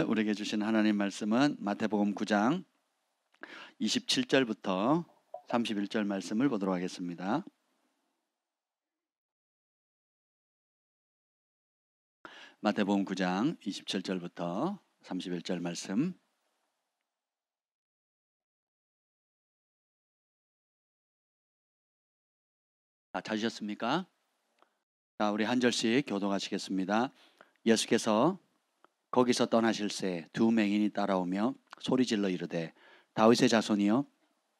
우리에게 주신 하나님 말씀은 마태복음 9장 27절부터 31절 말씀을 보도록 하겠습니다. 마태복음 9장 27절부터 31절 말씀. 찾으셨습니까? 자, 우리 한 절씩 교독하시겠습니다. 예수께서 거기서 떠나실새 두 맹인이 따라오며 소리질러 이르되 다윗의 자손이여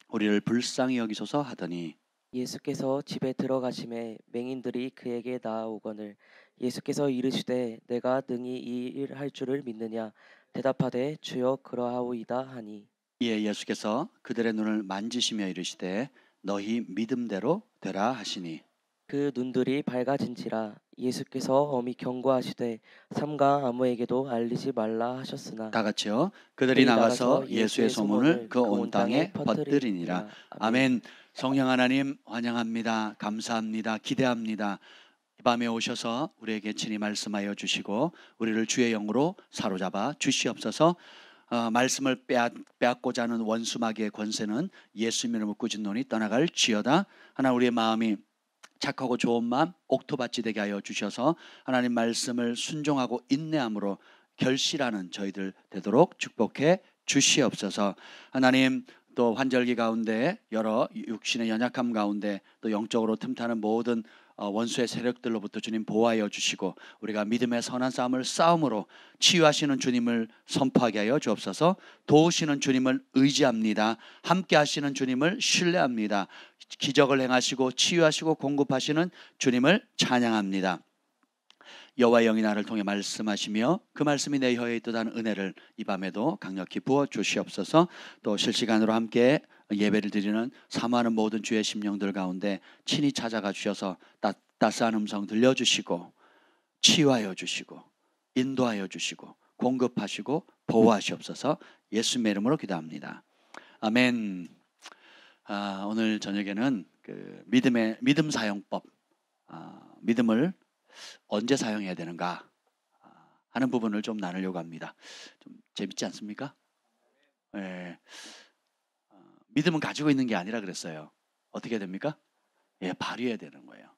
우리를 불쌍히 여기소서 하더니 예수께서 집에 들어가심에 맹인들이 그에게 나아오거늘 예수께서 이르시되 내가 능히 이 일 할 줄을 믿느냐 대답하되 주여 그러하오이다 하니 이에 예수께서 그들의 눈을 만지시며 이르시되 너희 믿음대로 되라 하시니 그 눈들이 밝아진지라 예수께서 엄히 경고하시되 삼가 아무에게도 알리지 말라 하셨으나 다 같이요. 그들이 나가서 예수의 소문을 그 온 땅에 퍼뜨리니라. 아멘. 성령 하나님 환영합니다. 감사합니다. 기대합니다. 이 밤에 오셔서 우리에게 친히 말씀하여 주시고 우리를 주의 영으로 사로잡아 주시옵소서. 말씀을 빼앗고자 하는 원수마귀의 권세는 예수님의 이름으로 꾸짖노니 떠나갈 지어다. 하나 우리의 마음이 착하고 좋은 마음 옥토밭이 되게 하여 주셔서 하나님 말씀을 순종하고 인내함으로 결실하는 저희들 되도록 축복해 주시옵소서. 하나님 또 환절기 가운데 여러 육신의 연약함 가운데 또 영적으로 틈타는 모든 원수의 세력들로부터 주님 보호하여 주시고 우리가 믿음의 선한 싸움을 싸움으로 치유하시는 주님을 선포하게 하여 주옵소서. 도우시는 주님을 의지합니다. 함께 하시는 주님을 신뢰합니다. 기적을 행하시고 치유하시고 공급하시는 주님을 찬양합니다. 여호와의 영이 나를 통해 말씀하시며 그 말씀이 내 혀에 있도다는 은혜를 이 밤에도 강력히 부어 주시옵소서. 또 실시간으로 함께 예배를 드리는 사모하는 모든 주의 심령들 가운데 친히 찾아가 주셔서 따스한 음성 들려주시고 치유하여 주시고 인도하여 주시고 공급하시고 보호하시옵소서. 예수님의 이름으로 기도합니다. 아멘. 오늘 저녁에는 그 믿음 사용법, 믿음을 언제 사용해야 되는가 하는 부분을 좀 나누려고 합니다. 좀 재밌지 않습니까? 예. 믿음은 가지고 있는 게 아니라 그랬어요. 어떻게 됩니까? 예, 발휘해야 되는 거예요.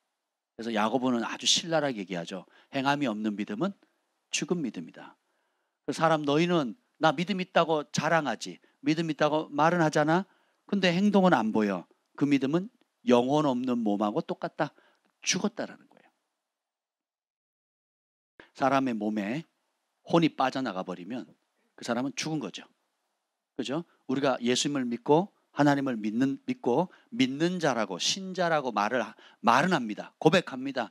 그래서 야고보는 아주 신랄하게 얘기하죠. 행함이 없는 믿음은 죽은 믿음이다. 사람 너희는 나 믿음 있다고 자랑하지, 믿음 있다고 말은 하잖아. 근데 행동은 안 보여. 그 믿음은 영혼 없는 몸하고 똑같다. 죽었다라는 거예요. 사람의 몸에 혼이 빠져나가 버리면 그 사람은 죽은 거죠. 그죠? 우리가 예수님을 믿고 하나님을 믿고 믿는 자라고 신자라고 말은 합니다. 고백합니다.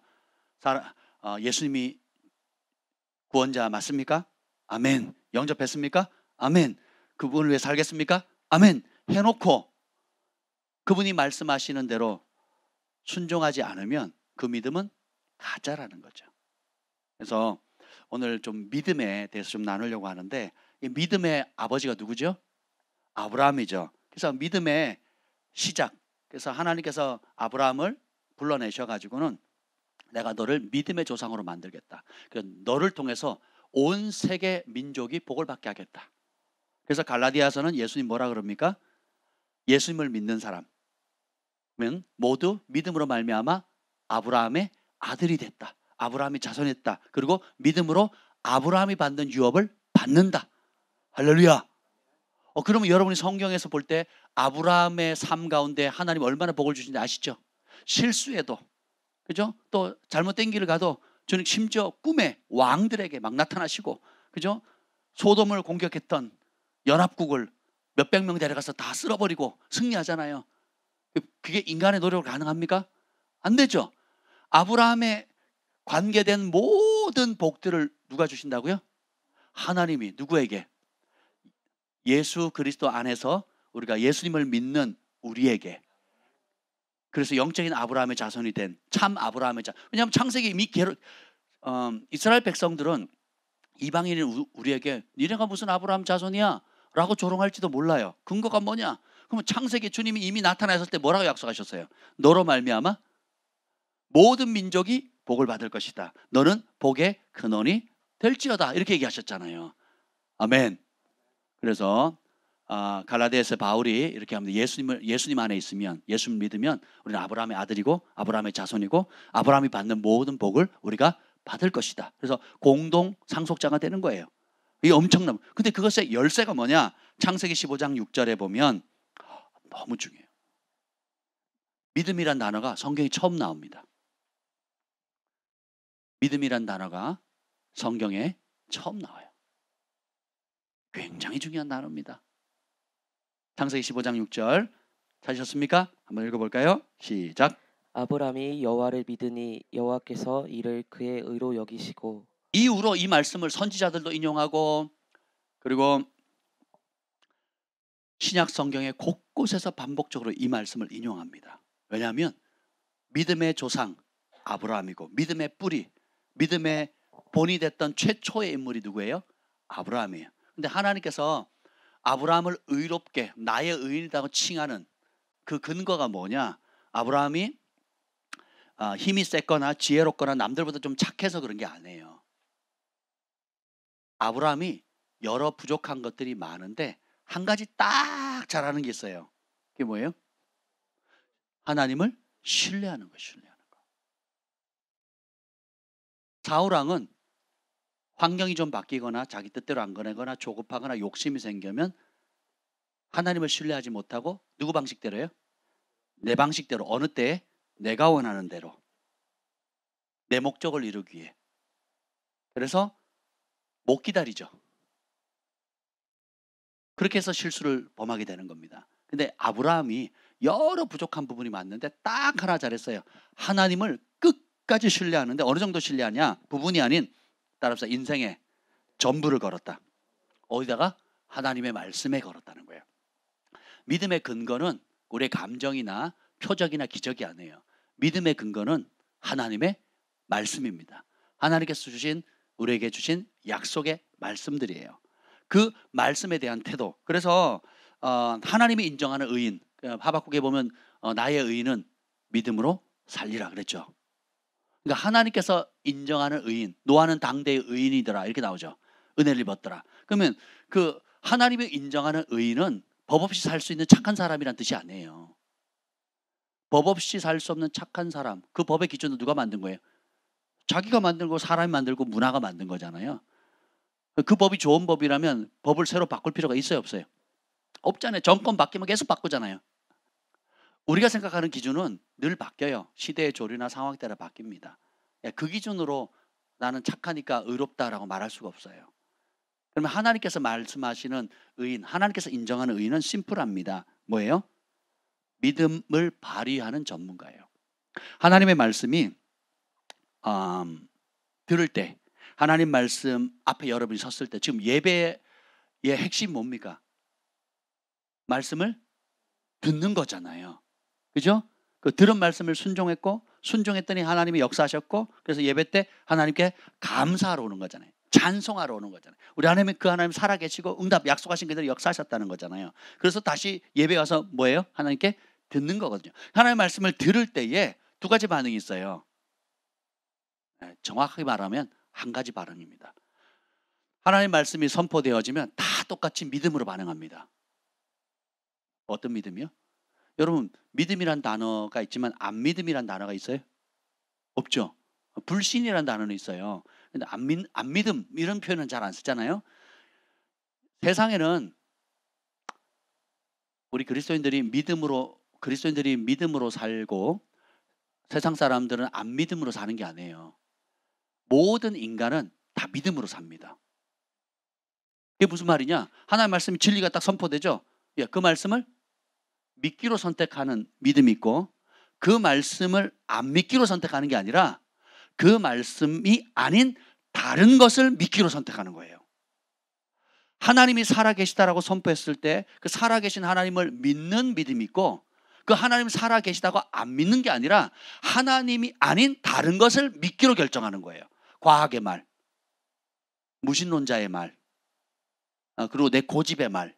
예수님이 구원자 맞습니까? 아멘. 영접했습니까? 아멘. 그분을 위해 살겠습니까? 아멘. 해놓고 그분이 말씀하시는 대로 순종하지 않으면 그 믿음은 가짜라는 거죠. 그래서 오늘 좀 믿음에 대해서 좀 나누려고 하는데 이 믿음의 아버지가 누구죠? 아브라함이죠. 그래서 믿음의 시작. 그래서 하나님께서 아브라함을 불러내셔가지고는 내가 너를 믿음의 조상으로 만들겠다. 그래서 너를 통해서 온 세계 민족이 복을 받게 하겠다. 그래서 갈라디아서는 예수님 뭐라 그럽니까? 예수님을 믿는 사람은 모두 믿음으로 말미암아 아브라함의 아들이 됐다. 아브라함이 자손했다. 그리고 믿음으로 아브라함이 받는 유업을 받는다. 할렐루야. 그러면 여러분이 성경에서 볼 때 아브라함의 삶 가운데 하나님 얼마나 복을 주신지 아시죠? 실수해도, 그죠? 또 잘못된 길을 가도 저는 심지어 꿈에 왕들에게 막 나타나시고, 그죠? 소돔을 공격했던 연합국을 몇백 명 데려가서 다 쓸어버리고 승리하잖아요. 그게 인간의 노력으로 가능합니까? 안 되죠. 아브라함의 관계된 모든 복들을 누가 주신다고요? 하나님이 누구에게? 예수 그리스도 안에서 우리가 예수님을 믿는 우리에게. 그래서 영적인 아브라함의 자손이 된 참 아브라함의 자손. 왜냐하면 창세기 이미 이스라엘 백성들은 이방인인 우리에게 니네가 무슨 아브라함 자손이야? 라고 조롱할지도 몰라요. 근거가 뭐냐? 그러면 창세기 주님이 이미 나타나셨을 때 뭐라고 약속하셨어요? 너로 말미암아 모든 민족이 복을 받을 것이다. 너는 복의 근원이 될지어다. 이렇게 얘기하셨잖아요. 아멘. 그래서 갈라디아서 바울이 이렇게 합니다. 예수님 안에 있으면, 예수를 믿으면 우리는 아브라함의 아들이고 아브라함의 자손이고 아브라함이 받는 모든 복을 우리가 받을 것이다. 그래서 공동 상속자가 되는 거예요. 이게 엄청난. 근데 그것의 열쇠가 뭐냐? 창세기 15장 6절에 보면 너무 중요해요. 믿음이란 단어가 성경에 처음 나옵니다. 믿음이란 단어가 성경에 처음 나와요. 굉장히 중요한 단어입니다. 창세기 15장 6절 찾으셨습니까? 한번 읽어볼까요? 시작. 아브람이 여호와를 믿으니 여호와께서 이를 그의 의로 여기시고. 이후로 이 말씀을 선지자들도 인용하고 그리고 신약 성경의 곳곳에서 반복적으로 이 말씀을 인용합니다. 왜냐하면 믿음의 조상 아브라함이고 믿음의 뿌리, 믿음의 본이 됐던 최초의 인물이 누구예요? 아브라함이에요. 근데 하나님께서 아브라함을 의롭게 나의 의인이라고 칭하는 그 근거가 뭐냐? 아브라함이 힘이 셌거나 지혜롭거나 남들보다 좀 착해서 그런 게 아니에요. 아브라함이 여러 부족한 것들이 많은데 한 가지 딱 잘하는 게 있어요. 그게 뭐예요? 하나님을 신뢰하는 거예요. 신뢰하는 거. 사울왕은 환경이 좀 바뀌거나 자기 뜻대로 안 거내거나 조급하거나 욕심이 생기면 하나님을 신뢰하지 못하고 누구 방식대로요? 내 방식대로 어느 때에 내가 원하는 대로 내 목적을 이루기 위해. 그래서 못 기다리죠. 그렇게 해서 실수를 범하게 되는 겁니다. 근데 아브라함이 여러 부족한 부분이 많는데 딱 하나 잘했어요. 하나님을 끝까지 신뢰하는데 어느 정도 신뢰하냐? 부분이 아닌 따라서 인생의 전부를 걸었다. 어디다가? 하나님의 말씀에 걸었다는 거예요. 믿음의 근거는 우리의 감정이나 표적이나 기적이 아니에요. 믿음의 근거는 하나님의 말씀입니다. 하나님께서 주신 우리에게 주신 약속의 말씀들이에요. 그 말씀에 대한 태도. 그래서 하나님이 인정하는 의인, 하박국에 보면 나의 의인은 믿음으로 살리라 그랬죠. 그러니까 하나님께서 인정하는 의인, 노아는 당대의 의인이더라 이렇게 나오죠. 은혜를 입었더라. 그러면 그 하나님이 인정하는 의인은 법 없이 살 수 있는 착한 사람이란 뜻이 아니에요. 법 없이 살 수 없는 착한 사람, 그 법의 기준은 누가 만든 거예요? 자기가 만들고 사람이 만들고 문화가 만든 거잖아요. 그 법이 좋은 법이라면 법을 새로 바꿀 필요가 있어요, 없어요? 없잖아요. 정권 바뀌면 계속 바꾸잖아요. 우리가 생각하는 기준은 늘 바뀌어요. 시대의 조류나 상황 따라 바뀝니다. 그 기준으로 나는 착하니까 의롭다라고 말할 수가 없어요. 그러면 하나님께서 말씀하시는 의인, 하나님께서 인정하는 의인은 심플합니다. 뭐예요? 믿음을 발휘하는 전문가예요. 하나님의 말씀이 들을 때, 하나님 말씀 앞에 여러분이 섰을 때 지금 예배의 핵심 뭡니까? 말씀을 듣는 거잖아요. 그죠? 그 들은 말씀을 순종했더니 하나님이 역사하셨고, 그래서 예배 때 하나님께 감사하러 오는 거잖아요. 찬송하러 오는 거잖아요. 우리 하나님은 그 하나님 살아계시고 응답 약속하신 그대로 역사하셨다는 거잖아요. 그래서 다시 예배 와서 뭐예요? 하나님께 듣는 거거든요. 하나님의 말씀을 들을 때에 두 가지 반응이 있어요. 정확하게 말하면 한 가지 반응입니다. 하나님의 말씀이 선포되어지면 다 똑같이 믿음으로 반응합니다. 어떤 믿음이요? 여러분, 믿음이란 단어가 있지만 안 믿음이란 단어가 있어요? 없죠. 불신이란 단어는 있어요. 근데 안 믿음 이런 표현은 잘 안 쓰잖아요. 세상에는 우리 그리스도인들이 믿음으로 살고 세상 사람들은 안 믿음으로 사는 게 아니에요. 모든 인간은 다 믿음으로 삽니다. 그게 무슨 말이냐? 하나님의 말씀이 진리가 딱 선포되죠. 그 말씀을 믿기로 선택하는 믿음이 있고, 그 말씀을 안 믿기로 선택하는 게 아니라 그 말씀이 아닌 다른 것을 믿기로 선택하는 거예요. 하나님이 살아계시다라고 선포했을 때 그 살아계신 하나님을 믿는 믿음이 있고, 그 하나님 살아계시다고 안 믿는 게 아니라 하나님이 아닌 다른 것을 믿기로 결정하는 거예요. 과학의 말, 무신론자의 말, 그리고 내 고집의 말,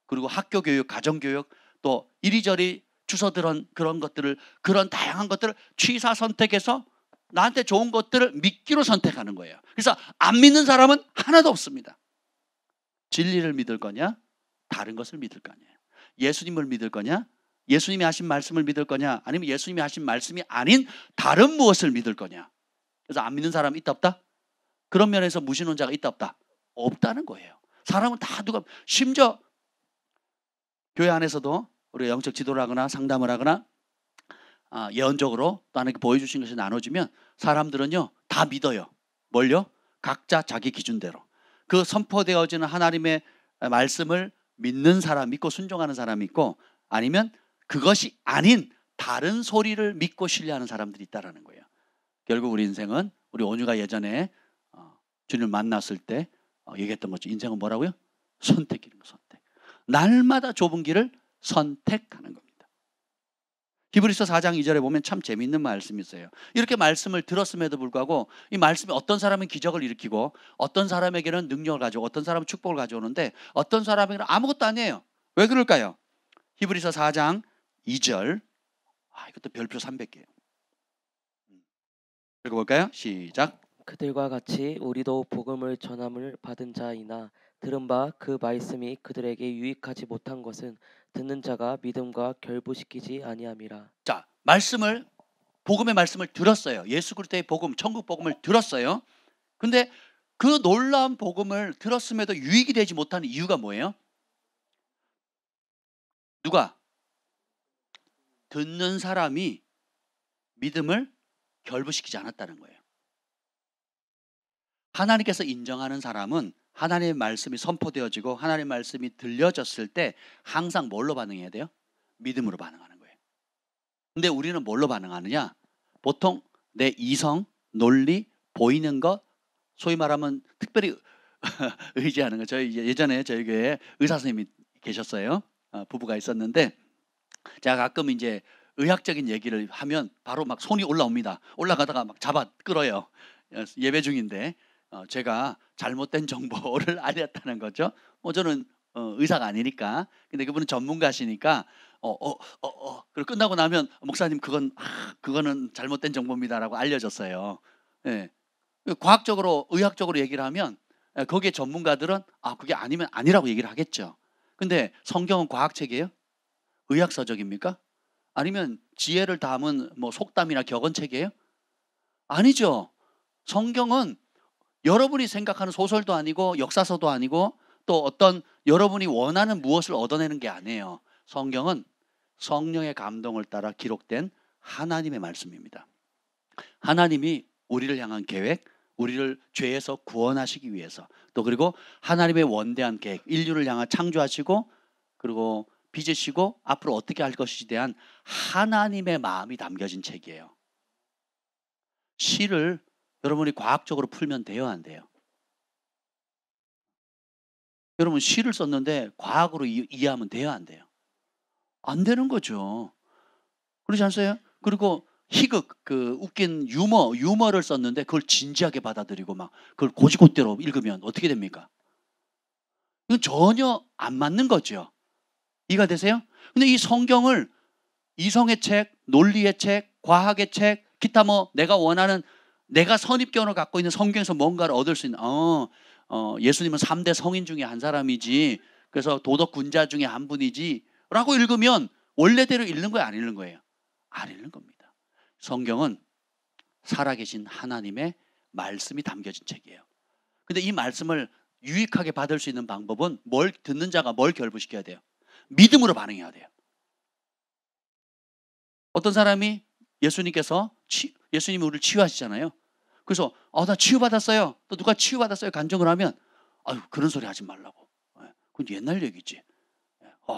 그리고 학교 교육, 가정 교육, 또 이리저리 주워들은 그런 것들을, 그런 다양한 것들을 취사 선택해서 나한테 좋은 것들을 믿기로 선택하는 거예요. 그래서 안 믿는 사람은 하나도 없습니다. 진리를 믿을 거냐? 다른 것을 믿을 거냐? 예수님을 믿을 거냐? 예수님이 하신 말씀을 믿을 거냐? 아니면 예수님이 하신 말씀이 아닌 다른 무엇을 믿을 거냐? 그래서 안 믿는 사람이 있다 없다? 그런 면에서 무신론자가 있다 없다? 없다는 거예요. 사람은 다 누가, 심지어 교회 안에서도 우리가 영적 지도를 하거나 상담을 하거나 예언적으로 또 하나님께 보여주신 것이 나눠지면 사람들은요 다 믿어요. 뭘요? 각자 자기 기준대로 그 선포되어지는 하나님의 말씀을 믿는 사람, 믿고 순종하는 사람이 있고, 아니면 그것이 아닌 다른 소리를 믿고 신뢰하는 사람들이 있다는 거예요. 결국 우리 인생은, 우리 온유가 예전에 주님을 만났을 때 얘기했던 거죠. 인생은 뭐라고요? 선택이라는 거, 선택. 날마다 좁은 길을 선택하는 겁니다. 히브리서 4장 2절에 보면 참 재미있는 말씀이 있어요. 이렇게 말씀을 들었음에도 불구하고 이 말씀이 어떤 사람은 기적을 일으키고 어떤 사람에게는 능력을 가져오고 어떤 사람은 축복을 가져오는데 어떤 사람에게는 아무것도 아니에요. 왜 그럴까요? 히브리서 4장 2절, 이것도 별표 300개예요. 읽어볼까요? 시작. 그들과 같이 우리도 복음을 전함을 받은 자이나 들은 바 그 말씀이 그들에게 유익하지 못한 것은 듣는 자가 믿음과 결부시키지 아니함이라. 자, 말씀을, 복음의 말씀을 들었어요. 예수 그리스도의 복음, 천국 복음을 들었어요. 근데 그 놀라운 복음을 들었음에도 유익이 되지 못하는 이유가 뭐예요? 누가? 듣는 사람이 믿음을 결부시키지 않았다는 거예요. 하나님께서 인정하는 사람은 하나님의 말씀이 선포되어지고 하나님의 말씀이 들려졌을 때 항상 뭘로 반응해야 돼요? 믿음으로 반응하는 거예요. 근데 우리는 뭘로 반응하느냐? 보통 내 이성, 논리, 보이는 것, 소위 말하면 특별히 의지하는 거. 저희 예전에 저희 교회에 의사 선생님이 계셨어요. 부부가 있었는데 제가 가끔 이제 의학적인 얘기를 하면 바로 막 손이 올라옵니다. 올라가다가 막 잡아 끌어요. 예배 중인데 제가 잘못된 정보를 알렸다는 거죠. 저는 의사가 아니니까. 근데 그분은 전문가시니까 그리고 끝나고 나면 목사님 그거는 잘못된 정보입니다라고 알려줬어요. 예. 과학적으로 의학적으로 얘기를 하면 거기에 전문가들은 그게 아니면 아니라고 얘기를 하겠죠. 근데 성경은 과학책이에요? 의학서적입니까? 아니면 지혜를 담은 뭐 속담이나 격언책이에요? 아니죠. 성경은 여러분이 생각하는 소설도 아니고 역사서도 아니고 또 어떤 여러분이 원하는 무엇을 얻어내는 게 아니에요. 성경은 성령의 감동을 따라 기록된 하나님의 말씀입니다. 하나님이 우리를 향한 계획, 우리를 죄에서 구원하시기 위해서, 또 그리고 하나님의 원대한 계획, 인류를 향한 창조하시고 그리고 빚으시고 앞으로 어떻게 할 것인지에 대한 하나님의 마음이 담겨진 책이에요. 시를 여러분이 과학적으로 풀면 돼요, 안 돼요? 여러분 시를 썼는데 과학으로 이해하면 돼요, 안 돼요? 안 되는 거죠. 그렇지 않으세요? 그리고 희극, 그 웃긴 유머를 썼는데 그걸 진지하게 받아들이고 막 그걸 고지고대로 읽으면 어떻게 됩니까? 이건 전혀 안 맞는 거죠. 이해가 되세요? 근데 이 성경을 이성의 책, 논리의 책, 과학의 책, 기타 내가 원하는, 내가 선입견을 갖고 있는 성경에서 뭔가를 얻을 수 있는, 예수님은 3대 성인 중에 한 사람이지, 그래서 도덕 군자 중에 한 분이지 라고 읽으면 원래대로 읽는 거예요, 안 읽는 거예요? 안 읽는 겁니다. 성경은 살아계신 하나님의 말씀이 담겨진 책이에요. 근데 이 말씀을 유익하게 받을 수 있는 방법은 듣는 자가 뭘 결부시켜야 돼요? 믿음으로 반응해야 돼요. 어떤 사람이 예수님이 우리를 치유하시잖아요. 그래서 나 치유받았어요. 또 누가 치유받았어요 간증을 하면 그런 소리 하지 말라고. 그건 옛날 얘기지.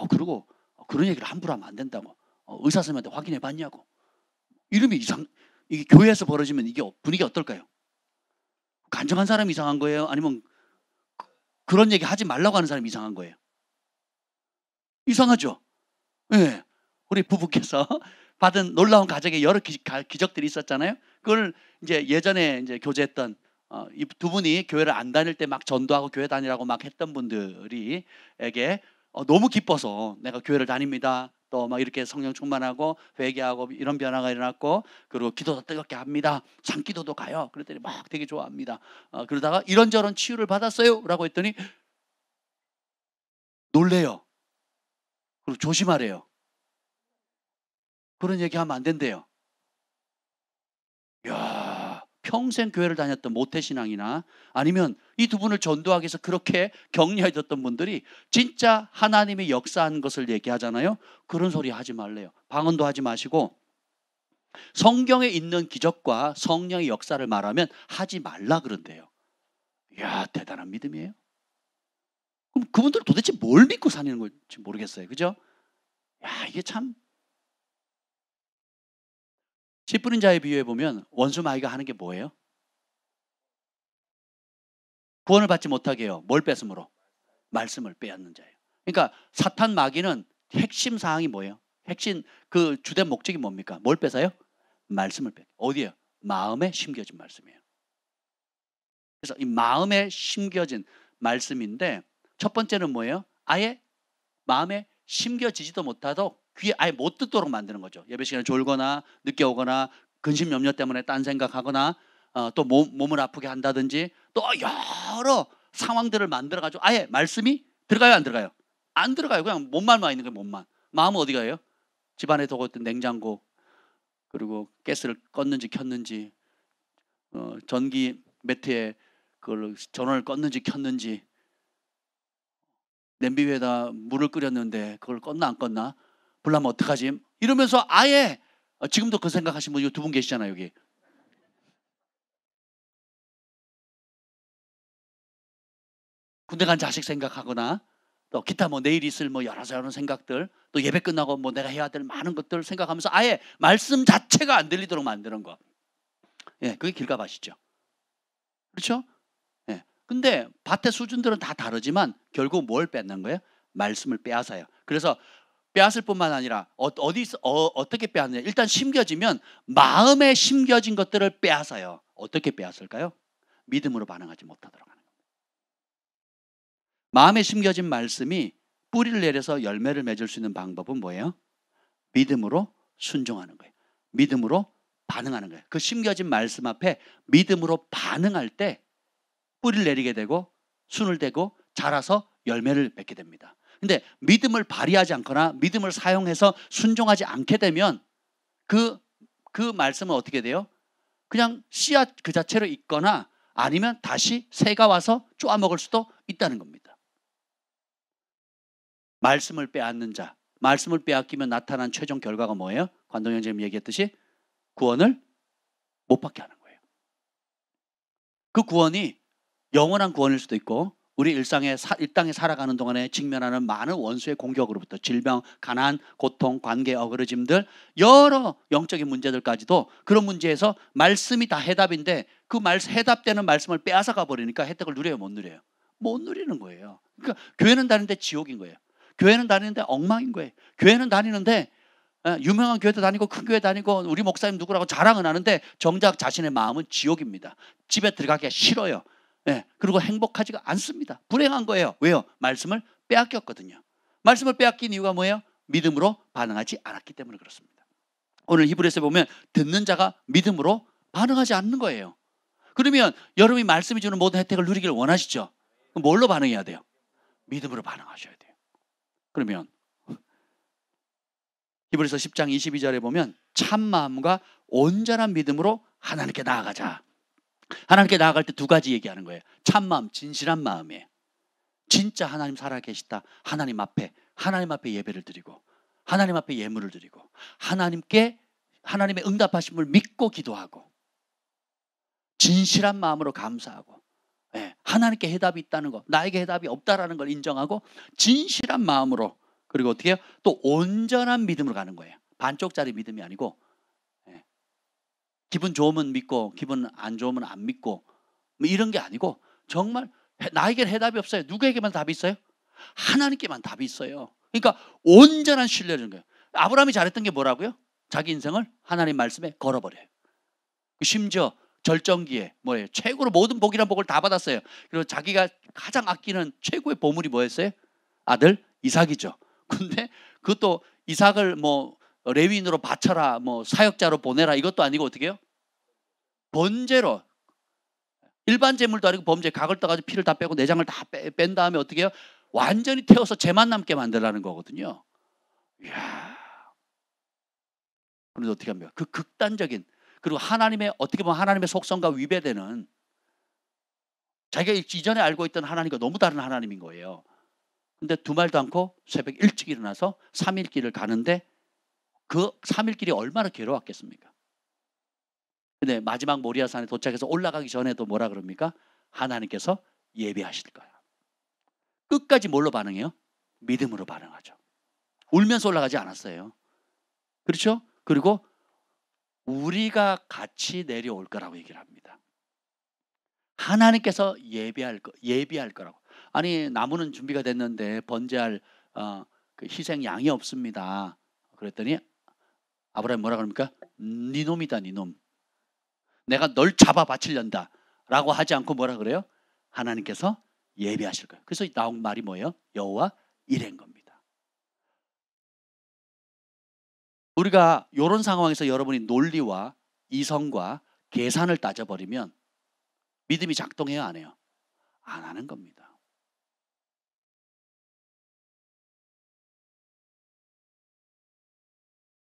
그리고 그런 얘기를 함부로 하면 안 된다고. 의사 선생님한테 확인해 봤냐고. 이름이 이게 교회에서 벌어지면 이게 분위기 어떨까요? 간증한 사람이 이상한 거예요? 아니면 그런 얘기 하지 말라고 하는 사람이 이상한 거예요? 이상하죠? 네. 우리 부부께서 받은 놀라운 가정에 여러 기적들이 있었잖아요. 그걸 이제 예전에 이제 교제했던 이 두 분이 교회를 안 다닐 때 막 전도하고 교회 다니라고 막 했던 분들이에게 너무 기뻐서 내가 교회를 다닙니다. 또 막 이렇게 성령 충만하고 회개하고 이런 변화가 일어났고, 그리고 기도도 뜨겁게 합니다. 산기도도 가요. 그랬더니 막 되게 좋아합니다. 그러다가 이런저런 치유를 받았어요 라고 했더니 놀래요. 그리고 조심하래요. 그런 얘기하면 안 된대요. 야, 평생 교회를 다녔던 모태신앙이나 아니면 이 두 분을 전도하기 위해서 그렇게 격려해 줬던 분들이 진짜 하나님이 역사한 것을 얘기하잖아요. 그런 소리 하지 말래요. 방언도 하지 마시고 성경에 있는 기적과 성령의 역사를 말하면 하지 말라 그런대요. 이야, 대단한 믿음이에요. 그럼 그분들 도대체 뭘 믿고 사는 건지 모르겠어요. 그죠? 야, 이게 참. 씨 뿌린 자의 비유에 보면 원수 마귀가 하는 게 뭐예요? 구원을 받지 못하게 해요. 뭘 뺏음으로? 말씀을 빼앗는 자예요. 그러니까 사탄 마귀는 핵심 사항이 뭐예요? 핵심 그 주된 목적이 뭡니까? 뭘 뺏어요? 말씀을 빼. 어디에요? 마음에 심겨진 말씀이에요. 그래서 이 마음에 심겨진 말씀인데 첫 번째는 뭐예요? 아예 마음에 심겨지지도 못하도 귀에 아예 못 듣도록 만드는 거죠. 예배 시간에 졸거나 늦게 오거나 근심 염려 때문에 딴 생각하거나 또 몸을 아프게 한다든지 또 여러 상황들을 만들어가지고 아예 말씀이 들어가요, 안 들어가요? 안 들어가요. 그냥 몸만 와 있는 거예요. 몸만. 마음은 어디 가요? 집안에 두고 있던 냉장고, 그리고 가스를 껐는지 켰는지, 전기 매트에 그걸 전원을 껐는지 켰는지, 냄비 위에다 물을 끓였는데 그걸 껐나 안 껐나, 불나면 어떡하지? 이러면서 아예 지금도 그 생각하시는 분 두 분 계시잖아요. 여기 군대 간 자식 생각하거나 또 기타 뭐 내일 있을 뭐 여러 생각들, 또 예배 끝나고 뭐 내가 해야 될 많은 것들 생각하면서 아예 말씀 자체가 안 들리도록 만드는 거. 예, 그게 길가밭이죠. 그렇죠? 예. 근데 밭의 수준들은 다 다르지만 결국 뭘 뺏는 거예요? 말씀을 빼앗아요. 그래서 빼앗을 뿐만 아니라 어떻게 빼앗느냐? 일단 심겨지면 마음에 심겨진 것들을 빼앗아요. 어떻게 빼앗을까요? 믿음으로 반응하지 못하도록 하는 겁니다. 마음에 심겨진 말씀이 뿌리를 내려서 열매를 맺을 수 있는 방법은 뭐예요? 믿음으로 순종하는 거예요. 믿음으로 반응하는 거예요. 그 심겨진 말씀 앞에 믿음으로 반응할 때 뿌리를 내리게 되고 순을 대고 자라서 열매를 맺게 됩니다. 근데 믿음을 발휘하지 않거나 믿음을 사용해서 순종하지 않게 되면 그 말씀은 어떻게 돼요? 그냥 씨앗 그 자체로 있거나 아니면 다시 새가 와서 쪼아먹을 수도 있다는 겁니다. 말씀을 빼앗는 자, 말씀을 빼앗기면 나타난 최종 결과가 뭐예요? 관동 형제님 얘기했듯이 구원을 못 받게 하는 거예요. 그 구원이 영원한 구원일 수도 있고 우리 이 땅에 살아가는 동안에 직면하는 많은 원수의 공격으로부터 질병, 가난, 고통, 관계 어그러짐들 여러 영적인 문제들까지도 그런 문제에서 말씀이 다 해답인데 그 해답되는 말씀을 빼앗아가 버리니까 혜택을 누려요, 못 누려요? 못 누리는 거예요. 그러니까 교회는 다니는데 지옥인 거예요. 교회는 다니는데 엉망인 거예요. 교회는 다니는데 유명한 교회도 다니고 큰 교회 다니고 우리 목사님 누구라고 자랑은 하는데 정작 자신의 마음은 지옥입니다. 집에 들어가기가 싫어요. 네, 그리고 행복하지가 않습니다. 불행한 거예요. 왜요? 말씀을 빼앗겼거든요. 말씀을 빼앗긴 이유가 뭐예요? 믿음으로 반응하지 않았기 때문에 그렇습니다. 오늘 히브리서에 보면 듣는 자가 믿음으로 반응하지 않는 거예요. 그러면 여러분이 말씀이 주는 모든 혜택을 누리기를 원하시죠? 그럼 뭘로 반응해야 돼요? 믿음으로 반응하셔야 돼요. 그러면 히브리서 10장 22절에 보면 참 마음과 온전한 믿음으로 하나님께 나아가자. 하나님께 나아갈 때 두 가지 얘기하는 거예요. 참마음, 진실한 마음이에요. 진짜 하나님 살아계시다. 하나님 앞에 예배를 드리고 하나님 앞에 예물을 드리고 하나님의 응답하심을 믿고 기도하고 진실한 마음으로 감사하고 하나님께 해답이 있다는 거, 나에게 해답이 없다라는 걸 인정하고 진실한 마음으로, 그리고 어떻게 해요? 또 온전한 믿음으로 가는 거예요. 반쪽짜리 믿음이 아니고 기분 좋으면 믿고 기분 안 좋으면 안 믿고 뭐 이런 게 아니고 정말 나에게는 해답이 없어요. 누구에게만 답이 있어요? 하나님께만 답이 있어요. 그러니까 온전한 신뢰를 주는 거예요. 아브라함이 잘했던 게 뭐라고요? 자기 인생을 하나님 말씀에 걸어버려요. 심지어 절정기에 뭐예요? 최고로 모든 복이란 복을 다 받았어요. 그리고 자기가 가장 아끼는 최고의 보물이 뭐였어요? 아들 이삭이죠. 근데 그것도 이삭을 뭐 레위인으로 바쳐라, 뭐 사역자로 보내라 이것도 아니고 어떻게 해요? 번제로, 일반 제물도 아니고 범죄, 각을 떠가지고 피를 다 빼고 내장을 다 뺀 다음에 어떻게 해요? 완전히 태워서 죄만 남게 만들라는 거거든요. 이야. 그런데 어떻게 합니까? 그 극단적인, 그리고 하나님의, 어떻게 보면 하나님의 속성과 위배되는, 자기가 이전에 알고 있던 하나님과 너무 다른 하나님인 거예요. 근데 두 말도 않고 새벽 일찍 일어나서 3일 길을 가는데 그 3일 길이 얼마나 괴로웠겠습니까? 근데 마지막 모리아산에 도착해서 올라가기 전에도 뭐라 그럽니까? 하나님께서 예비하실 거야. 끝까지 뭘로 반응해요? 믿음으로 반응하죠. 울면서 올라가지 않았어요. 그렇죠? 그리고 우리가 같이 내려올 거라고 얘기를 합니다. 하나님께서 예비할 거라고. 아니, 나무는 준비가 됐는데 번제할 그 희생 양이 없습니다. 그랬더니 아브라함이 뭐라 그럽니까? 네 놈이다, 네 놈. 내가 널 잡아 바치련다 라고 하지 않고 뭐라 그래요? 하나님께서 예비하실 거예요. 그래서 나온 말이 뭐예요? 여호와 이레인 겁니다. 우리가 이런 상황에서 여러분이 논리와 이성과 계산을 따져버리면 믿음이 작동해요, 안 해요? 안 하는 겁니다.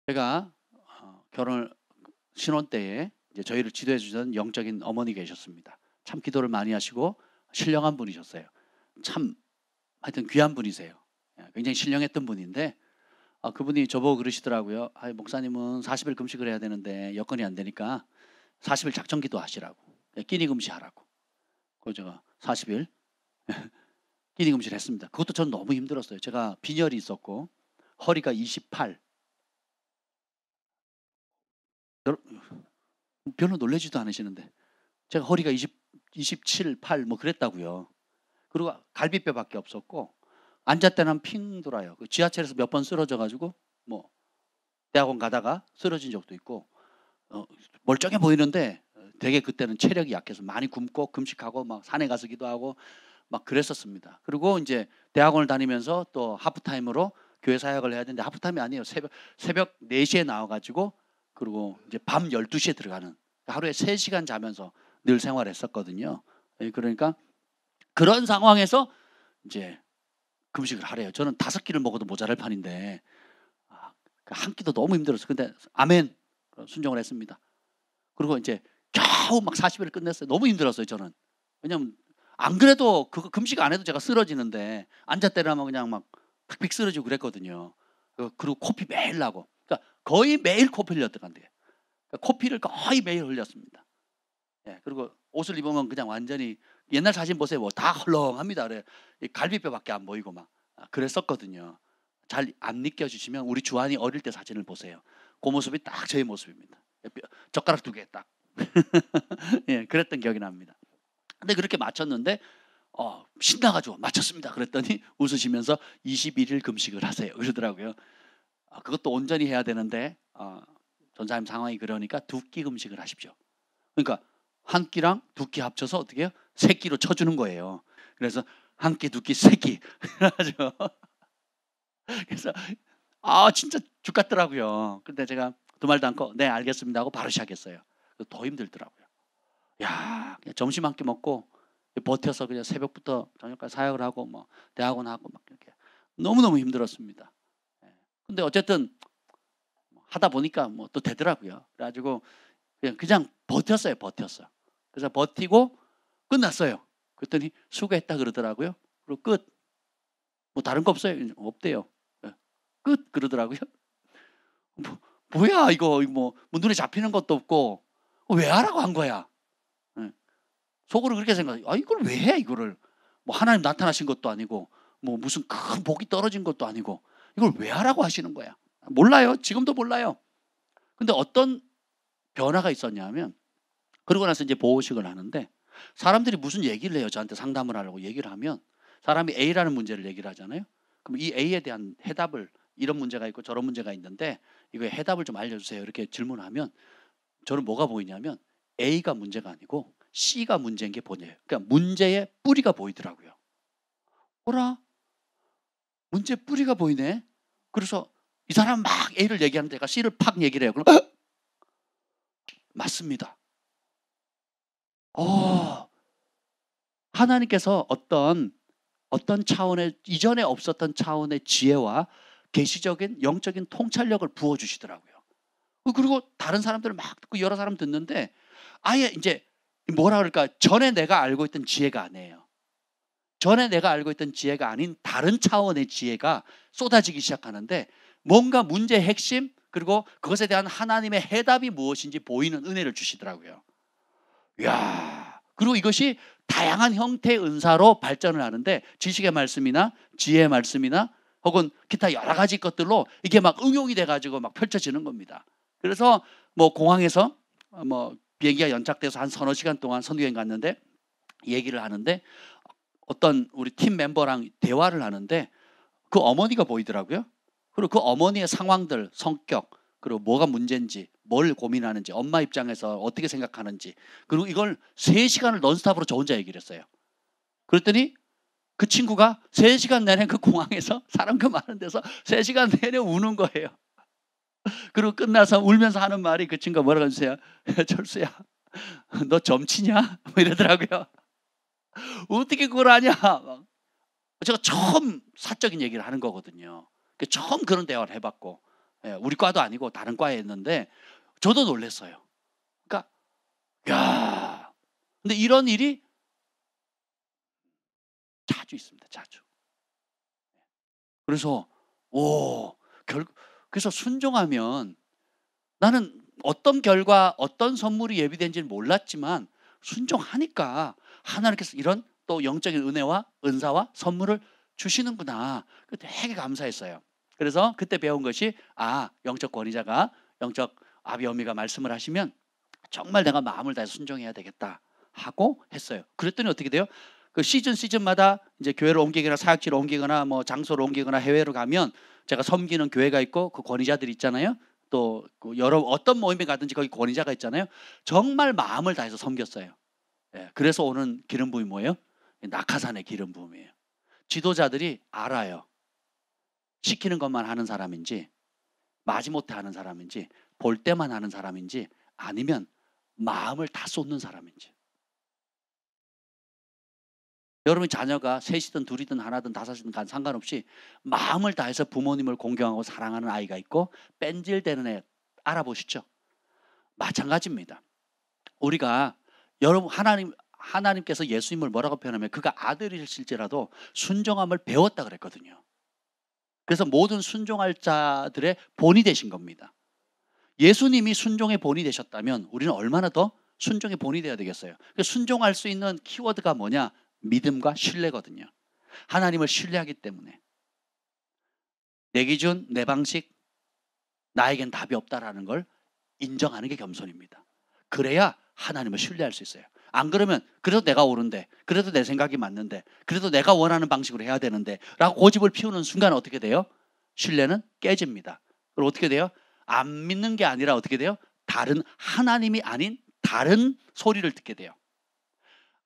제가 결혼을 신혼 때에 이제 저희를 지도해 주던 영적인 어머니 계셨습니다. 참 기도를 많이 하시고 신령한 분이셨어요. 참 하여튼 귀한 분이세요. 굉장히 신령했던 분인데 그분이 저보고 그러시더라고요. 목사님은 40일 금식을 해야 되는데 여건이 안 되니까 40일 작정 기도하시라고. 끼니 금식하라고. 그래서 제가 40일 끼니 금식을 했습니다. 그것도 전 너무 힘들었어요. 제가 빈혈이 있었고 허리가 28. 별로 놀라지도 않으시는데 제가 허리가 27, 8 뭐 그랬다고요. 그리고 갈비뼈밖에 없었고 앉았다는 핑 돌아요. 그 지하철에서 몇 번 쓰러져가지고 뭐 대학원 가다가 쓰러진 적도 있고 멀쩡해 보이는데 되게 그때는 체력이 약해서 많이 굶고 금식하고 막 산에 가서 기도하고 막 그랬었습니다. 그리고 이제 대학원을 다니면서 또 하프타임으로 교회 사역을 해야 되는데 하프타임이 아니에요. 새벽 4시에 나와가지고 그리고 이제 밤 12시에 들어가는, 하루에 3시간 자면서 늘 생활했었거든요. 그러니까 그런 상황에서 이제 금식을 하래요. 저는 5끼를 먹어도 모자랄 판인데 한 끼도 너무 힘들었어요. 근데 아멘 순종을 했습니다. 그리고 이제 겨우 막 40일을 끝냈어요. 너무 힘들었어요, 저는. 왜냐면 안 그래도 그거 금식 안 해도 제가 쓰러지는데 앉았다라면 그냥 막 픽픽 쓰러지고 그랬거든요. 그리고 코피 매일 나고, 그러니까 거의 매일 코피 흘렸더란데요. 그러니까 코피를 거의 매일 흘렸습니다. 그리고 옷을 입으면 그냥 완전히 옛날 사진 보세요. 뭐 다 헐렁합니다. 그래. 갈비뼈밖에 안 보이고 막 그랬었거든요. 잘 안 느껴지시면 우리 주한이 어릴 때 사진을 보세요. 그 모습이 딱 저의 모습입니다. 젓가락 2개 딱. 그랬던 기억이 납니다. 근데 그렇게 맞췄는데 신나가지고 맞췄습니다. 그랬더니 웃으시면서 21일 금식을 하세요. 그러더라고요. 그것도 온전히 해야 되는데 전사님 상황이 그러니까 2끼 금식을 하십시오. 그러니까 한 끼랑 2끼 합쳐서 어떻게 해요? 3끼로 쳐주는 거예요. 그래서 한 끼, 2끼, 3끼. 그래서 진짜 죽 같더라고요. 근데 제가 두 말도 않고 네 알겠습니다 하고 바로 시작했어요. 더 힘들더라고요. 야, 그냥 점심 한 끼 먹고 버텨서 그냥 새벽부터 저녁까지 사역을 하고 뭐 대학원 하고 막 이렇게 너무너무 힘들었습니다. 근데 어쨌든 하다 보니까 뭐 또 되더라고요. 그래가지고 그냥 버텼어요. 그래서 버티고 끝났어요. 그랬더니 수고했다 그러더라고요. 그리고 끝. 뭐 다른 거 없어요? 없대요. 끝 그러더라고요. 뭐야 이거 뭐 눈에 잡히는 것도 없고 왜 하라고 한 거야? 속으로 그렇게 생각해요. 이걸 왜 해 이거를? 뭐 하나님 나타나신 것도 아니고 뭐 무슨 큰 복이 떨어진 것도 아니고 이걸 왜 하라고 하시는 거야? 몰라요. 지금도 몰라요. 근데 어떤 변화가 있었냐면 그러고 나서 이제 보호식을 하는데 사람들이 무슨 얘기를 해요. 저한테 상담을 하려고 얘기를 하면 사람이 A라는 문제를 얘기를 하잖아요. 그럼 이 A에 대한 해답을, 이런 문제가 있고 저런 문제가 있는데 이거에 해답을 좀 알려주세요. 이렇게 질문하면 저는 뭐가 보이냐면 A가 문제가 아니고 C가 문제인 게 보여요. 그러니까 문제의 뿌리가 보이더라고요. 어라? 문제 뿌리가 보이네. 그래서 이 사람 막 A를 얘기하는데 내가 C를 팍 얘기를 해요. 그럼 맞습니다. 하나님께서 어떤 어떤 차원의 이전에 없었던 차원의 지혜와 계시적인 영적인 통찰력을 부어주시더라고요. 그리고 다른 사람들을 막 듣고 여러 사람 듣는데 아예 이제 뭐라 그럴까, 전에 내가 알고 있던 지혜가 아니에요. 전에 내가 알고 있던 지혜가 아닌 다른 차원의 지혜가 쏟아지기 시작하는데 뭔가 문제의 핵심 그리고 그것에 대한 하나님의 해답이 무엇인지 보이는 은혜를 주시더라고요. 이야, 그리고 이것이 다양한 형태의 은사로 발전을 하는데 지식의 말씀이나 지혜의 말씀이나 혹은 기타 여러 가지 것들로 이게 막 응용이 돼가지고 막 펼쳐지는 겁니다. 그래서 뭐 공항에서 뭐 비행기가 연착돼서 한 서너 시간 동안 선교여행 갔는데 얘기를 하는데 어떤 우리 팀 멤버랑 대화를 하는데 그 어머니가 보이더라고요. 그리고 그 어머니의 상황들, 성격, 그리고 뭐가 문제인지, 뭘 고민하는지, 엄마 입장에서 어떻게 생각하는지, 그리고 이걸 3시간을 넌스톱으로 저 혼자 얘기를 했어요. 그랬더니 그 친구가 3시간 내내 그 공항에서 사람 그 많은 데서 3시간 내내 우는 거예요. 그리고 끝나서 울면서 하는 말이, 그 친구가 뭐라고 해주세요? 철수야, 너 점치냐? 뭐 이러더라고요. 어떻게 그걸 아냐? 제가 처음 사적인 얘기를 하는 거거든요. 처음 그런 대화를 해봤고, 우리 과도 아니고 다른 과에 있는데 저도 놀랐어요. 그러니까 야, 근데 이런 일이 자주 있습니다. 자주. 그래서 그래서 순종하면 나는 어떤 결과, 어떤 선물이 예비된지는 몰랐지만 순종하니까 하나님께서 이런 또 영적인 은혜와 은사와 선물을 주시는구나. 되게 감사했어요. 그래서 그때 배운 것이 영적 권위자가, 영적 아비 어미가 말씀을 하시면 정말 내가 마음을 다해서 순종해야 되겠다 하고 했어요. 그랬더니 어떻게 돼요? 그 시즌마다 이제 교회를 옮기거나 사역지를 옮기거나 뭐 장소를 옮기거나 해외로 가면 제가 섬기는 교회가 있고 그 권위자들이 있잖아요. 또 여러 어떤 모임에 가든지 거기 권위자가 있잖아요. 정말 마음을 다해서 섬겼어요. 그래서 오는 기름 부음이 뭐예요? 낙하산의 기름 부음이에요. 지도자들이 알아요. 시키는 것만 하는 사람인지, 마지못해 하는 사람인지, 볼 때만 하는 사람인지, 아니면 마음을 다 쏟는 사람인지. 여러분의 자녀가 셋이든 둘이든 하나든 다섯이든 상관없이 마음을 다해서 부모님을 공경하고 사랑하는 아이가 있고 뺀질대는 애 알아보시죠. 마찬가지입니다. 우리가 여러분 하나님께서 예수님을 뭐라고 표현하면 그가 아들이실지라도 순종함을 배웠다 그랬거든요. 그래서 모든 순종할 자들의 본이 되신 겁니다. 예수님이 순종의 본이 되셨다면 우리는 얼마나 더 순종의 본이 되어야 되겠어요. 순종할 수 있는 키워드가 뭐냐? 믿음과 신뢰거든요. 하나님을 신뢰하기 때문에 내 기준, 내 방식, 나에겐 답이 없다라는 걸 인정하는 게 겸손입니다. 그래야 하나님을 신뢰할 수 있어요. 안 그러면 그래도 내가 옳은데, 그래도 내 생각이 맞는데, 그래도 내가 원하는 방식으로 해야 되는데 라고 고집을 피우는 순간 어떻게 돼요? 신뢰는 깨집니다. 그럼 어떻게 돼요? 안 믿는 게 아니라 어떻게 돼요? 다른 하나님이 아닌 다른 소리를 듣게 돼요.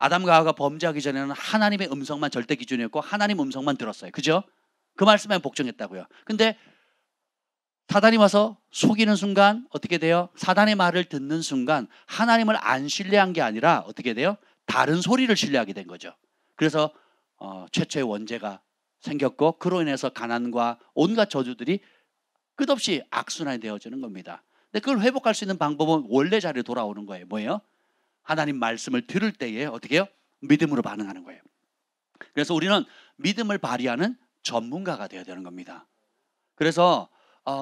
아담과 하와가 범죄하기 전에는 하나님의 음성만 절대 기준이었고 하나님 음성만 들었어요. 그죠? 그 말씀에 복종했다고요. 근데 사단이 와서 속이는 순간 어떻게 돼요? 사단의 말을 듣는 순간 하나님을 안 신뢰한 게 아니라 어떻게 돼요? 다른 소리를 신뢰하게 된 거죠. 그래서 최초의 원죄가 생겼고 그로 인해서 가난과 온갖 저주들이 끝없이 악순환이 되어지는 겁니다. 근데 그걸 회복할 수 있는 방법은 원래 자리로 돌아오는 거예요. 뭐예요? 하나님 말씀을 들을 때에 어떻게 해요? 믿음으로 반응하는 거예요. 그래서 우리는 믿음을 발휘하는 전문가가 되어야 되는 겁니다. 그래서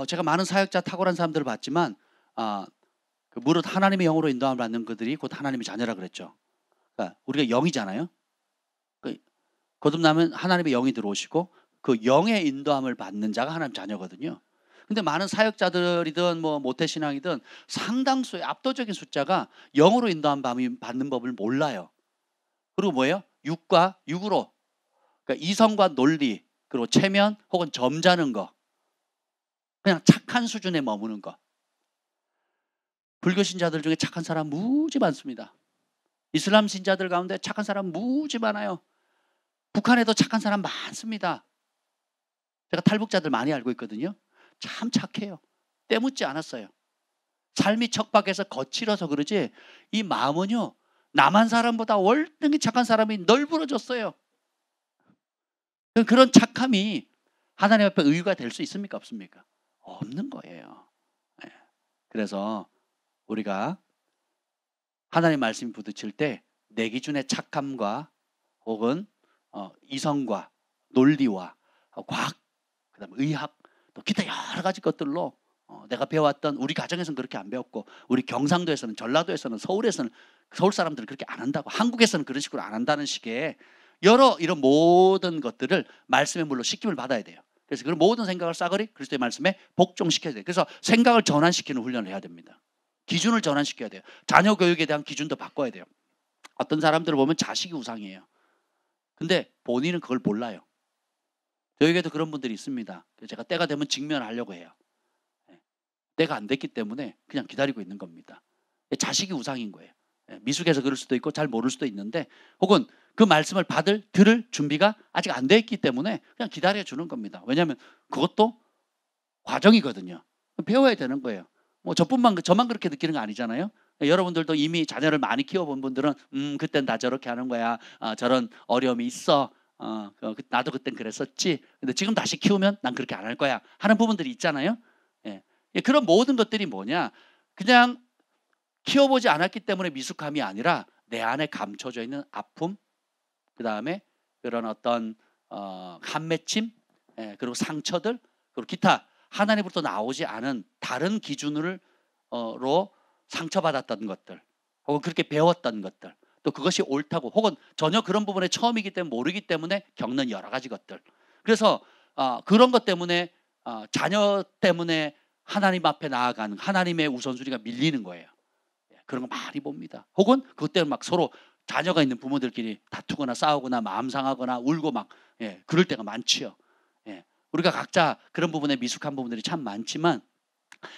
제가 많은 사역자 탁월한 사람들을 봤지만 무릇 하나님의 영으로 인도함을 받는 그들이 곧 하나님의 자녀라 그랬죠. 그러니까 우리가 영이잖아요. 거듭나면 하나님의 영이 들어오시고 그 영의 인도함을 받는 자가 하나님 자녀거든요. 근데 많은 사역자들이든 뭐 모태신앙이든 상당수의 압도적인 숫자가 영으로 인도함 받는 법을 몰라요. 그리고 뭐예요? 육으로, 그러니까 이성과 논리, 그리고 체면 혹은 점잖은 거, 그냥 착한 수준에 머무는 거. 불교 신자들 중에 착한 사람 무지 많습니다. 이슬람 신자들 가운데 착한 사람 무지 많아요. 북한에도 착한 사람 많습니다. 제가 탈북자들 많이 알고 있거든요. 참 착해요. 때묻지 않았어요. 삶이 척박해서 거칠어서 그러지 이 마음은요 남한 사람보다 월등히 착한 사람이 널브러졌어요. 그런 착함이 하나님 앞에 의유가 될 수 있습니까? 없습니까? 없는 거예요. 예. 그래서 우리가 하나님 말씀이 부딪힐 때 내 기준의 착함과 혹은 이성과 논리와 과학, 그다음 의학, 또 기타 여러 가지 것들로 내가 배워왔던, 우리 가정에서는 그렇게 안 배웠고, 우리 경상도에서는, 전라도에서는, 서울에서는, 서울 사람들은 그렇게 안 한다고, 한국에서는 그런 식으로 안 한다는 식의 여러 이런 모든 것들을 말씀의 물로 씻김을 받아야 돼요. 그래서 그 모든 생각을 싸그리 그리스도의 말씀에 복종시켜야 돼요. 그래서 생각을 전환시키는 훈련을 해야 됩니다. 기준을 전환시켜야 돼요. 자녀 교육에 대한 기준도 바꿔야 돼요. 어떤 사람들을 보면 자식이 우상이에요. 근데 본인은 그걸 몰라요. 저에게도 그런 분들이 있습니다. 제가 때가 되면 직면하려고 해요. 때가 안 됐기 때문에 그냥 기다리고 있는 겁니다. 자식이 우상인 거예요. 미숙해서 그럴 수도 있고 잘 모를 수도 있는데, 혹은 그 말씀을 들을 준비가 아직 안 돼 있기 때문에 그냥 기다려주는 겁니다. 왜냐하면 그것도 과정이거든요. 배워야 되는 거예요. 뭐 저만 그렇게 느끼는 거 아니잖아요. 여러분들도 이미 자녀를 많이 키워본 분들은 그땐 다 저렇게 하는 거야. 저런 어려움이 있어. 나도 그땐 그랬었지. 근데 지금 다시 키우면 난 그렇게 안 할 거야 하는 부분들이 있잖아요. 예. 그런 모든 것들이 뭐냐, 그냥 키워보지 않았기 때문에 미숙함이 아니라 내 안에 감춰져 있는 아픔, 그 다음에 그런 어떤 한맺힘, 그리고 상처들, 그리고 기타 하나님으로부터 나오지 않은 다른 기준으로 상처받았던 것들, 혹은 그렇게 배웠던 것들, 또 그것이 옳다고, 혹은 전혀 그런 부분에 처음이기 때문에 모르기 때문에 겪는 여러 가지 것들. 그래서 그런 것 때문에 자녀 때문에 하나님 앞에 나아가는 하나님의 우선순위가 밀리는 거예요. 그런 거 많이 봅니다. 혹은 그것 때문에 막 서로 자녀가 있는 부모들끼리 다투거나 싸우거나 마음 상하거나 울고 막 그럴 때가 많지요. 우리가 각자 그런 부분에 미숙한 부분들이 참 많지만,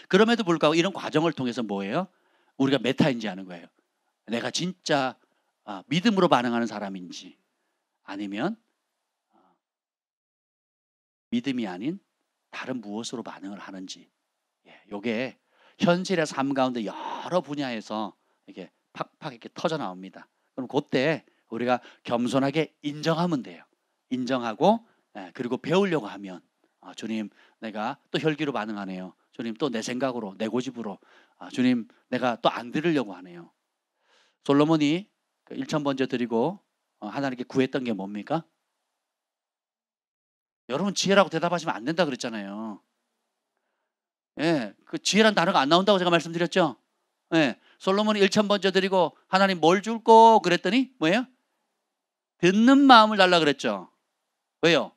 그럼에도 불구하고 이런 과정을 통해서 뭐예요? 우리가 메타인지 아는 거예요. 내가 진짜 믿음으로 반응하는 사람인지, 아니면 믿음이 아닌 다른 무엇으로 반응을 하는지. 이게 현실의 삶 가운데 여러 분야에서 이게 팍팍 이렇게 터져 나옵니다. 그럼 그때 우리가 겸손하게 인정하면 돼요. 인정하고 그리고 배우려고 하면, 주님, 내가 또 혈기로 반응하네요. 주님, 또 내 생각으로, 내 고집으로, 주님, 내가 또 안 들으려고 하네요. 솔로몬이 1,000번째 드리고 하나님께 구했던 게 뭡니까? 여러분, 지혜라고 대답하시면 안 된다 그랬잖아요. 그 지혜란 단어가 안 나온다고 제가 말씀드렸죠. 솔로몬이 1,000번째 드리고 하나님 뭘 줄고 그랬더니 뭐예요? 듣는 마음을 달라 그랬죠. 왜요?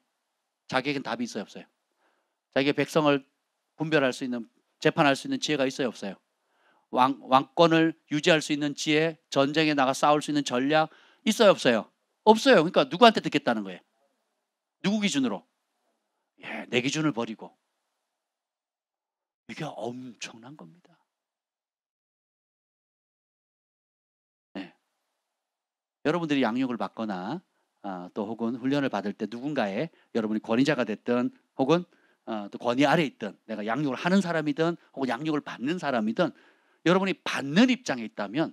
자기에겐 답이 있어요, 없어요? 자기의 백성을 분별할 수 있는, 재판할 수 있는 지혜가 있어요, 없어요? 왕권을 유지할 수 있는 지혜, 전쟁에 나가 싸울 수 있는 전략 있어요, 없어요? 없어요. 그러니까 누구한테 듣겠다는 거예요? 누구 기준으로? 내 기준을 버리고. 이게 엄청난 겁니다. 여러분들이 양육을 받거나 또 혹은 훈련을 받을 때 누군가의, 여러분이 권위자가 됐든 혹은 또 권위 아래에 있든, 내가 양육을 하는 사람이든 혹은 양육을 받는 사람이든, 여러분이 받는 입장에 있다면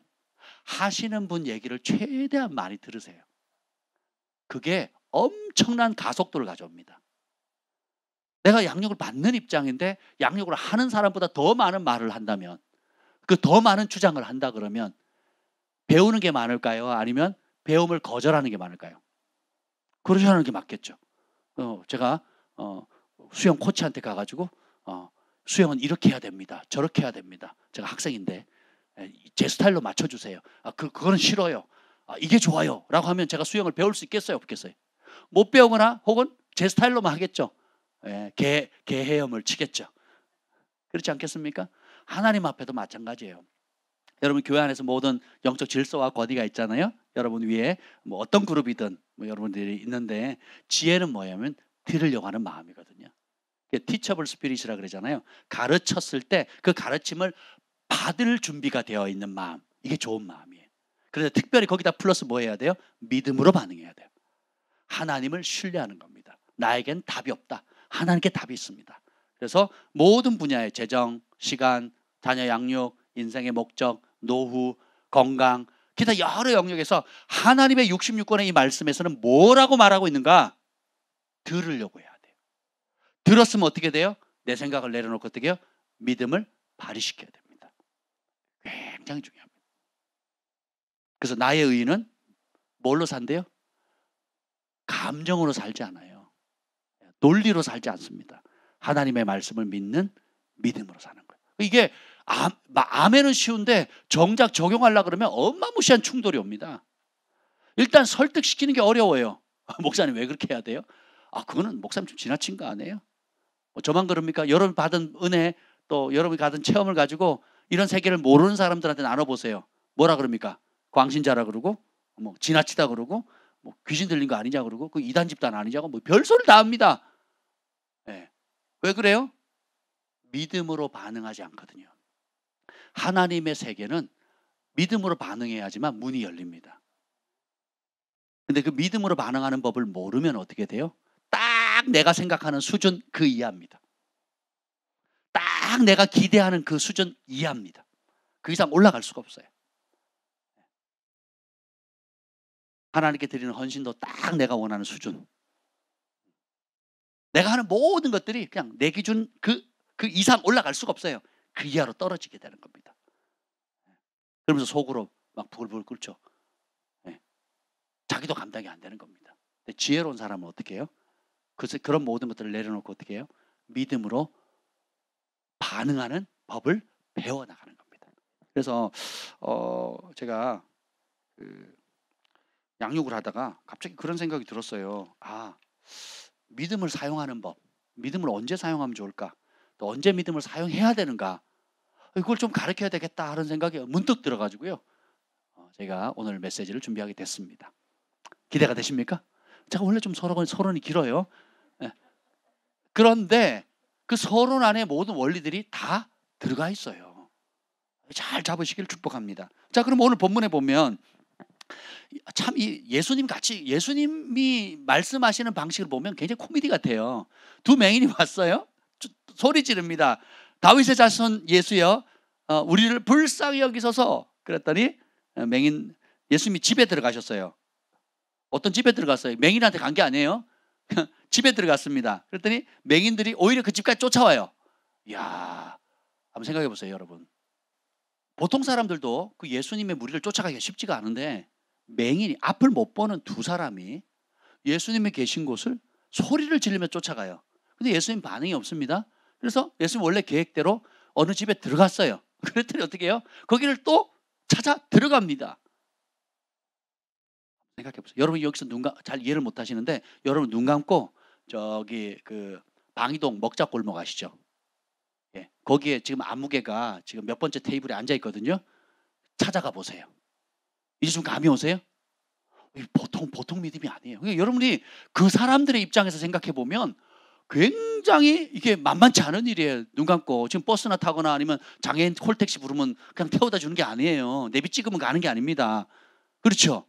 하시는 분 얘기를 최대한 많이 들으세요. 그게 엄청난 가속도를 가져옵니다. 내가 양육을 받는 입장인데 양육을 하는 사람보다 더 많은 말을 한다면, 그 더 많은 주장을 한다 그러면 배우는 게 많을까요? 아니면 배움을 거절하는 게 많을까요? 거절하는 게 맞겠죠. 제가 수영 코치한테 가가지고 수영은 이렇게 해야 됩니다. 저렇게 해야 됩니다. 제가 학생인데 제 스타일로 맞춰주세요. 그거는 싫어요. 이게 좋아요. 라고 하면 제가 수영을 배울 수 있겠어요? 없겠어요? 못 배우거나 혹은 제 스타일로만 하겠죠. 개 헤엄을 치겠죠. 그렇지 않겠습니까? 하나님 앞에도 마찬가지예요. 여러분, 교회 안에서 모든 영적 질서와 권위가 있잖아요. 여러분 위에 뭐 어떤 그룹이든 여러분들이 있는데, 지혜는 뭐냐면 들으려고 하는 마음이거든요. 티처블 스피릿이라 그러잖아요. 가르쳤을 때 그 가르침을 받을 준비가 되어 있는 마음, 이게 좋은 마음이에요. 그래서 특별히 거기다 플러스 뭐 해야 돼요? 믿음으로 반응해야 돼요. 하나님을 신뢰하는 겁니다. 나에겐 답이 없다. 하나님께 답이 있습니다. 그래서 모든 분야의 재정, 시간, 자녀 양육, 인생의 목적, 노후, 건강, 기타 여러 영역에서 하나님의 66권의 이 말씀에서는 뭐라고 말하고 있는가? 들으려고 해야 돼요. 들었으면 어떻게 돼요? 내 생각을 내려놓고 어떻게 해요? 믿음을 발휘시켜야 됩니다. 굉장히 중요합니다. 그래서 나의 의인은 뭘로 산대요? 감정으로 살지 않아요. 논리로 살지 않습니다. 하나님의 말씀을 믿는 믿음으로 사는 거예요. 이게 아멘은 쉬운데 정작 적용하려고 그러면 어마무시한 충돌이 옵니다. 일단 설득시키는 게 어려워요. 목사님 왜 그렇게 해야 돼요? 그거는 목사님 좀 지나친 거 아니에요? 저만 그럽니까? 여러분 받은 은혜 또 여러분이 받은 체험을 가지고 이런 세계를 모르는 사람들한테 나눠보세요. 뭐라 그럽니까? 광신자라 그러고 뭐 지나치다 그러고 뭐 귀신 들린 거 아니냐 그러고 그 이단 집단 아니냐고 뭐 별소리를 다 합니다. 네. 왜 그래요? 믿음으로 반응하지 않거든요. 하나님의 세계는 믿음으로 반응해야지만 문이 열립니다. 근데 그 믿음으로 반응하는 법을 모르면 어떻게 돼요? 딱 내가 생각하는 수준 그 이하입니다. 딱 내가 기대하는 그 수준 이하입니다. 그 이상 올라갈 수가 없어요. 하나님께 드리는 헌신도 딱 내가 원하는 수준. 내가 하는 모든 것들이 그냥 내 기준 그 이상 올라갈 수가 없어요. 그 이하로 떨어지게 되는 겁니다. 그러면서 속으로 막 부글부글 끓죠. 네. 자기도 감당이 안 되는 겁니다. 근데 지혜로운 사람은 어떻게 해요? 그런 모든 것들을 내려놓고 어떻게 해요? 믿음으로 반응하는 법을 배워나가는 겁니다. 그래서 제가 양육을 하다가 갑자기 그런 생각이 들었어요. 믿음을 사용하는 법, 믿음을 언제 사용하면 좋을까? 또 언제 믿음을 사용해야 되는가? 이걸 좀 가르쳐야 되겠다 하는 생각이 문득 들어가지고요. 제가 오늘 메시지를 준비하게 됐습니다. 기대가 되십니까? 제가 원래 좀 서론이 길어요. 네. 그런데 그 서론 안에 모든 원리들이 다 들어가 있어요. 잘 잡으시길 축복합니다. 자, 그럼 오늘 본문에 보면 참 이 예수님이 말씀하시는 방식을 보면 굉장히 코미디 같아요. 두 맹인이 왔어요. 소리 지릅니다. 다윗의 자손 예수여, 우리를 불쌍히 여기소서. 그랬더니 예수님이 집에 들어가셨어요. 어떤 집에 들어갔어요? 맹인한테 간 게 아니에요. 집에 들어갔습니다. 그랬더니 맹인들이 오히려 그 집까지 쫓아와요. 이야, 한번 생각해 보세요, 여러분. 보통 사람들도 그 예수님의 무리를 쫓아가기가 쉽지가 않은데 맹인이 앞을 못 보는 두 사람이 예수님이 계신 곳을 소리를 지르며 쫓아가요. 근데 예수님 반응이 없습니다. 그래서 예수님 원래 계획대로 어느 집에 들어갔어요. 그랬더니 어떻게 해요? 거기를 또 찾아 들어갑니다. 생각해 보세요. 여러분 여기서 잘 이해를 못 하시는데 여러분 눈 감고 저기 그 방이동 먹자골목 아시죠? 예, 거기에 지금 아무개가 지금 몇 번째 테이블에 앉아 있거든요. 찾아가 보세요. 이제 좀 감이 오세요? 보통 믿음이 아니에요. 그러니까 여러분이 그 사람들의 입장에서 생각해 보면 굉장히 이게 만만치 않은 일이에요. 눈 감고 지금 버스나 타거나 아니면 장애인 콜택시 부르면 그냥 태워다 주는 게 아니에요. 내비 찍으면 가는 게 아닙니다. 그렇죠?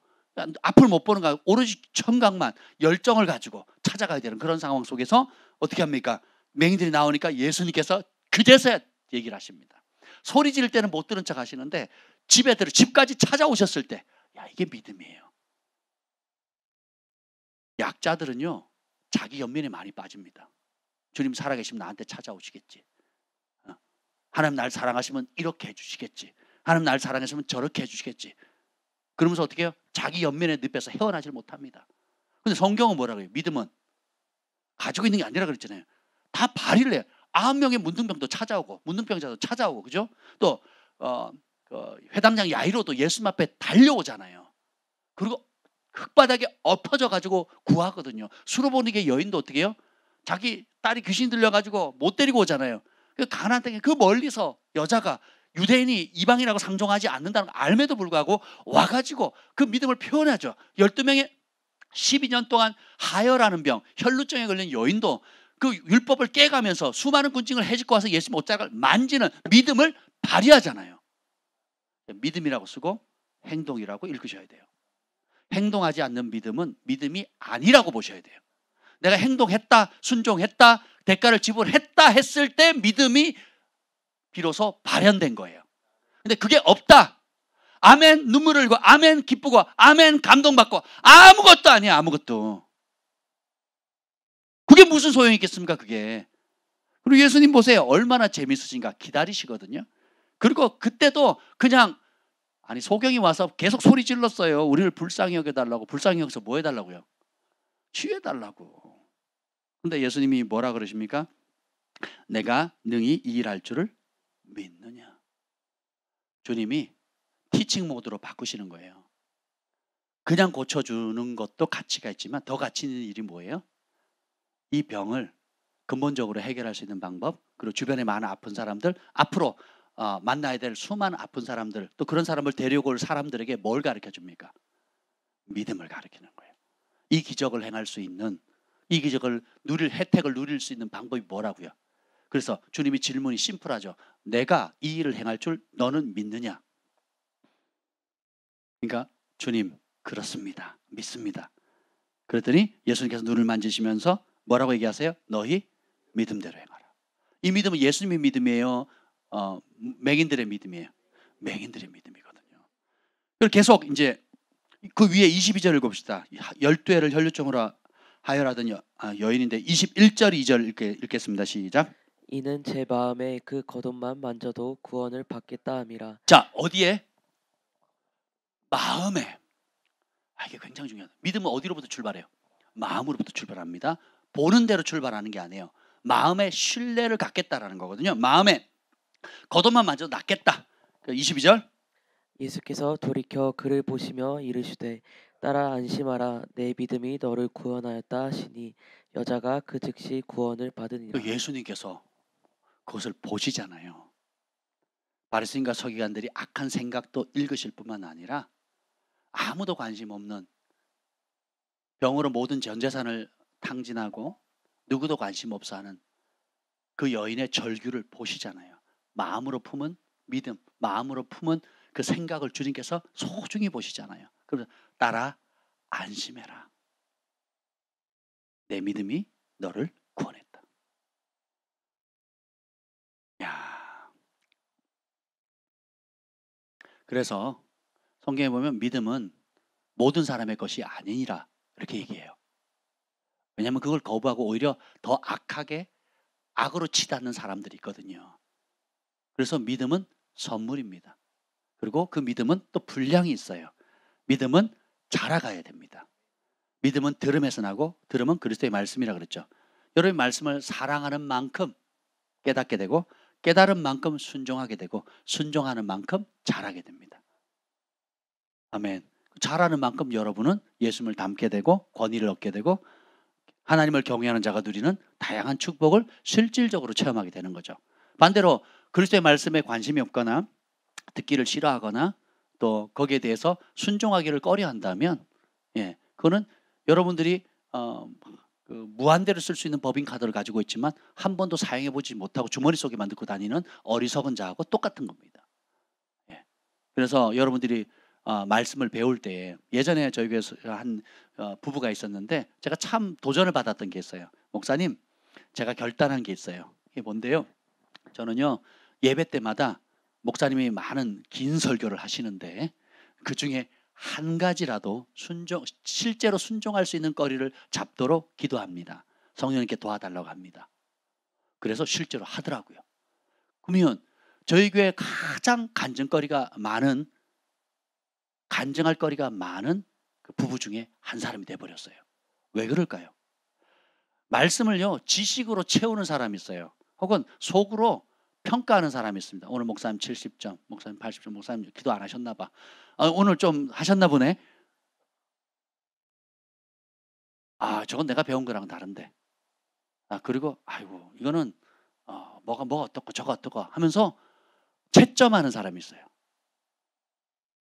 앞을 못 보는 거 오로지 청각만 열정을 가지고 찾아가야 되는 그런 상황 속에서 어떻게 합니까? 맹인들이 나오니까 예수님께서 그제서야 얘기를 하십니다. 소리 지를 때는 못 들은 척 하시는데 집까지 찾아오셨을 때 이게 믿음이에요. 약자들은요 자기 연민에 많이 빠집니다. 주님 살아계시면 나한테 찾아오시겠지. 하나님 날 사랑하시면 이렇게 해주시겠지. 하나님 날 사랑하시면 저렇게 해주시겠지. 그러면서 어떻게 해요? 자기 연민의 늪에서 헤어나질 못합니다. 근데 성경은 뭐라고 해요? 믿음은 가지고 있는 게 아니라 그랬잖아요. 다 발휘를 해요. 9명의 문둥병도 찾아오고 문둥병자도 찾아오고 그죠? 또 회당장 야이로도 예수님 앞에 달려오잖아요. 그리고 흙바닥에 엎어져 가지고 구하거든요. 수로보니게 여인도 어떻게 해요? 자기 딸이 귀신 들려가지고 못 데리고 오잖아요. 그 가나안 땅에 그 멀리서 여자가 유대인이 이방인이라고 상종하지 않는다는 걸 알매도 불구하고 와가지고 그 믿음을 표현하죠. 12명의 12년 동안 하여라는 병, 혈루증에 걸린 여인도 그 율법을 깨가면서 수많은 군증을 해집고 와서 예수님 옷자락을 만지는 믿음을 발휘하잖아요. 믿음이라고 쓰고 행동이라고 읽으셔야 돼요. 행동하지 않는 믿음은 믿음이 아니라고 보셔야 돼요. 내가 행동했다, 순종했다, 대가를 지불했다 했을 때 믿음이 비로소 발현된 거예요. 근데 그게 없다. 아멘 눈물을 흘리고 아멘 기쁘고 아멘 감동받고 아무것도 아니야. 아무것도. 그게 무슨 소용이 있겠습니까, 그게. 그리고 예수님 보세요. 얼마나 재밌으신가. 기다리시거든요. 그리고 그때도 그냥 아니 소경이 와서 계속 소리 질렀어요. 우리를 불쌍히 여겨달라고. 불쌍히 여기서 뭐 해달라고요? 취해달라고. 근데 예수님이 뭐라 그러십니까? 내가 능히 이 일할 줄을 믿느냐. 주님이 티칭 모드로 바꾸시는 거예요. 그냥 고쳐주는 것도 가치가 있지만 더 가치 있는 일이 뭐예요? 이 병을 근본적으로 해결할 수 있는 방법, 그리고 주변에 많은 아픈 사람들, 앞으로 만나야 될 수많은 아픈 사람들, 또 그런 사람을 데리고 올 사람들에게 뭘 가르쳐 줍니까? 믿음을 가르치는 거예요. 이 기적을 행할 수 있는, 이 기적을 혜택을 누릴 수 있는 방법이 뭐라고요? 그래서 주님이 질문이 심플하죠. 내가 이 일을 행할 줄 너는 믿느냐? 그러니까 주님, 그렇습니다. 믿습니다. 그랬더니 예수님께서 눈을 만지시면서 뭐라고 얘기하세요? 너희 믿음대로 행하라. 이 믿음은 예수님의 믿음이에요? 맹인들의 믿음이에요? 맹인들의 믿음이거든요. 그리고 계속 이제 그 위에 22절 읽읍시다. 12회를 혈류증으로 하혈하던 여인인데 21절 2절 읽겠습니다. 시작. 이는 제 마음에 그 겉옷만 만져도 구원을 받겠다 함이라. 자, 어디에? 마음에. 이게 굉장히 중요하다. 믿음은 어디로부터 출발해요? 마음으로부터 출발합니다. 보는 대로 출발하는 게 아니에요. 마음에 신뢰를 갖겠다라는 거거든요. 마음에 겉옷만 만져도 낫겠다. 22절. 예수께서 돌이켜 그를 보시며 이르시되 따라 안심하라 내 믿음이 너를 구원하였다 하시니 여자가 그 즉시 구원을 받으니라. 예수님께서 그것을 보시잖아요. 바리새인과 서기관들이 악한 생각도 읽으실 뿐만 아니라 아무도 관심 없는 병으로 모든 전 재산을 탕진하고 누구도 관심 없어 하는 그 여인의 절규를 보시잖아요. 마음으로 품은 믿음, 마음으로 품은 그 생각을 주님께서 소중히 보시잖아요. 그래서 따라 안심해라. 내 믿음이 너를 구원했다. 야. 그래서 성경에 보면 믿음은 모든 사람의 것이 아니니라 이렇게 얘기해요. 왜냐하면 그걸 거부하고 오히려 더 악하게 악으로 치닫는 사람들이 있거든요. 그래서 믿음은 선물입니다. 그리고 그 믿음은 또 분량이 있어요. 믿음은 자라가야 됩니다. 믿음은 들음에서 나고 들음은 그리스도의 말씀이라 그랬죠. 여러분이 말씀을 사랑하는 만큼 깨닫게 되고 깨달은 만큼 순종하게 되고 순종하는 만큼 자라게 됩니다. 아멘. 자라는 만큼 여러분은 예수님을 닮게 되고 권위를 얻게 되고 하나님을 경외하는 자가 누리는 다양한 축복을 실질적으로 체험하게 되는 거죠. 반대로 그리스도의 말씀에 관심이 없거나 듣기를 싫어하거나 또 거기에 대해서 순종하기를 꺼려한다면 그거는 여러분들이 그 무한대로 쓸 수 있는 법인카드를 가지고 있지만 한 번도 사용해보지 못하고 주머니 속에만 넣고 다니는 어리석은 자하고 똑같은 겁니다. 그래서 여러분들이 말씀을 배울 때 예전에 저희 교회에서 한 부부가 있었는데 제가 참 도전을 받았던 게 있어요. 목사님, 제가 결단한 게 있어요. 이게 뭔데요? 저는요 예배 때마다 목사님이 많은 긴 설교를 하시는데 그 중에 한 가지라도 실제로 순종할 수 있는 거리를 잡도록 기도합니다. 성령님께 도와달라고 합니다. 그래서 실제로 하더라고요. 그러면 저희 교회 가장 간증할 거리가 많은 그 부부 중에 한 사람이 돼버렸어요. 왜 그럴까요? 말씀을요 지식으로 채우는 사람이 있어요. 혹은 속으로 평가하는 사람이 있습니다. 오늘 목사님 70점, 목사님 80점, 목사님 기도 안 하셨나 봐. 오늘 좀 하셨나 보네. 저건 내가 배운 거랑 다른데. 그리고 아이고 이거는 뭐가 어떻고 저거 어떻고 하면서 채점하는 사람이 있어요.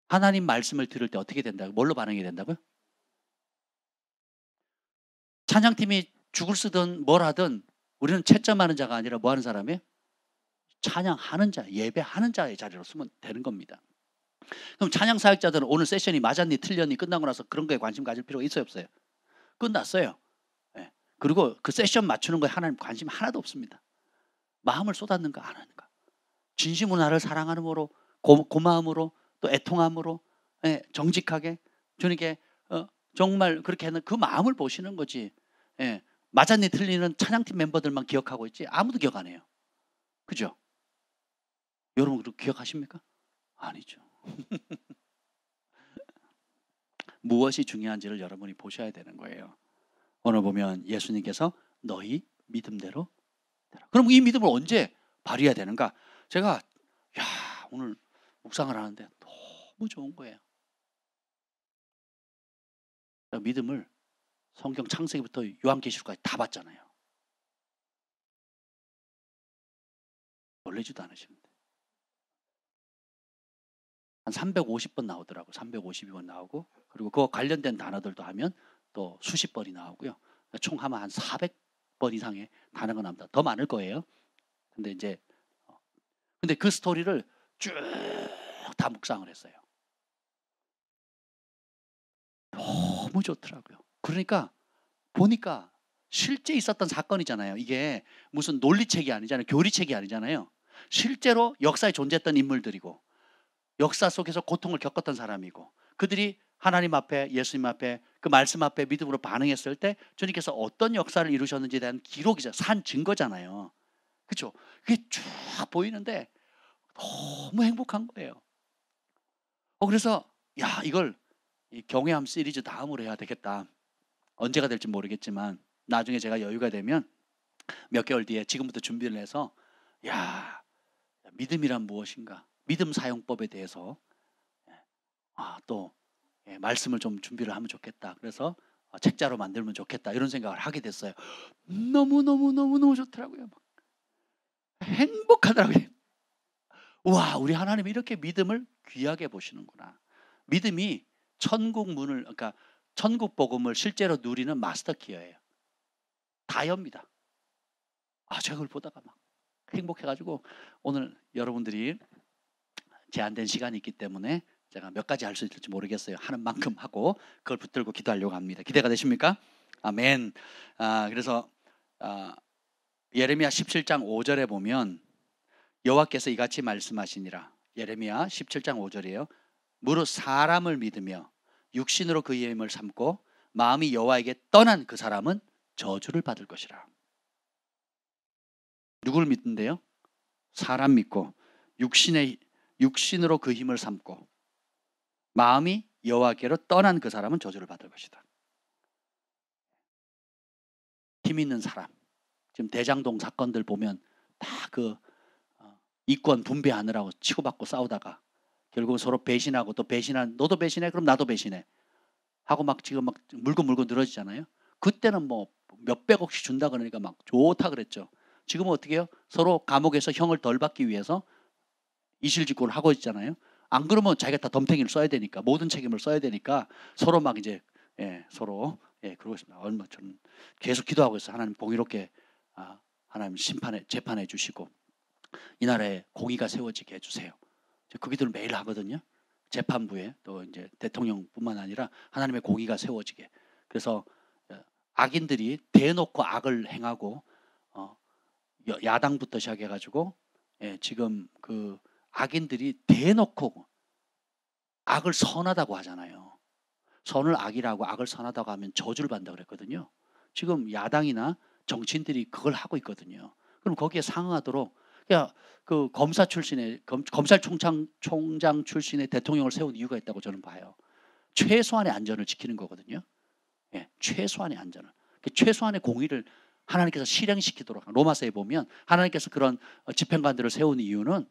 하나님 말씀을 들을 때 어떻게 된다고? 뭘로 반응이 된다고요? 찬양팀이 죽을 쓰든 뭘 하든 우리는 채점하는 자가 아니라 뭐 하는 사람이에요? 찬양하는 자, 예배하는 자의 자리로 쓰면 되는 겁니다. 그럼 찬양 사역자들은 오늘 세션이 맞았니 틀렸니 끝나고 나서 그런 거에 관심 가질 필요가 있어요 없어요? 끝났어요. 그리고 그 세션 맞추는 거에 하나님 관심 하나도 없습니다. 마음을 쏟았는가 안 하는가. 진심으로 나를 사랑하는으로 고마움으로 또 애통함으로 정직하게 주님께 정말 그렇게 하는 그 마음을 보시는 거지. 맞았니 틀리는 찬양팀 멤버들만 기억하고 있지 아무도 기억 안 해요. 그죠? 여러분 그렇게 기억하십니까? 아니죠. 무엇이 중요한지를 여러분이 보셔야 되는 거예요. 오늘 보면 예수님께서 너희 믿음대로 되라. 그럼 이 믿음을 언제 발휘해야 되는가? 제가 오늘 묵상을 하는데 너무 좋은 거예요. 믿음을 성경 창세기부터 요한계시록까지 다 봤잖아요. 놀라지도 않으시는데 한 350번 나오더라고요. 352번 나오고 그리고 그거 관련된 단어들도 하면 또 수십 번이 나오고요. 총 하면 한 400번 이상의 단어가 나옵니다. 더 많을 거예요. 근데 그 스토리를 쭉 다 묵상을 했어요. 너무 좋더라고요. 그러니까 보니까 실제 있었던 사건이잖아요. 이게 무슨 논리책이 아니잖아요. 교리책이 아니잖아요. 실제로 역사에 존재했던 인물들이고 역사 속에서 고통을 겪었던 사람이고 그들이 하나님 앞에 예수님 앞에 그 말씀 앞에 믿음으로 반응했을 때 주님께서 어떤 역사를 이루셨는지에 대한 기록이죠. 산 증거잖아요. 그렇죠? 그게 쭉 보이는데 너무 행복한 거예요. 그래서 이걸 경외함 시리즈 다음으로 해야 되겠다. 언제가 될지 모르겠지만 나중에 제가 여유가 되면 몇 개월 뒤에 지금부터 준비를 해서 믿음이란 무엇인가? 믿음 사용법에 대해서 또 말씀을 좀 준비를 하면 좋겠다. 그래서 책자로 만들면 좋겠다. 이런 생각을 하게 됐어요. 너무 좋더라고요. 행복하더라고요. 와, 우리 하나님이 이렇게 믿음을 귀하게 보시는구나. 믿음이 천국 문을, 그러니까 천국 복음을 실제로 누리는 마스터 키어예요. 다 엽니다. 제가 그걸 보다가 막 행복해가지고 오늘 여러분들이 제한된 시간이 있기 때문에 제가 몇 가지 할 수 있을지 모르겠어요. 하는 만큼 하고 그걸 붙들고 기도하려고 합니다. 기대가 되십니까? 아멘. 그래서 예레미야 17장 5절에 보면 여호와께서 이같이 말씀하시니라. 예레미야 17장 5절이에요. 무릇 사람을 믿으며 육신으로 그의 힘을 삼고 마음이 여호와에게 떠난 그 사람은 저주를 받을 것이라. 누구를 믿는데요? 사람 믿고 육신으로 그 힘을 삼고 마음이 여호와께로 떠난 그 사람은 저주를 받을 것이다. 힘 있는 사람. 지금 대장동 사건들 보면 다 그 이권 분배하느라고 치고받고 싸우다가 결국 서로 배신하고 또 배신한 너도 배신해 그럼 나도 배신해 하고 막 지금 막 물고 늘어지잖아요. 그때는 뭐 몇백억씩 준다 그러니까 막 좋다 그랬죠. 지금은 어떻게 해요? 서로 감옥에서 형을 덜 받기 위해서 이실직고를 하고 있잖아요. 안 그러면 자기가 다 덤탱이를 써야 되니까 모든 책임을 써야 되니까 서로 막 이제 서로 그러고 있습니다. 얼마 저는 계속 기도하고 있어요. 하나님 공의롭게 하나님 재판해 주시고 이 나라에 공의가 세워지게 해주세요. 그 기도를 매일 하거든요. 재판부에 또 이제 대통령뿐만 아니라 하나님의 공의가 세워지게. 그래서 악인들이 대놓고 악을 행하고 야당부터 시작해가지고 지금 그 악인들이 대놓고 악을 선하다고 하잖아요. 선을 악이라고 악을 선하다고 하면 저주를 받는다고 그랬거든요. 지금 야당이나 정치인들이 그걸 하고 있거든요. 그럼 거기에 상응하도록 그 검사 출신의 검찰총장 출신의 대통령을 세운 이유가 있다고 저는 봐요. 최소한의 안전을 지키는 거거든요. 최소한의 안전을. 최소한의 공의를 하나님께서 실행시키도록. 로마서에 보면 하나님께서 그런 집행관들을 세운 이유는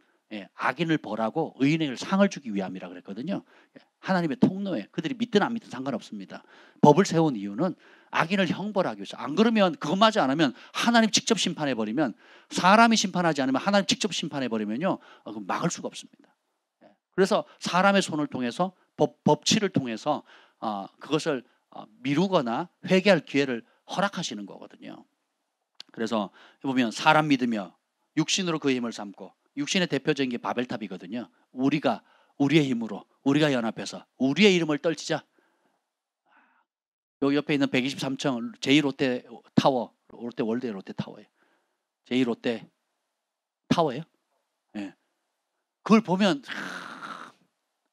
악인을 벌하고 의인에게 상을 주기 위함이라 그랬거든요. 하나님의 통로에 그들이 믿든 안 믿든 상관없습니다. 법을 세운 이유는 악인을 형벌하기 위해서. 안 그러면 그것마저 안 하면 하나님 직접 심판해 버리면 사람이 심판하지 않으면 하나님 직접 심판해 버리면요 막을 수가 없습니다. 그래서 사람의 손을 통해서 법치를 통해서 그것을 미루거나 회개할 기회를 허락하시는 거거든요. 그래서 보면 사람 믿으며 육신으로 그 힘을 삼고 육신의 대표적인 게 바벨탑이거든요. 우리의 힘으로 우리가 연합해서 우리의 이름을 떨치자. 여기 옆에 있는 123층 제2롯데 타워, 롯데 타워예요. 제2롯데 타워예요. 그걸 보면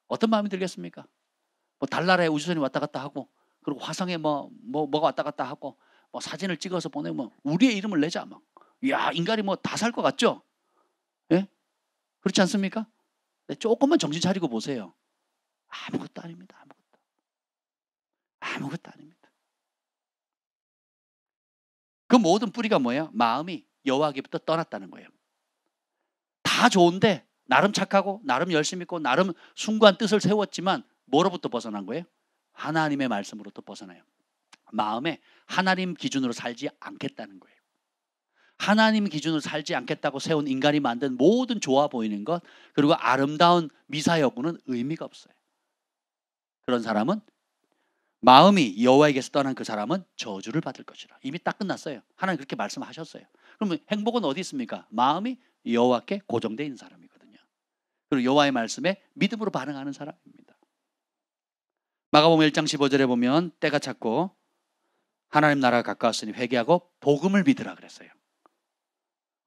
어떤 마음이 들겠습니까? 뭐 달나라에 우주선이 왔다 갔다 하고 그리고 화성에 뭐가 왔다 갔다 하고 뭐 사진을 찍어서 보내면 우리의 이름을 내자 막. 야, 인간이 뭐 다 살 것 같죠? 예? 그렇지 않습니까? 조금만 정신 차리고 보세요. 아무것도 아닙니다. 아무것도 아닙니다. 그 모든 뿌리가 뭐예요? 마음이 여호와께부터 떠났다는 거예요. 다 좋은데 나름 착하고 나름 열심히 있고 나름 숭고한 뜻을 세웠지만 뭐로부터 벗어난 거예요? 하나님의 말씀으로부터 벗어나요. 마음에 하나님 기준으로 살지 않겠다는 거예요. 하나님 기준으로 살지 않겠다고 세운 인간이 만든 모든 좋아 보이는 것 그리고 아름다운 미사여구는 의미가 없어요. 그런 사람은 마음이 여호와에게서 떠난 그 사람은 저주를 받을 것이라. 이미 딱 끝났어요. 하나님 그렇게 말씀하셨어요. 그러면 행복은 어디 있습니까? 마음이 여호와께 고정되어 있는 사람이거든요. 그리고 여호와의 말씀에 믿음으로 반응하는 사람입니다. 마가복음 1장 15절에 보면 때가 찼고 하나님 나라가 가까웠으니 회개하고 복음을 믿으라 그랬어요.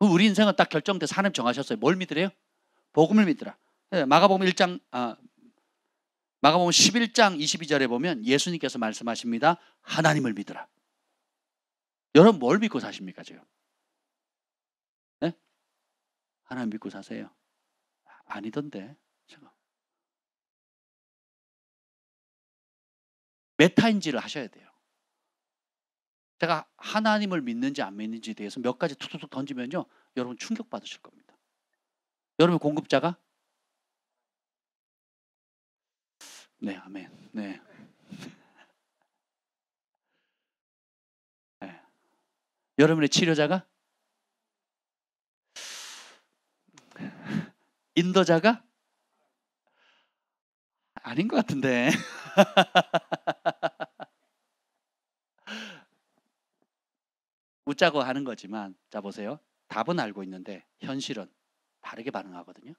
우리 인생은 딱 결정돼서 하나님 정하셨어요. 뭘 믿으래요? 복음을 믿으라. 마가복음 11장 22절에 보면 예수님께서 말씀하십니다. 하나님을 믿으라. 여러분 뭘 믿고 사십니까 지금? 네? 하나님 믿고 사세요? 아니던데. 지금. 메타인지를 하셔야 돼요. 제가 하나님을 믿는지 안 믿는지에 대해서 몇 가지 툭툭툭 던지면요. 여러분 충격받으실 겁니다. 여러분 공급자가? 네, 아멘. 네. 네. 여러분의 치료자가? 인도자가? 아닌 것 같은데. 웃자고 하는 거지만 자 보세요. 답은 알고 있는데 현실은 다르게 반응하거든요.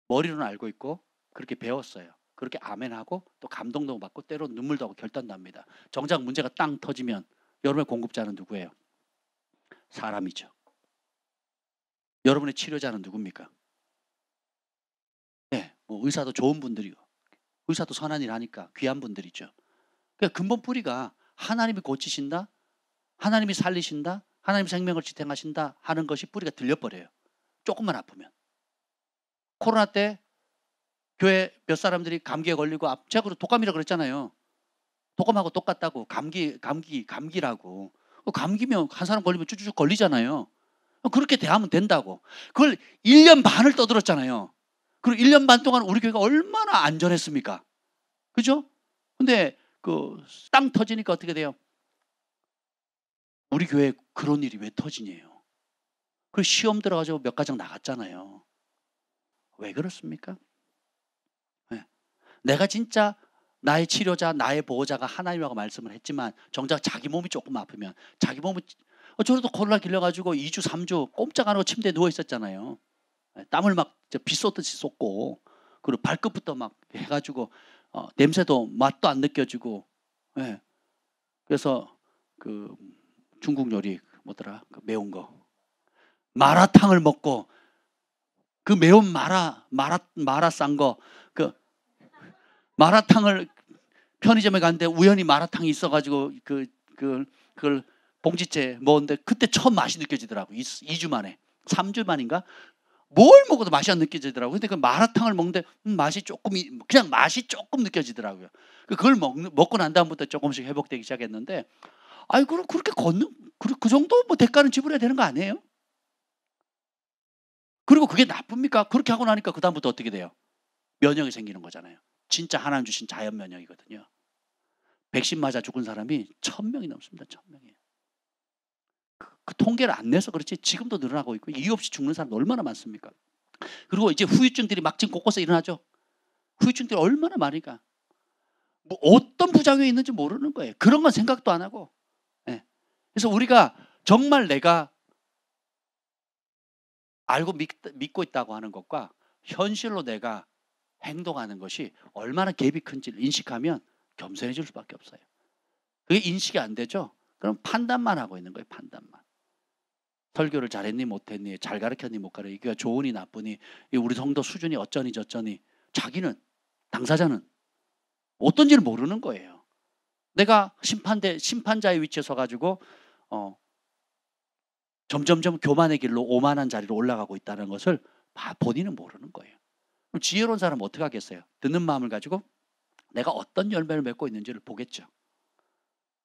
머리로는 알고 있고 그렇게 배웠어요. 그렇게 아멘하고 또 감동도 받고 때로 눈물도 하고 결단도 합니다. 정작 문제가 땅 터지면 여러분의 공급자는 누구예요? 사람이죠. 여러분의 치료자는 누굽니까? 네, 뭐 의사도 좋은 분들이고 의사도 선한 일 하니까 귀한 분들이죠. 그러니까 근본 뿌리가 하나님이 고치신다, 하나님이 살리신다, 하나님 생명을 지탱하신다 하는 것이 뿌리가 들려버려요. 조금만 아프면. 코로나 때 교회 몇 사람들이 감기에 걸리고 제가 독감이라고 그랬잖아요. 독감하고 똑같다고. 감기라고. 감기면 한 사람 걸리면 쭈쭈쭈 걸리잖아요. 그렇게 대하면 된다고. 그걸 1년 반을 떠들었잖아요. 그리고 1년 반 동안 우리 교회가 얼마나 안전했습니까? 그죠? 근데 땅 터지니까 어떻게 돼요? 우리 교회에 그런 일이 왜 터지냐요. 그 시험 들어가지고 몇 가정 나갔잖아요. 왜 그렇습니까? 네. 내가 진짜 나의 치료자, 나의 보호자가 하나님이라고 말씀을 했지만 정작 자기 몸이 조금 아프면 자기 몸이 저도 코로나 길려가지고 2주, 3주 꼼짝 안 하고 침대에 누워 있었잖아요. 땀을 막 비 쏟듯이 쏟고 그리고 발끝부터 막 해가지고 냄새도 맛도 안 느껴지고 네. 그래서 중국 요리 뭐더라? 매운 거 마라탕을 먹고 그 매운 마라 싼 거 마라탕을 편의점에 갔는데 우연히 마라탕이 있어가지고 그걸 봉지째 먹었는데 그때 처음 맛이 느껴지더라고. 2주 만에 3주 만인가 뭘 먹어도 맛이 안 느껴지더라고요. 근데 그 마라탕을 먹는데 맛이 그냥 맛이 조금 느껴지더라고요. 그걸 먹고 난 다음부터 조금씩 회복되기 시작했는데 그렇게 그 정도 뭐 대가는 지불해야 되는 거 아니에요? 그리고 그게 나쁩니까? 그렇게 하고 나니까 그 다음부터 어떻게 돼요? 면역이 생기는 거잖아요. 진짜 하나님 주신 자연 면역이거든요. 백신 맞아 죽은 사람이 1000명이 넘습니다. 1000명이. 그 통계를 안 내서 그렇지 지금도 늘어나고 있고 이유 없이 죽는 사람 얼마나 많습니까? 그리고 이제 후유증들이 막 지금 곳곳에 일어나죠. 후유증들이 얼마나 많으니까 뭐 어떤 부작용이 있는지 모르는 거예요. 그런 건 생각도 안 하고. 네. 그래서 우리가 정말 내가 알고 믿고 있다고 하는 것과 현실로 내가 행동하는 것이 얼마나 갭이 큰지를 인식하면 겸손해질 수밖에 없어요. 그게 인식이 안 되죠? 그럼 판단만 하고 있는 거예요. 판단만. 설교를 잘했니 못했니 잘 가르쳤니 못 가르쳤니 이게 좋으니 나쁘니 우리 성도 수준이 어쩌니 저쩌니 자기는 당사자는 어떤지를 모르는 거예요. 내가 심판자의 위치에 서가지고 점점점 교만의 길로 오만한 자리로 올라가고 있다는 것을 본인은 모르는 거예요. 그럼 지혜로운 사람은 어떻게 하겠어요? 듣는 마음을 가지고 내가 어떤 열매를 맺고 있는지를 보겠죠.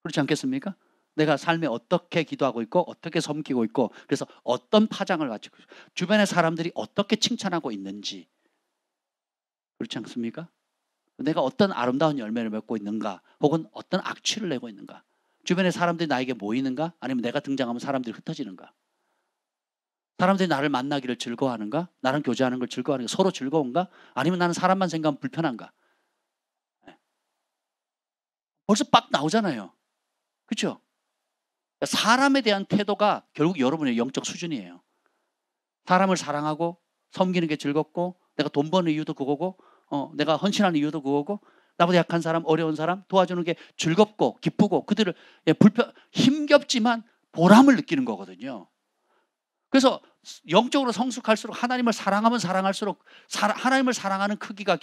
그렇지 않겠습니까? 내가 삶에 어떻게 기도하고 있고 어떻게 섬기고 있고 그래서 어떤 파장을 가지고 주변의 사람들이 어떻게 칭찬하고 있는지, 그렇지 않습니까? 내가 어떤 아름다운 열매를 맺고 있는가 혹은 어떤 악취를 내고 있는가, 주변의 사람들이 나에게 모이는가 아니면 내가 등장하면 사람들이 흩어지는가, 사람들이 나를 만나기를 즐거워하는가, 나랑 교제하는 걸 즐거워하는가, 서로 즐거운가, 아니면 나는 사람만 생각하면 불편한가. 벌써 빡 나오잖아요. 그렇죠? 사람에 대한 태도가 결국 여러분의 영적 수준이에요. 사람을 사랑하고 섬기는 게 즐겁고 내가 돈 버는 이유도 그거고 내가 헌신하는 이유도 그거고 나보다 약한 사람, 어려운 사람 도와주는 게 즐겁고 기쁘고 그들을 힘겹지만 보람을 느끼는 거거든요. 그래서 영적으로 성숙할수록 하나님을 사랑하면 사랑할수록 하나님을 사랑하는 크기가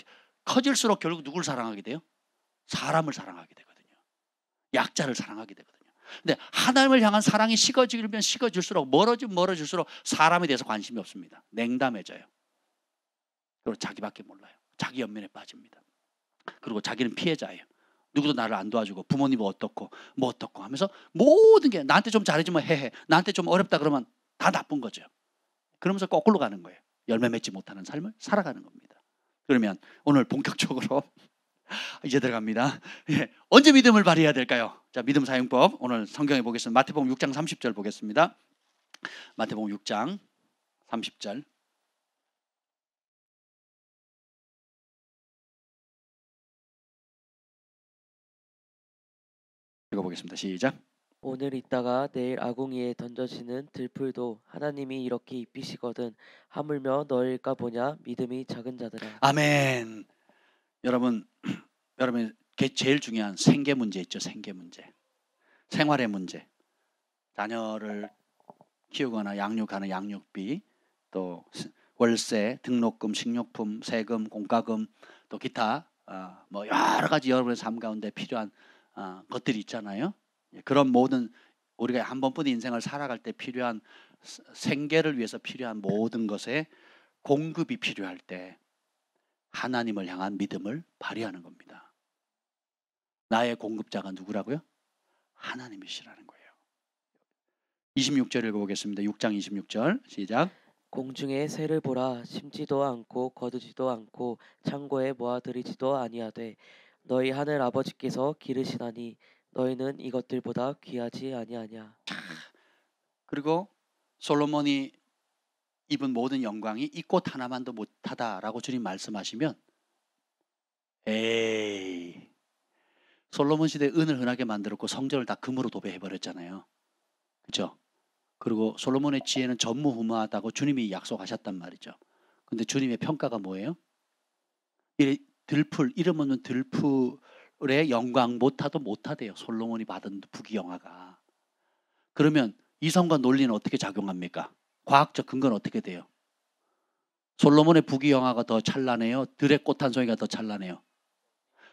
커질수록 결국 누구를 사랑하게 돼요? 사람을 사랑하게 되거든요. 약자를 사랑하게 되거든요. 근데 하나님을 향한 사랑이 식어지면 식어질수록 멀어질수록 사람에 대해서 관심이 없습니다. 냉담해져요. 그리고 자기밖에 몰라요. 자기 연민에 빠집니다. 그리고 자기는 피해자예요. 누구도 나를 안 도와주고 부모님은 어떻고 뭐 어떻고 하면서 모든 게 나한테 좀 잘해주면 해해, 나한테 좀 어렵다 그러면 다 나쁜 거죠. 그러면서 거꾸로 가는 거예요. 열매 맺지 못하는 삶을 살아가는 겁니다. 그러면 오늘 본격적으로 이제 들어갑니다. 예. 언제 믿음을 발휘해야 될까요? 자, 믿음 사용법 오늘 성경에 보겠습니다. 마태복음 6장 30절 보겠습니다. 마태복음 6장 30절. 읽어보겠습니다. 시작. 오늘 있다가 내일 아궁이에 던져지는 들풀도 하나님이 이렇게 입히시거든 하물며 너일까 보냐 믿음이 작은 자들아. 아멘. 여러분 제일 중요한 생계 문제 있죠. 생계 문제, 생활의 문제, 자녀를 키우거나 양육하는 양육비, 또 월세, 등록금, 식료품, 세금, 공과금, 또 기타 뭐 여러 가지 여러분의 삶 가운데 필요한 것들이 있잖아요. 그런 모든 우리가 한 번뿐인 인생을 살아갈 때 필요한 생계를 위해서 필요한 모든 것에 공급이 필요할 때 하나님을 향한 믿음을 발휘하는 겁니다. 나의 공급자가 누구라고요? 하나님이시라는 거예요. 26절 읽어보겠습니다. 6장 26절 시작. 공중의 새를 보라 심지도 않고 거두지도 않고 창고에 모아들이지도 아니하되 너희 하늘 아버지께서 기르시나니 너희는 이것들보다 귀하지 아니하냐. 그리고 솔로몬이 입은 모든 영광이 이 꽃 하나만도 못하다라고 주님 말씀하시면 에이, 솔로몬 시대에 은을 흔하게 만들었고 성전을 다 금으로 도배해버렸잖아요. 그렇죠? 그리고 솔로몬의 지혜는 전무후무하다고 주님이 약속하셨단 말이죠. 근데 주님의 평가가 뭐예요? 들풀, 이름 없는 들풀의 영광 못하대요. 솔로몬이 받은 부귀영화가. 그러면 이성과 논리는 어떻게 작용합니까? 과학적 근거는 어떻게 돼요? 솔로몬의 부귀영화가 더 찬란해요? 들의 꽃 한 송이가 더 찬란해요?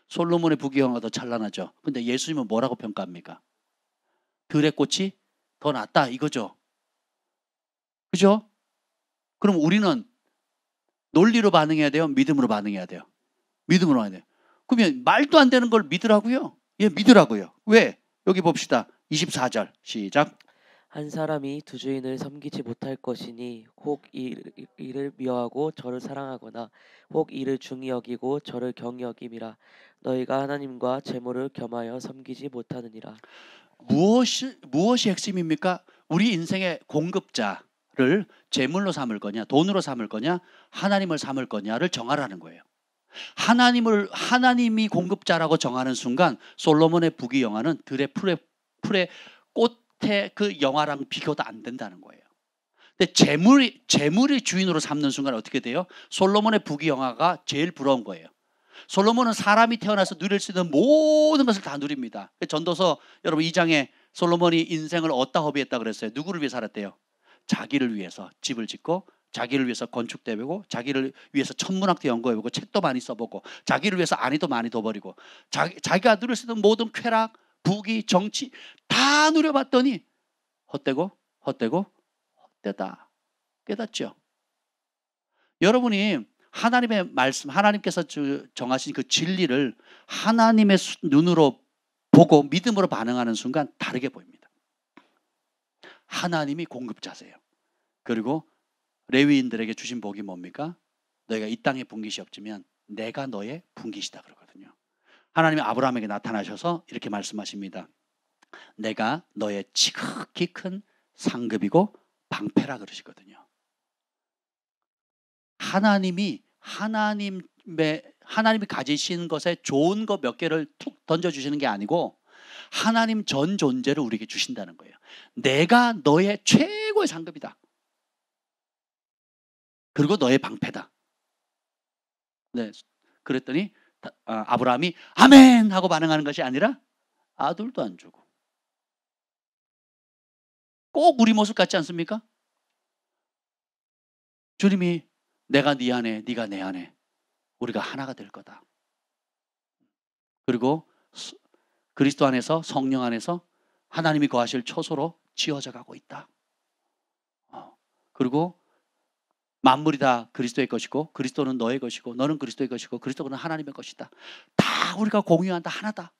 솔로몬의 부귀영화가 더 찬란하죠. 근데 예수님은 뭐라고 평가합니까? 들의 꽃이 더 낫다 이거죠. 그죠? 그럼 우리는 논리로 반응해야 돼요? 믿음으로 반응해야 돼요? 믿음으로 해야 돼요. 그러면 말도 안 되는 걸 믿으라고요? 예, 믿으라고요. 왜? 여기 봅시다. 24절 시작. 한 사람이 두 주인을 섬기지 못할 것이니 혹 이를 미워하고 저를 사랑하거나 혹 이를 중히 여기고 저를 경히 여김이라. 너희가 하나님과 재물을 겸하여 섬기지 못하느니라. 무엇이 핵심입니까? 우리 인생의 공급자를 재물로 삼을 거냐, 돈으로 삼을 거냐, 하나님을 삼을 거냐를 정하라는 거예요. 하나님이 공급자라고 정하는 순간 솔로몬의 부귀영화는 들의 풀의 꽃의 그 영화랑 비교도 안 된다는 거예요. 근데 재물이 주인으로 삼는 순간 어떻게 돼요? 솔로몬의 부귀영화가 제일 부러운 거예요. 솔로몬은 사람이 태어나서 누릴 수 있는 모든 것을 다 누립니다. 전도서 여러분 2장에 솔로몬이 인생을 어디다 허비했다 그랬어요? 누구를 위해 살았대요? 자기를 위해서 집을 짓고 자기를 위해서 건축도 해보고 자기를 위해서 천문학도 연구해보고 책도 많이 써보고 자기를 위해서 안위도 많이 둬버리고 자기가 누릴 수 있는 모든 쾌락, 부귀, 정치 다 누려봤더니 헛되고 헛되다 깨닫죠. 여러분이 하나님의 말씀, 하나님께서 정하신 그 진리를 하나님의 눈으로 보고 믿음으로 반응하는 순간 다르게 보입니다. 하나님이 공급자세요. 그리고 레위인들에게 주신 복이 뭡니까? 너희가 이 땅에 분깃이 없지만 내가 너의 분깃이다 그러거든요. 하나님이 아브라함에게 나타나셔서 이렇게 말씀하십니다. 내가 너의 지극히 큰 상급이고 방패라 그러시거든요. 하나님이 가지신 것에 좋은 거 몇 개를 툭 던져주시는 게 아니고 하나님 전 존재를 우리에게 주신다는 거예요. 내가 너의 최고의 상급이다. 그리고 너의 방패다. 네, 그랬더니 아브라함이 아멘 하고 반응하는 것이 아니라 아들도 안 주고. 꼭 우리 모습 같지 않습니까? 주님이 내가 네 안에 네가 내 안에 우리가 하나가 될 거다. 그리고 그리스도 안에서 성령 안에서 하나님이 거하실 초소로 지어져 가고 있다. 그리고 만물이 다 그리스도의 것이고 그리스도는 너의 것이고 너는 그리스도의 것이고 그리스도는 하나님의 것이다. 다 우리가 공유한다. 하나다.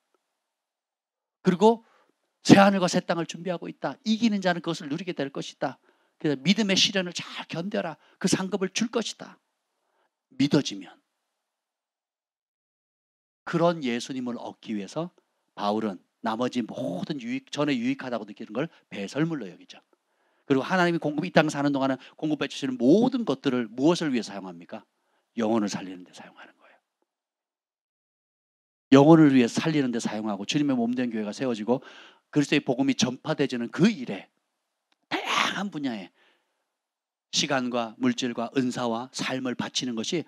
그리고 새하늘과 새 땅을 준비하고 있다. 이기는 자는 그것을 누리게 될 것이다. 그래서 믿음의 시련을 잘 견뎌라. 그 상급을 줄 것이다. 믿어지면. 그런 예수님을 얻기 위해서 바울은 나머지 모든 전에 유익하다고 느끼는 걸 배설물로 여기죠. 그리고 하나님이 이 땅 사는 동안은 공급해 주시는 모든 것들을 무엇을 위해 사용합니까? 영혼을 살리는 데 사용하는 거예요. 영혼을 위해 살리는 데 사용하고 주님의 몸된 교회가 세워지고 그리스도의 복음이 전파되지는 그 일에 다양한 분야에 시간과 물질과 은사와 삶을 바치는 것이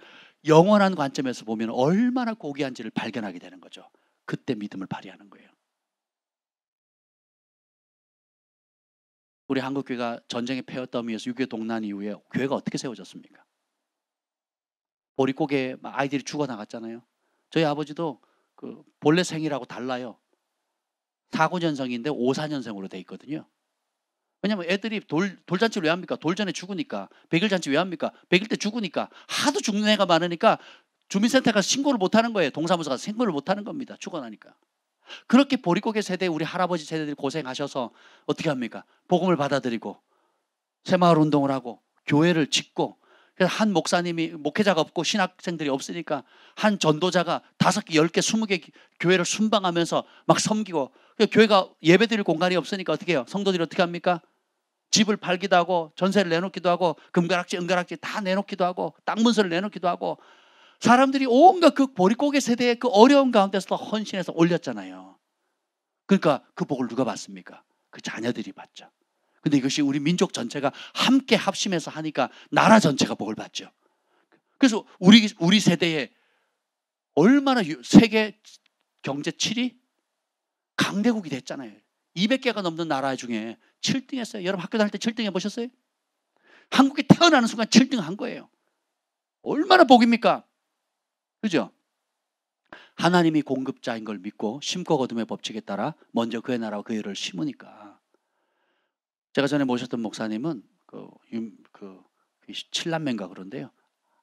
영원한 관점에서 보면 얼마나 고귀한지를 발견하게 되는 거죠. 그때 믿음을 발휘하는 거예요. 우리 한국교회가 전쟁의 폐허더미에서 6.25 동란 이후에 교회가 어떻게 세워졌습니까? 보릿고개 아이들이 죽어나갔잖아요. 저희 아버지도 그 본래 생이라고 달라요. 49년생인데 54년생으로 돼 있거든요. 왜냐면 애들이 돌잔치를 왜 합니까? 돌전에 죽으니까. 백일잔치 왜 합니까? 백일 때 죽으니까. 하도 죽는 애가 많으니까 주민센터 가서 신고를 못하는 거예요. 동사무소 가서 신고를 못하는 겁니다. 죽어나니까. 그렇게 보릿고개 세대 우리 할아버지 세대들이 고생하셔서 어떻게 합니까? 복음을 받아들이고 새마을 운동을 하고 교회를 짓고 그래서 한 목사님이 목회자가 없고 신학생들이 없으니까 한 전도자가 5개, 10개, 20개 교회를 순방하면서 막 섬기고 교회가 예배드릴 공간이 없으니까 어떻게 해요? 성도들이 어떻게 합니까? 집을 팔기도 하고 전세를 내놓기도 하고 금가락지, 은가락지 다 내놓기도 하고 땅 문서를 내놓기도 하고 사람들이 온갖 그 보릿고개 세대의 그 어려운 가운데서도 헌신해서 올렸잖아요. 그러니까 그 복을 누가 받습니까? 그 자녀들이 받죠. 근데 이것이 우리 민족 전체가 함께 합심해서 하니까 나라 전체가 복을 받죠. 그래서 우리 세대에 얼마나 세계 경제 7위 강대국이 됐잖아요. 200개가 넘는 나라 중에 7등 했어요. 여러분 학교 다닐 때 7등 해보셨어요? 한국에 태어나는 순간 7등 한 거예요. 얼마나 복입니까? 그죠? 하나님이 공급자인 걸 믿고 심고 거둠의 법칙에 따라 먼저 그의 나라와 그 일을 심으니까. 제가 전에 모셨던 목사님은 그 7남매인가 그런데요.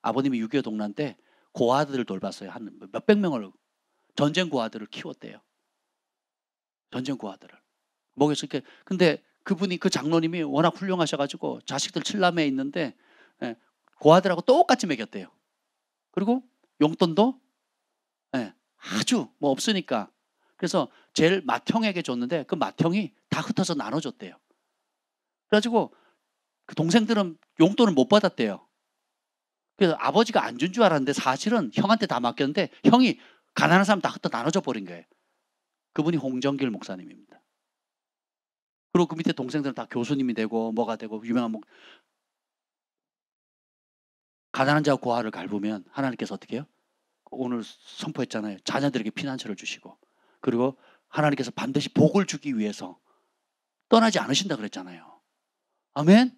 아버님이 6.25 동란 때 고아들을 돌봤어요. 한 몇백 명을 전쟁 고아들을 키웠대요. 전쟁 고아들을. 목에서 이렇게. 근데 그분이 그 장로님이 워낙 훌륭하셔가지고 자식들 7남매 있는데 고아들하고 똑같이 먹였대요. 그리고 용돈도 아주 뭐 없으니까 그래서 제일 맏형에게 줬는데 그 맏형이 다 흩어서 나눠줬대요. 그래가지고 그 동생들은 용돈을 못 받았대요. 그래서 아버지가 안 준 줄 알았는데 사실은 형한테 다 맡겼는데 형이 가난한 사람 다 흩어 나눠줘 버린 거예요. 그분이 홍정길 목사님입니다. 그리고 그 밑에 동생들은 다 교수님이 되고 뭐가 되고 유명한 가난한 자와 고아를 갈보면 하나님께서 어떻게 해요? 오늘 선포했잖아요. 자녀들에게 피난처를 주시고 그리고 하나님께서 반드시 복을 주기 위해서 떠나지 않으신다 그랬잖아요. 아멘.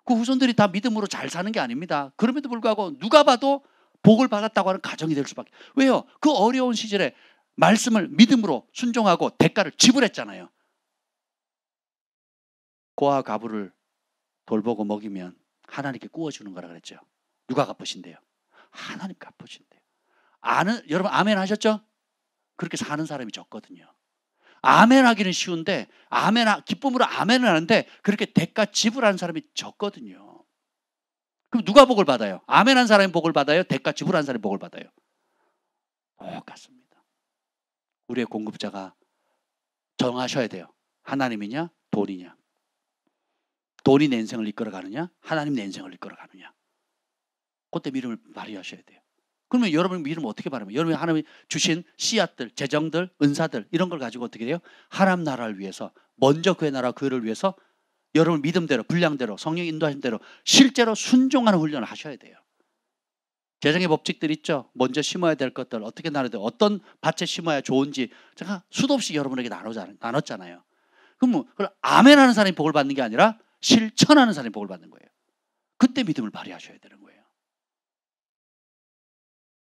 그 후손들이 다 믿음으로 잘 사는 게 아닙니다. 그럼에도 불구하고 누가 봐도 복을 받았다고 하는 가정이 될 수밖에. 왜요? 그 어려운 시절에 말씀을 믿음으로 순종하고 대가를 지불했잖아요. 고아 가부를 돌보고 먹이면 하나님께 구워주는 거라 그랬죠. 누가 갚으신대요? 하나님 갚으신대요. 여러분 아멘 하셨죠? 그렇게 사는 사람이 적거든요. 아멘 하기는 쉬운데 기쁨으로 아멘을 하는데 그렇게 대가 지불하는 사람이 적거든요. 그럼 누가 복을 받아요? 아멘한 사람이 복을 받아요? 대가 지불한 사람이 복을 받아요? 똑같습니다. 우리의 공급자가 정하셔야 돼요. 하나님이냐 돈이냐. 돈이 내 인생을 이끌어가느냐 하나님 내 인생을 이끌어가느냐. 그때 믿음을 발휘하셔야 돼요. 그러면 여러분 믿음 어떻게 바랍니까? 여러분이 하나님이 주신 씨앗들, 재정들, 은사들 이런 걸 가지고 어떻게 돼요? 하나님 나라를 위해서 먼저 그의 나라 그를 위해서 여러분 믿음대로 분량대로 성령 인도하신 대로 실제로 순종하는 훈련을 하셔야 돼요. 재정의 법칙들 있죠. 먼저 심어야 될 것들 어떻게 나눠야 돼요? 어떤 밭에 심어야 좋은지 제가 수도 없이 여러분에게 나눴잖아요. 그럼 그걸 아멘하는 사람이 복을 받는 게 아니라 실천하는 사람이 복을 받는 거예요. 그때 믿음을 발휘하셔야 되는 거예요.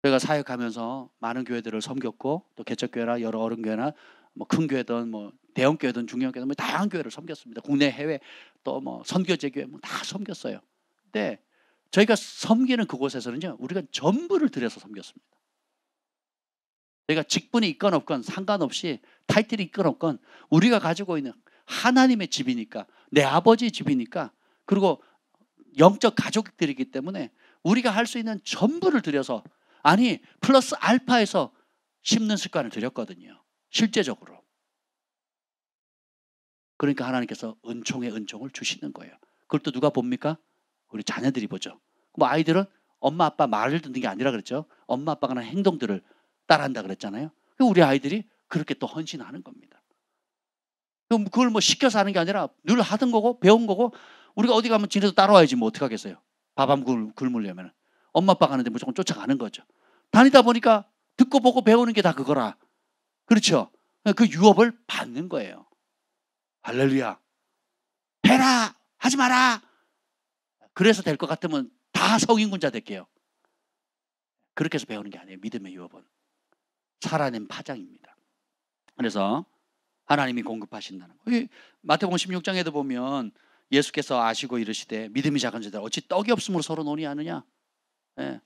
저희가 사역하면서 많은 교회들을 섬겼고 또 개척교회나 여러 어른교회나 뭐 큰 교회든 뭐 대형 교회든 중형 교회든 뭐 다양한 교회를 섬겼습니다. 국내 해외 또 뭐 선교제 교회 뭐 다 섬겼어요. 근데 저희가 섬기는 그곳에서는요 우리가 전부를 들여서 섬겼습니다. 저희가 직분이 있건 없건 상관없이 타이틀이 있건 없건 우리가 가지고 있는 하나님의 집이니까 내 아버지의 집이니까 그리고 영적 가족들이기 때문에 우리가 할 수 있는 전부를 들여서 아니 플러스 알파에서 심는 습관을 들였거든요. 실제적으로. 그러니까 하나님께서 은총의 은총을 주시는 거예요. 그걸 또 누가 봅니까? 우리 자녀들이 보죠. 뭐 아이들은 엄마 아빠 말을 듣는 게 아니라 그랬죠. 엄마 아빠가 하는 행동들을 따라한다 그랬잖아요. 우리 아이들이 그렇게 또 헌신하는 겁니다. 그럼 그걸 뭐 시켜서 하는 게 아니라 늘 하던 거고 배운 거고 우리가 어디 가면 지네도 따라와야지 뭐 어떡하겠어요. 밥 한 그릇 굶으려면 엄마 아빠가 하는데 무조건 쫓아가는 거죠. 다니다 보니까 듣고 보고 배우는 게 다 그거라. 그렇죠? 그 유업을 받는 거예요. 할렐루야. 해라! 하지 마라! 그래서 될 것 같으면 다 성인군자 될게요. 그렇게 해서 배우는 게 아니에요. 믿음의 유업은. 살아낸 파장입니다. 그래서 하나님이 공급하신다는 거예요. 마태복음 16장에도 보면 예수께서 아시고 이르시되 믿음이 작은 자들 어찌 떡이 없음으로 서로 논의하느냐. 예.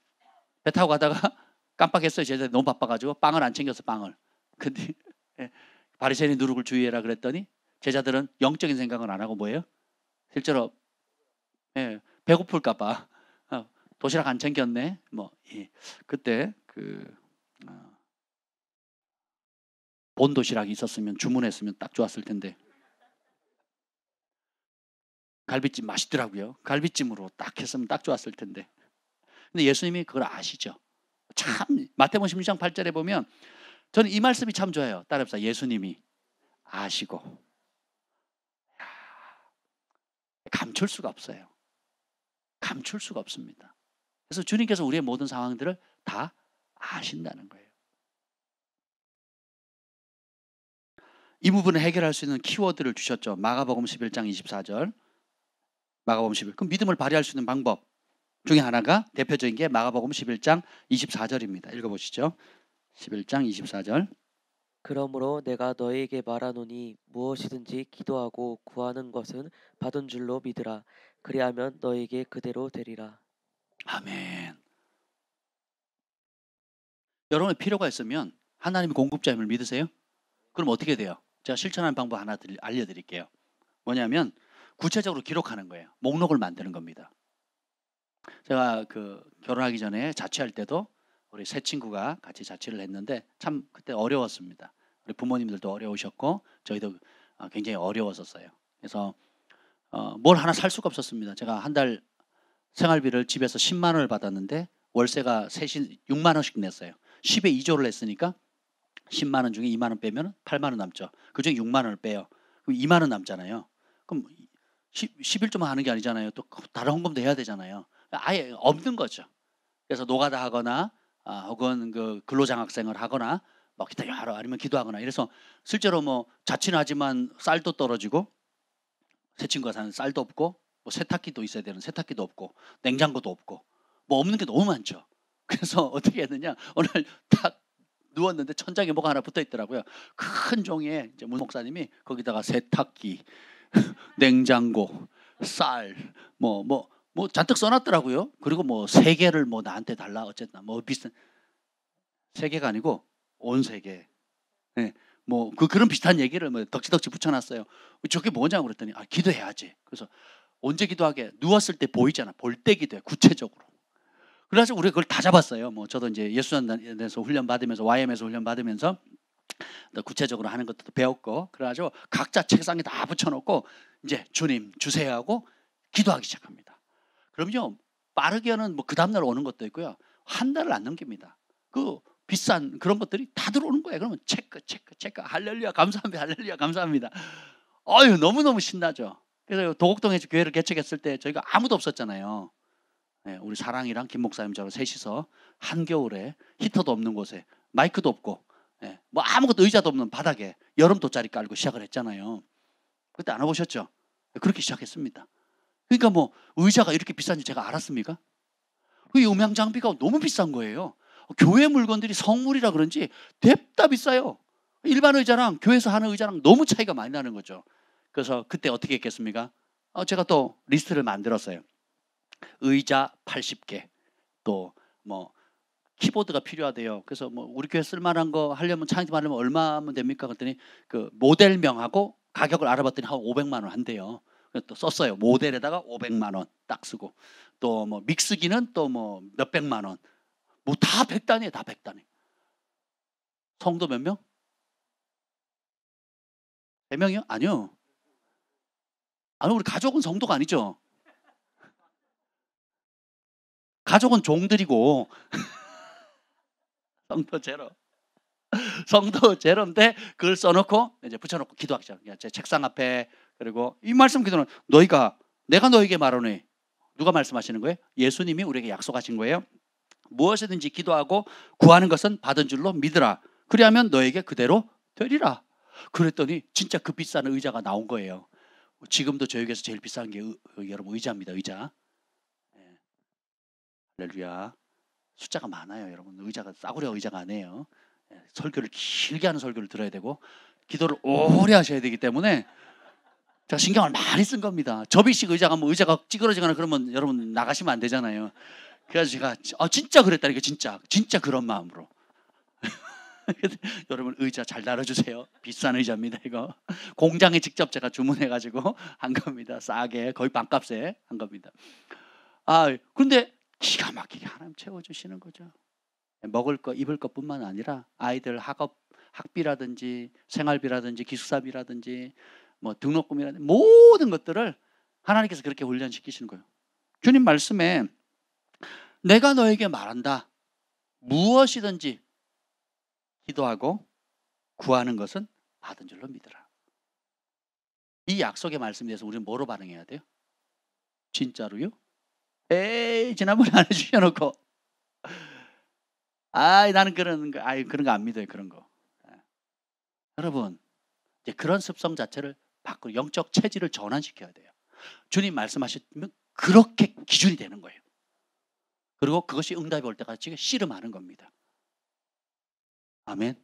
배 타고 가다가 깜빡했어요. 제자들이 너무 바빠가지고 빵을 안 챙겨서 빵을. 근데 바리새인이 누룩을 주의해라 그랬더니 제자들은 영적인 생각은 안 하고 뭐예요? 실제로 배고플까봐 도시락 안 챙겼네. 뭐 그때 본 도시락이 있었으면 주문했으면 딱 좋았을 텐데. 갈비찜 맛있더라고요. 갈비찜으로 딱 했으면 딱 좋았을 텐데. 근데 예수님이 그걸 아시죠. 참 마태복음 16장 8절에 보면 저는 이 말씀이 참 좋아요. 따라합시다. 예수님이 아시고 감출 수가 없어요. 감출 수가 없습니다. 그래서 주님께서 우리의 모든 상황들을 다 아신다는 거예요. 이 부분을 해결할 수 있는 키워드를 주셨죠. 마가복음 11장 24절. 마가복음 11. 그럼 믿음을 발휘할 수 있는 방법 중에 하나가 대표적인 게 마가복음 11장 24절입니다. 읽어보시죠. 11장 24절. 그러므로 내가 너희에게 말하노니 무엇이든지 기도하고 구하는 것은 받은 줄로 믿으라. 그리하면 너희에게 그대로 되리라. 아멘. 여러분의 필요가 있으면 하나님이 공급자임을 믿으세요? 그럼 어떻게 돼요? 제가 실천하는 방법 하나 알려드릴게요. 뭐냐면 구체적으로 기록하는 거예요. 목록을 만드는 겁니다. 제가 결혼하기 전에 자취할 때도 우리 세 친구가 같이 자취를 했는데 참 그때 어려웠습니다. 우리 부모님들도 어려우셨고 저희도 굉장히 어려웠었어요. 그래서 뭘 하나 살 수가 없었습니다. 제가 한 달 생활비를 집에서 10만 원을 받았는데 월세가 셋이 6만 원씩 냈어요. 10에 2조를 냈으니까 10만 원 중에 2만 원 빼면 8만 원 남죠. 그중에 6만 원을 빼요. 그럼 2만 원 남잖아요. 그럼 11조만 하는 게 아니잖아요. 또 다른 헌금도 해야 되잖아요. 아예 없는 거죠. 그래서 노가다 하거나 혹은 근로장학생을 하거나 뭐 기타 여러 아니면 기도하거나 이래서 실제로 뭐 자취는 하지만 쌀도 떨어지고 새 친구가 사는 쌀도 없고 뭐 세탁기도 있어야 되는 세탁기도 없고 냉장고도 없고 뭐 없는 게 너무 많죠. 그래서 어떻게 했느냐, 어느 날 딱 누웠는데 천장에 뭐가 하나 붙어 있더라고요. 큰 종이에 이제 문 목사님이 거기다가 세탁기, 냉장고, 쌀, 뭐 잔뜩 써놨더라고요. 그리고 뭐 세계를 뭐 나한테 달라 어쨌든 뭐 비슷한, 세계가 아니고 온 세계. 네. 뭐 그런 비슷한 얘기를 뭐 덕지덕지 붙여놨어요. 저게 뭐냐고 그랬더니 기도해야지. 그래서 언제 기도하게? 누웠을 때 보이잖아. 볼 때 기도해, 구체적으로. 그래가지고 우리가 그걸 다 잡았어요. 뭐 저도 이제 예수전단에서 훈련 받으면서 YM에서 훈련 받으면서 구체적으로 하는 것도 배웠고, 그래가지고 각자 책상에 다 붙여놓고 이제 주님 주세요 하고 기도하기 시작합니다. 그럼요, 빠르게는 뭐 그 다음날 오는 것도 있고요, 한 달을 안 넘깁니다. 그 비싼 그런 것들이 다 들어오는 거예요. 그러면 체크 할렐루야 감사합니다, 할렐루야 감사합니다. 너무너무 신나죠. 그래서 도곡동에서 교회를 개척했을 때 저희가 아무도 없었잖아요. 네, 우리 사랑이랑 김 목사님 저랑 셋이서 한겨울에 히터도 없는 곳에, 마이크도 없고, 뭐 아무것도 의자도 없는 바닥에 여름 돗자리 깔고 시작을 했잖아요. 그때 안 와보셨죠? 그렇게 시작했습니다. 그러니까 뭐 의자가 이렇게 비싼지 제가 알았습니까? 그 음향 장비가 너무 비싼 거예요. 교회 물건들이 성물이라 그런지 냅다 비싸요. 일반 의자랑 교회에서 하는 의자랑 너무 차이가 많이 나는 거죠. 그래서 그때 어떻게 했겠습니까? 제가 또 리스트를 만들었어요. 의자 80개, 또 뭐 키보드가 필요하대요. 그래서 뭐 우리 교회 쓸만한 거 하려면 창립하려면 얼마면 됩니까? 그랬더니 그 모델명하고 가격을 알아봤더니 한 500만 원 한대요. 또 썼어요. 모델에다가 500만 원 딱 쓰고, 또 뭐 믹스기는 또 뭐 몇백만 원, 뭐 다 100단위에요. 다 100단위. 성도 몇 명? 3명이요? 아니요. 아니, 우리 가족은 성도가 아니죠. 가족은 종들이고 성도 제로. 성도 제로인데 그걸 써놓고 이제 붙여놓고 기도하기 시작해요. 제 책상 앞에. 그리고 이 말씀 기도는 내가 너에게 말하노니, 누가 말씀하시는 거예요? 예수님이 우리에게 약속하신 거예요. 무엇이든지 기도하고 구하는 것은 받은 줄로 믿으라. 그리하면 너에게 그대로 되리라. 그랬더니 진짜 그 비싼 의자가 나온 거예요. 지금도 저에게서 제일 비싼 게 여러분 의자입니다. 의자. 할렐루야. 숫자가 많아요. 여러분 의자가 싸구려 의자가 아니에요. 설교를 길게 하는 설교를 들어야 되고 기도를 오래 하셔야 되기 때문에 제가 신경을 많이 쓴 겁니다. 접이식 의자가 뭐 의자가 찌그러지거나 그러면 여러분 나가시면 안 되잖아요. 그래서 제가 진짜 그랬다니까. 진짜 그런 마음으로. 여러분 의자 잘 달아주세요. 비싼 의자입니다. 이거 공장에 직접 제가 주문해가지고 한 겁니다. 싸게 거의 반값에 한 겁니다. 근데 기가 막히게 하나님 채워주시는 거죠. 먹을 거 입을 것뿐만 아니라 아이들 학비라든지 생활비라든지 기숙사비라든지 뭐 등록금이라든지 모든 것들을 하나님께서 그렇게 훈련시키시는 거예요. 주님 말씀에 내가 너에게 말한다. 무엇이든지 기도하고 구하는 것은 받은 줄로 믿으라. 이 약속의 말씀에 대해서 우리는 뭐로 반응해야 돼요? 진짜로요? 에이, 지난번에 안 해주셔놓고 나는 그런 거 안 믿어요. 그런 거. 여러분 이제 그런 습성 자체를 바꾸고 영적 체질을 전환시켜야 돼요. 주님 말씀하시면 그렇게 기준이 되는 거예요. 그리고 그것이 응답이 올 때까지 씨름하는 겁니다. 아멘.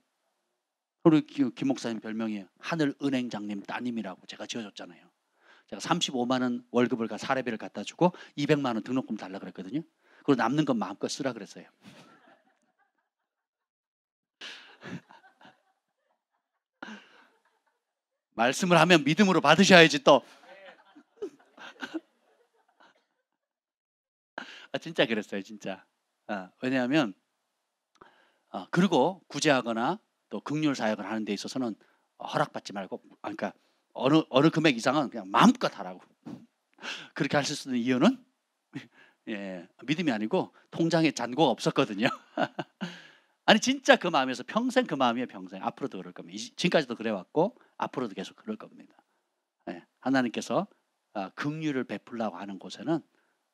우리 김 목사님 별명이 하늘은행장님 따님이라고 제가 지어줬잖아요. 제가 35만 원 월급을 사례비를 갖다 주고 200만 원 등록금 달라 그랬거든요. 그리고 남는 건 마음껏 쓰라 그랬어요. 말씀을 하면 믿음으로 받으셔야지 또. 진짜 그랬어요. 진짜. 왜냐하면 그리고 구제하거나 또 긍휼 사역을 하는 데 있어서는 허락받지 말고, 그러니까 어느 금액 이상은 그냥 마음껏 하라고. 그렇게 하실 수 있는 이유는 믿음이 아니고 통장에 잔고가 없었거든요. 아니 진짜 그 마음에서 평생 그 마음이에요. 평생. 앞으로도 그럴 겁니다. 지금까지도 그래왔고 앞으로도 계속 그럴 겁니다. 하나님께서 긍휼을 베풀라고 하는 곳에는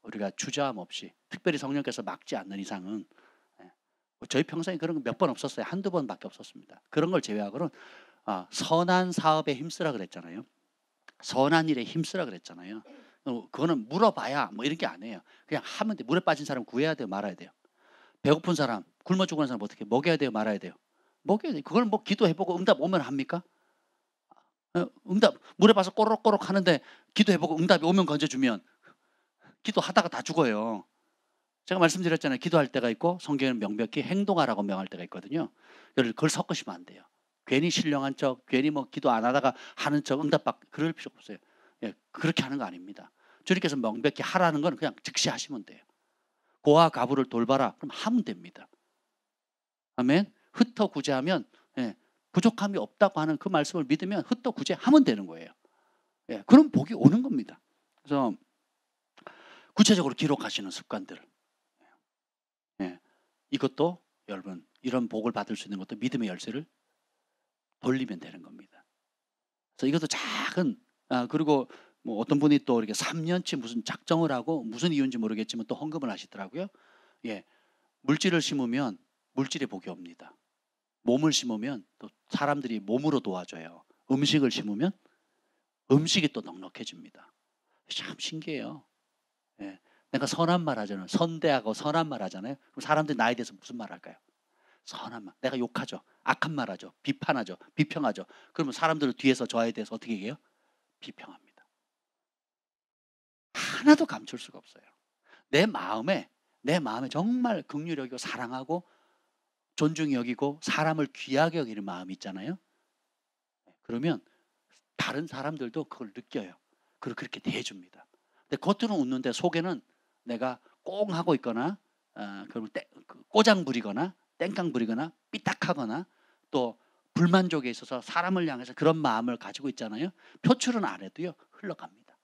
우리가 주저함 없이, 특별히 성령께서 막지 않는 이상은, 저희 평생에 그런 거 몇 번 없었어요. 한두 번밖에 없었습니다. 그런 걸 제외하고는 선한 사업에 힘쓰라 그랬잖아요. 선한 일에 힘쓰라 그랬잖아요. 그거는 물어봐야 뭐 이런 게 아니에요. 그냥 하면 돼. 물에 빠진 사람 구해야 돼요, 말아야 돼요. 배고픈 사람, 굶어 죽는 사람 어떻게 먹여야 돼요, 말아야 돼요? 먹여야 돼요. 그걸 뭐 기도해보고 응답 오면 합니까? 응답 물에 빠서 꼬록꼬록 하는데 기도해보고 응답이 오면 건져주면 기도하다가 다 죽어요. 제가 말씀드렸잖아요. 기도할 때가 있고 성경에는 명백히 행동하라고 명할 때가 있거든요. 그걸 섞으시면 안 돼요. 괜히 신령한 척, 괜히 뭐 기도 안 하다가 하는 척 응답받 그럴 필요 없어요. 예, 그렇게 하는 거 아닙니다. 주님께서 명백히 하라는 건 그냥 즉시 하시면 돼요. 고아 가부를 돌봐라. 그럼 하면 됩니다. 아멘. 흩어 구제하면 부족함이 없다고 하는 그 말씀을 믿으면 흩어 구제하면 되는 거예요. 그럼 복이 오는 겁니다. 그래서 구체적으로 기록하시는 습관들. 이것도 여러분 이런 복을 받을 수 있는 것도 믿음의 열쇠를 돌리면 되는 겁니다. 그래서 이것도 작은 그리고 뭐 어떤 분이 또 이렇게 3년치 무슨 작정을 하고 무슨 이유인지 모르겠지만 또 헌금을 하시더라고요. 물질을 심으면 물질의 복이 옵니다. 몸을 심으면 또 사람들이 몸으로 도와줘요. 음식을 심으면 음식이 또 넉넉해집니다. 참 신기해요. 내가 선한 말 하잖아요. 선대하고 선한 말 하잖아요. 그럼 사람들이 나에 대해서 무슨 말 할까요? 선한 말. 내가 욕하죠. 악한 말 하죠. 비판하죠. 비평하죠. 그러면 사람들은 뒤에서 저에 대해서 어떻게 얘기해요? 비평합니다. 하나도 감출 수가 없어요. 내 마음에 정말 긍휼히 여기고 사랑하고 존중히 여기고 사람을 귀하게 여기는 마음이 있잖아요. 그러면 다른 사람들도 그걸 느껴요. 그리고 그렇게 대해줍니다. 근데 겉으로는 웃는데 속에는 내가 꽁 하고 있거나 그리고 꼬장 부리거나 땡깡 부리거나 삐딱하거나 또 불만족에 있어서 사람을 향해서 그런 마음을 가지고 있잖아요. 표출은 안 해도요. 흘러갑니다.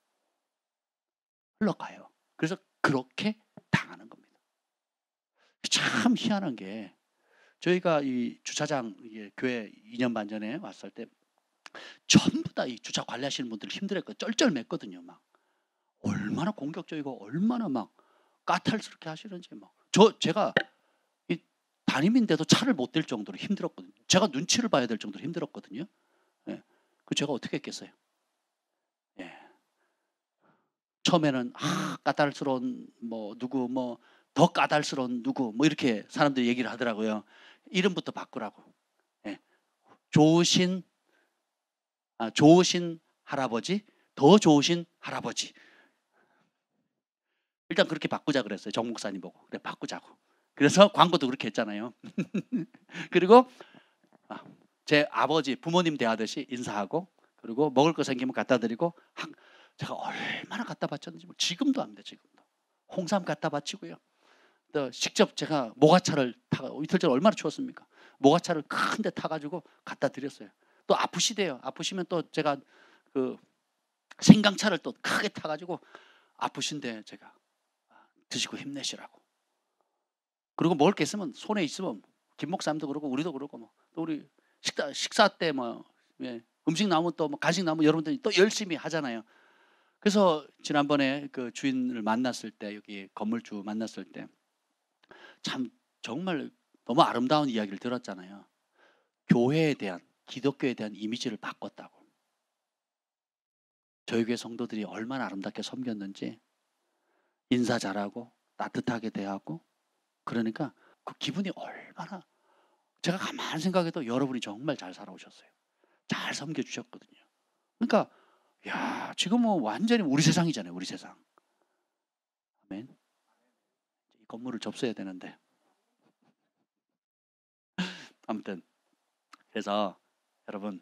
흘러가요. 그래서 그렇게 당하는 겁니다. 참 희한한 게 저희가 이 주차장 교회 2년 반 전에 왔을 때 전부 다 이 주차 관리하시는 분들 힘들었고 쩔쩔맸거든요. 막 얼마나 공격적이고 얼마나 막 까탈스럽게 하시는지 막 제가 이 담임인데도 차를 못 댈 정도로 힘들었거든요. 제가 눈치를 봐야 될 정도로 힘들었거든요. 그 제가 어떻게 했겠어요? 처음에는 까탈스러운 뭐 누구 뭐 더 까탈스러운 누구 뭐 이렇게 사람들이 얘기를 하더라고요. 이름부터 바꾸라고. 좋으신 할아버지, 더 좋으신 할아버지. 일단 그렇게 바꾸자 그랬어요. 정 목사님 보고. 그래 바꾸자고. 그래서 광고도 그렇게 했잖아요. 그리고 제 아버지 부모님 대하듯이 인사하고 그리고 먹을 거 생기면 갖다 드리고 제가 얼마나 갖다 바쳤는지 지금도 합니다. 지금도. 홍삼 갖다 바치고요. 또 직접 제가 모가차를 이틀 전에 얼마나 추웠습니까? 모가차를 큰 데 타가지고 갖다 드렸어요. 또 아프시대요. 아프시면 또 제가 그 생강차를 또 크게 타가지고 아프신데 제가 드시고 힘내시라고. 그리고 먹을 게 있으면 손에 있으면 김 목사님도 그러고 우리도 그러고 뭐 또 우리 식사 때 뭐 음식 나오면 또 뭐 간식 나오면 여러분들이 또 열심히 하잖아요. 그래서 지난번에 그 주인을 만났을 때 여기 건물주 만났을 때 참 정말 너무 아름다운 이야기를 들었잖아요. 교회에 대한 기독교에 대한 이미지를 바꿨다고. 저희 교회 성도들이 얼마나 아름답게 섬겼는지 인사 잘하고 따뜻하게 대하고 그러니까 그 기분이 얼마나 제가 가만히 생각해도 여러분이 정말 잘 살아오셨어요. 잘 섬겨주셨거든요. 그러니까 야 지금은 완전히 우리 세상이잖아요. 우리 세상. 아멘. 이 건물을 접수해야 되는데 아무튼 그래서 여러분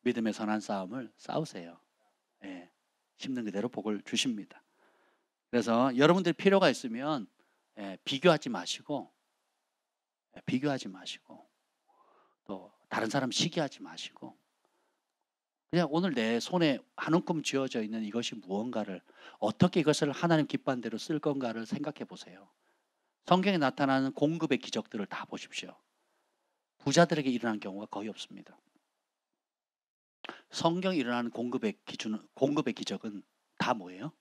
믿음의 선한 싸움을 싸우세요. 힘든 그대로 복을 주십니다. 그래서 여러분들 필요가 있으면 비교하지 마시고 또 다른 사람 시기하지 마시고 그냥 오늘 내 손에 한 움큼 쥐어져 있는 이것이 무언가를 어떻게 이것을 하나님 기뻐하는 대로 쓸 건가를 생각해 보세요. 성경에 나타나는 공급의 기적들을 다 보십시오. 부자들에게 일어난 경우가 거의 없습니다. 성경에 일어나는 공급의 기적은 다 뭐예요?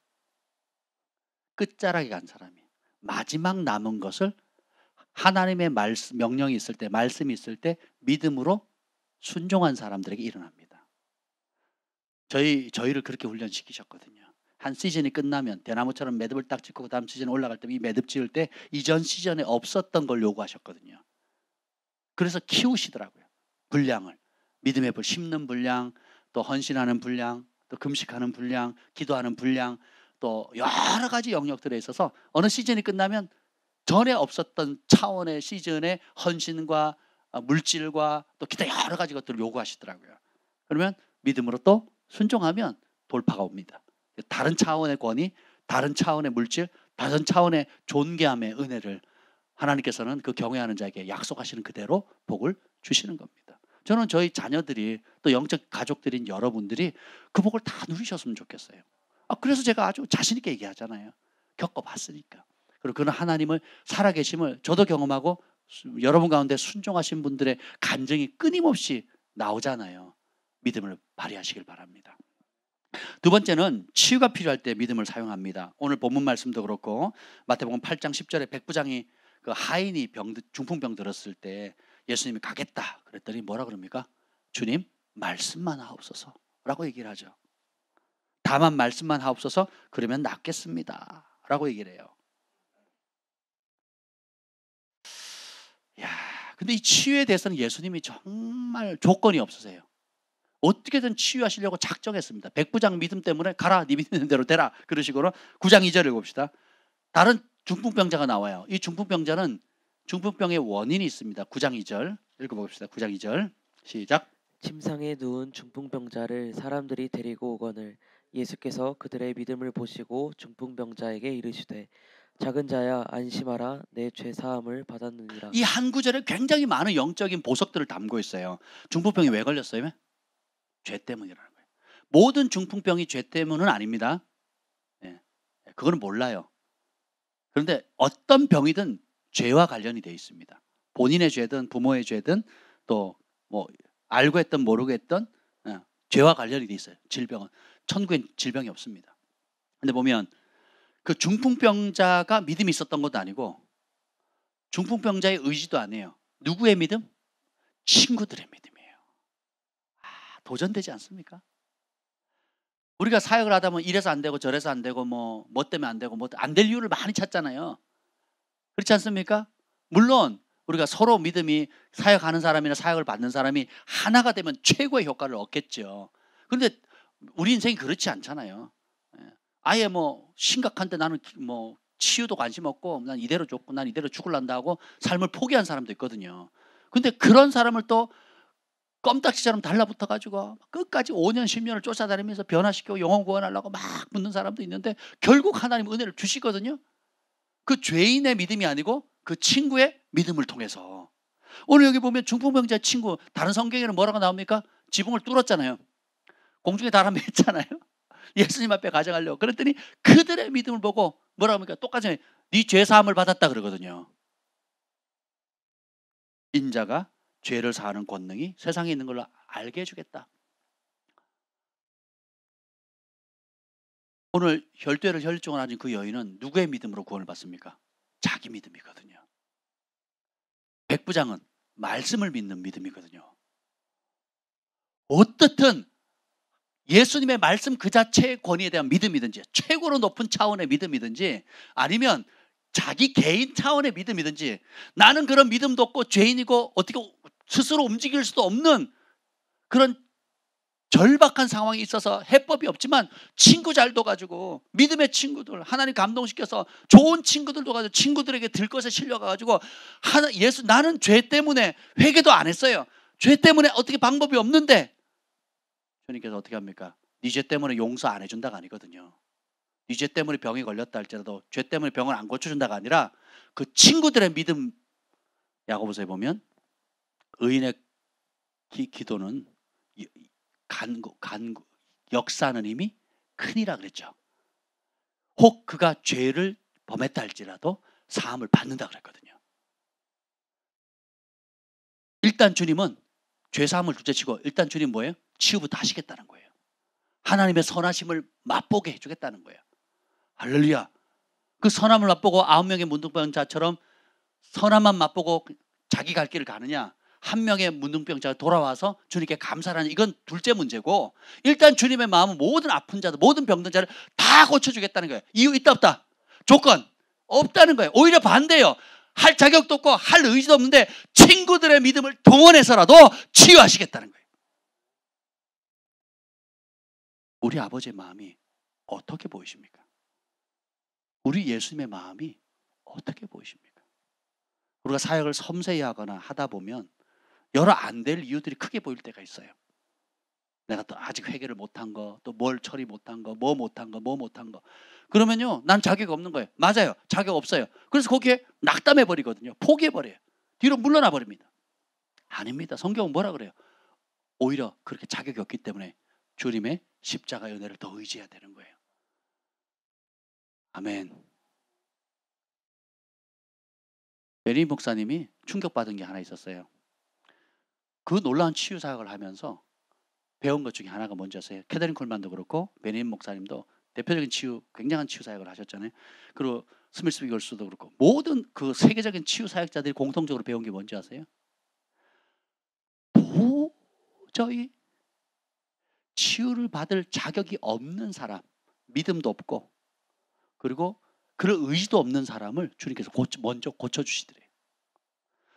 끝자락에 간 사람이 마지막 남은 것을 하나님의 명령이 있을 때 말씀이 있을 때 믿음으로 순종한 사람들에게 일어납니다. 저희를 그렇게 훈련시키셨거든요. 한 시즌이 끝나면 대나무처럼 매듭을 딱 짓고 그 다음 시즌 올라갈 때 이 매듭 지을 때 이전 시즌에 없었던 걸 요구하셨거든요. 그래서 키우시더라고요. 분량을. 믿음의 불, 심는 분량, 또 헌신하는 분량, 또 금식하는 분량, 기도하는 분량, 또 여러 가지 영역들에 있어서 어느 시즌이 끝나면 전에 없었던 차원의 시즌의 헌신과 물질과 또 기타 여러 가지 것들을 요구하시더라고요. 그러면 믿음으로 또 순종하면 돌파가 옵니다. 다른 차원의 권위, 다른 차원의 물질, 다른 차원의 존귀함의 은혜를 하나님께서는 그 경외하는 자에게 약속하시는 그대로 복을 주시는 겁니다. 저는 저희 자녀들이 또 영적 가족들인 여러분들이 그 복을 다 누리셨으면 좋겠어요. 그래서 제가 아주 자신 있게 얘기하잖아요. 겪어봤으니까. 그리고 그런 하나님을 살아계심을 저도 경험하고 여러분 가운데 순종하신 분들의 간증이 끊임없이 나오잖아요. 믿음을 발휘하시길 바랍니다. 두 번째는 치유가 필요할 때 믿음을 사용합니다. 오늘 본문 말씀도 그렇고 마태복음 8장 10절에 백부장이 그 하인이 중풍병 들었을 때 예수님이 가겠다 그랬더니 뭐라 그럽니까? 주님 말씀만 하옵소서 라고 얘기를 하죠. 다만 말씀만 하옵소서 그러면 낫겠습니다 라고 얘기를 해요. 근데 이 치유에 대해서는 예수님이 정말 조건이 없으세요. 어떻게든 치유하시려고 작정했습니다. 백부장 믿음 때문에 가라 네 믿는 대로 되라 그러시고는 9장 2절 읽읍시다. 다른 중풍병자가 나와요. 이 중풍병자는 중풍병의 원인이 있습니다. 9장 2절 읽어봅시다. 9장 2절 시작. 침상에 누운 중풍병자를 사람들이 데리고 오거늘 예수께서 그들의 믿음을 보시고 중풍병자에게 이르시되 작은 자야 안심하라 내 죄 사함을 받았느니라. 이 한 구절에 굉장히 많은 영적인 보석들을 담고 있어요. 중풍병이 왜 걸렸어요? 죄 때문이라는 거예요. 모든 중풍병이 죄 때문은 아닙니다. 그거는 몰라요. 그런데 어떤 병이든 죄와 관련이 되어 있습니다. 본인의 죄든 부모의 죄든 또 뭐 알고 했던 모르고 했던 죄와 관련이 되어 있어요. 질병은 천국엔 질병이 없습니다. 근데 보면 그 중풍병자가 믿음이 있었던 것도 아니고 중풍병자의 의지도 아니에요. 누구의 믿음? 친구들의 믿음이에요. 도전되지 않습니까? 우리가 사역을 하다 보면 이래서 안 되고 저래서 안 되고 뭐 때문에 안 되고 뭐 안 될 이유를 많이 찾잖아요. 그렇지 않습니까? 물론 우리가 서로 믿음이 사역하는 사람이나 사역을 받는 사람이 하나가 되면 최고의 효과를 얻겠죠. 그런데 우리 인생이 그렇지 않잖아요. 아예 뭐 심각한데 나는 뭐 치유도 관심 없고 난 이대로 죽고 난 이대로 죽을란다 하고 삶을 포기한 사람도 있거든요. 근데 그런 사람을 또 껌딱지처럼 달라붙어 가지고 끝까지 5년 10년을 쫓아다니면서 변화시키고 영혼 구원하려고 막 묻는 사람도 있는데 결국 하나님 은혜를 주시거든요. 그 죄인의 믿음이 아니고 그 친구의 믿음을 통해서. 오늘 여기 보면 중풍병자 친구 다른 성경에는 뭐라고 나옵니까? 지붕을 뚫었잖아요. 공중에 달 한번 했잖아요. 예수님 앞에 가져가려고. 그랬더니 그들의 믿음을 보고 뭐라고 합니까? 똑같이 네 죄 사함을 받았다 그러거든요. 인자가 죄를 사하는 권능이 세상에 있는 걸로 알게 해주겠다. 오늘 혈되를 혈중을 가진 그 여인은 누구의 믿음으로 구원을 받습니까? 자기 믿음이거든요. 백부장은 말씀을 믿는 믿음이거든요. 어떻든 예수님의 말씀 그 자체의 권위에 대한 믿음이든지 최고로 높은 차원의 믿음이든지 아니면 자기 개인 차원의 믿음이든지 나는 그런 믿음도 없고 죄인이고 어떻게 스스로 움직일 수도 없는 그런 절박한 상황이 있어서 해법이 없지만 친구 잘 둬가지고 믿음의 친구들 하나님 감동시켜서 좋은 친구들도 가지고 친구들에게 들것에 실려가가지고 나는 죄 때문에 회개도 안 했어요. 죄 때문에 어떻게 방법이 없는데 주님께서 어떻게 합니까? 네 죄 때문에 용서 안 해준다가 아니거든요. 네 죄 때문에 병이 걸렸다 할지라도 죄 때문에 병을 안 고쳐준다가 아니라 그 친구들의 믿음. 야고보서에 보면 의인의 기도는 역사하는 힘이 크니라 그랬죠. 혹 그가 죄를 범했다 할지라도 사함을 받는다 그랬거든요. 일단 주님은 죄 사함을 둘째치고 일단 주님 뭐예요? 치유부터 하시겠다는 거예요. 하나님의 선하심을 맛보게 해주겠다는 거예요. 할렐루야. 그 선함을 맛보고 9명의 문둥병자처럼 선함만 맛보고 자기 갈 길을 가느냐? 한 명의 문둥병자가 돌아와서 주님께 감사하는 이건 둘째 문제고, 일단 주님의 마음은 모든 아픈 자들, 모든 병든 자를 다 고쳐주겠다는 거예요. 이유 있다 없다? 조건 없다는 거예요. 오히려 반대예요. 할 자격도 없고 할 의지도 없는데 친구들의 믿음을 동원해서라도 치유하시겠다는 거예요. 우리 아버지의 마음이 어떻게 보이십니까? 우리 예수님의 마음이 어떻게 보이십니까? 우리가 사역을 섬세히 하거나 하다 보면 여러 안 될 이유들이 크게 보일 때가 있어요. 내가 또 아직 회개를 못한 거, 또 뭘 처리 못한 거, 뭐 못한 거. 그러면요, 난 자격 없는 거예요. 맞아요. 자격 없어요. 그래서 거기에 낙담해 버리거든요. 포기해 버려요. 뒤로 물러나 버립니다. 아닙니다. 성경은 뭐라 그래요? 오히려 그렇게 자격이 없기 때문에 주님의 십자가 은혜를 더 의지해야 되는 거예요. 아멘. 베리 목사님이 충격받은 게 하나 있었어요. 그 놀라운 치유 사역을 하면서 배운 것 중에 하나가 뭔지 아세요? 캐더린 콜만도 그렇고 베님 목사님도 대표적인 굉장한 치유 사역을 하셨잖아요. 그리고 스미스 비걸스도 그렇고 모든 그 세계적인 치유 사역자들이 공통적으로 배운 게 뭔지 아세요? 도저히 치유를 받을 자격이 없는 사람, 믿음도 없고 그리고 그럴 의지도 없는 사람을 주님께서 먼저 고쳐주시더래요.